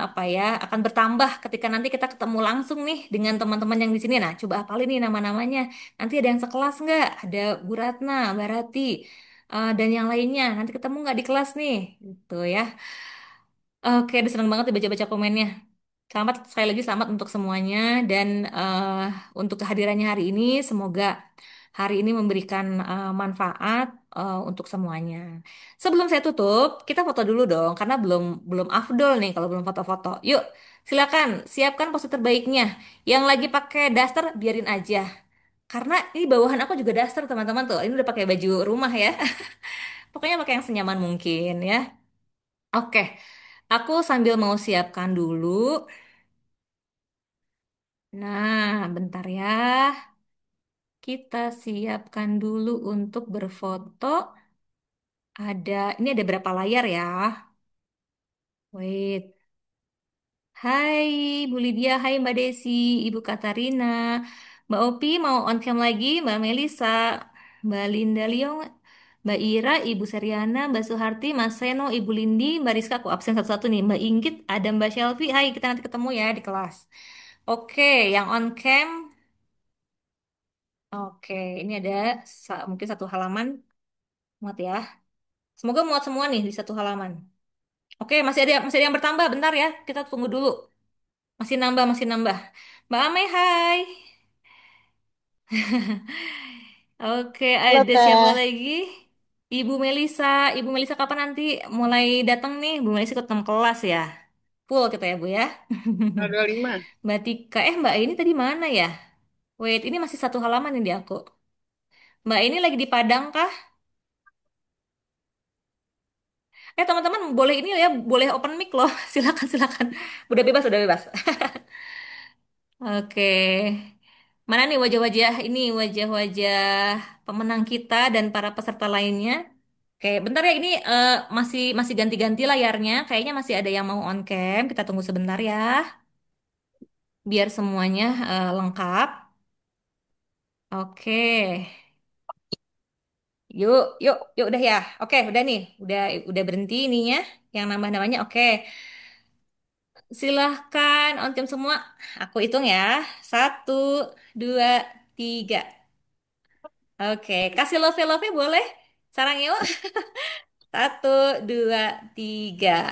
apa ya akan bertambah ketika nanti kita ketemu langsung nih dengan teman-teman yang di sini. Nah, coba apalin nih nama-namanya. Nanti ada yang sekelas nggak? Ada Bu Ratna, Mbak Rati, dan yang lainnya. Nanti ketemu nggak di kelas nih? Gitu ya. Oke, udah seneng banget baca-baca komennya. Selamat sekali lagi selamat untuk semuanya dan untuk kehadirannya hari ini semoga hari ini memberikan manfaat untuk semuanya. Sebelum saya tutup, kita foto dulu dong karena belum belum afdol nih kalau belum foto-foto. Yuk, silakan siapkan pose terbaiknya. Yang lagi pakai daster biarin aja. Karena ini bawahan aku juga daster teman-teman tuh. Ini udah pakai baju rumah ya. Pokoknya pakai yang senyaman mungkin ya. Oke, aku sambil mau siapkan dulu. Nah, bentar ya. Kita siapkan dulu untuk berfoto. Ini ada berapa layar ya? Wait. Hai Bu Lydia, hai Mbak Desi, Ibu Katarina, Mbak Opi mau on cam lagi, Mbak Melisa, Mbak Linda Leong, Mbak Ira, Ibu Seriana, Mbak Suharti, Mas Seno, Ibu Lindi, Mbak Rizka, aku absen satu-satu nih, Mbak Inggit, ada Mbak Shelfie, hai kita nanti ketemu ya di kelas. Oke, yang on cam, oke, ini ada mungkin satu halaman, muat ya. Semoga muat semua nih di satu halaman. Oke, masih ada yang bertambah, bentar ya, kita tunggu dulu. Masih nambah, masih nambah. Mbak Amai, hai. Oke, Halo ada siapa Teh, lagi? Ibu Melisa. Ibu Melisa kapan nanti mulai datang nih? Bu Melisa ikut 6 kelas ya? Full kita ya, Bu ya. tanggal 25. Mbak Tika, Mbak ini tadi mana ya? Wait, ini masih satu halaman ini aku. Mbak ini lagi di Padang kah? Teman-teman boleh ini ya, boleh open mic loh. Silakan, silakan. Udah bebas, udah bebas. Oke. Mana nih wajah-wajah ini, wajah-wajah pemenang kita dan para peserta lainnya? Oke, bentar ya ini masih masih ganti-ganti layarnya. Kayaknya masih ada yang mau on cam. Kita tunggu sebentar ya, biar semuanya lengkap. Oke. Yuk, yuk, yuk udah ya. Oke, udah nih. Udah berhenti ininya yang nambah-namanya. Oke. Silahkan on cam semua. Aku hitung ya. Satu, dua, tiga. Oke, kasih love-love boleh? Sarang yuk. Satu, dua, tiga.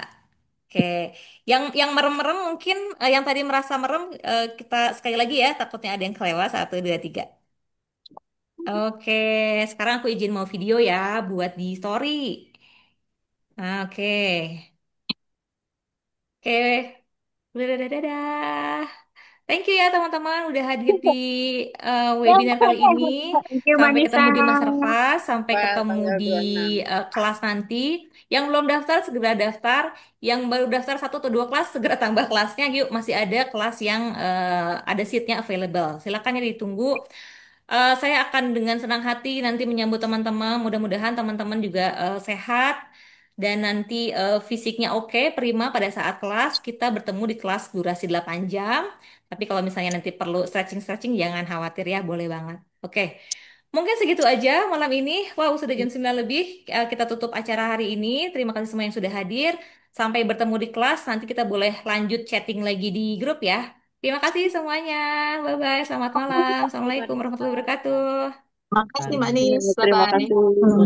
Oke, yang merem-merem mungkin yang tadi merasa merem kita sekali lagi ya, takutnya ada yang kelewat. Satu, dua, tiga. Oke, sekarang aku izin mau video ya buat di story. Nah, oke, oke, dadah, dadah, dadah. Thank you ya teman-teman udah hadir di webinar kali ini. Thank you, Sampai Manisa. ketemu di masterclass, sampai Wah, ketemu tanggal di 26. kelas nanti. Yang belum daftar segera daftar. Yang baru daftar satu atau dua kelas segera tambah kelasnya. Yuk masih ada kelas yang ada seatnya available. Silakan ya ditunggu. Saya akan dengan senang hati nanti menyambut teman-teman. Mudah-mudahan teman-teman juga sehat dan nanti fisiknya oke, prima pada saat kelas. Kita bertemu di kelas durasi 8 jam. Tapi kalau misalnya nanti perlu stretching-stretching, jangan khawatir ya, boleh banget. Oke, mungkin segitu aja malam ini. Wow, sudah jam 9 lebih. Kita tutup acara hari ini. Terima kasih semua yang sudah hadir. Sampai bertemu di kelas, nanti kita boleh lanjut chatting lagi di grup ya. Terima kasih semuanya. Bye-bye, selamat malam. Assalamualaikum warahmatullahi wabarakatuh. Makasih, Mbak Nis. Terima Bye-bye. kasih.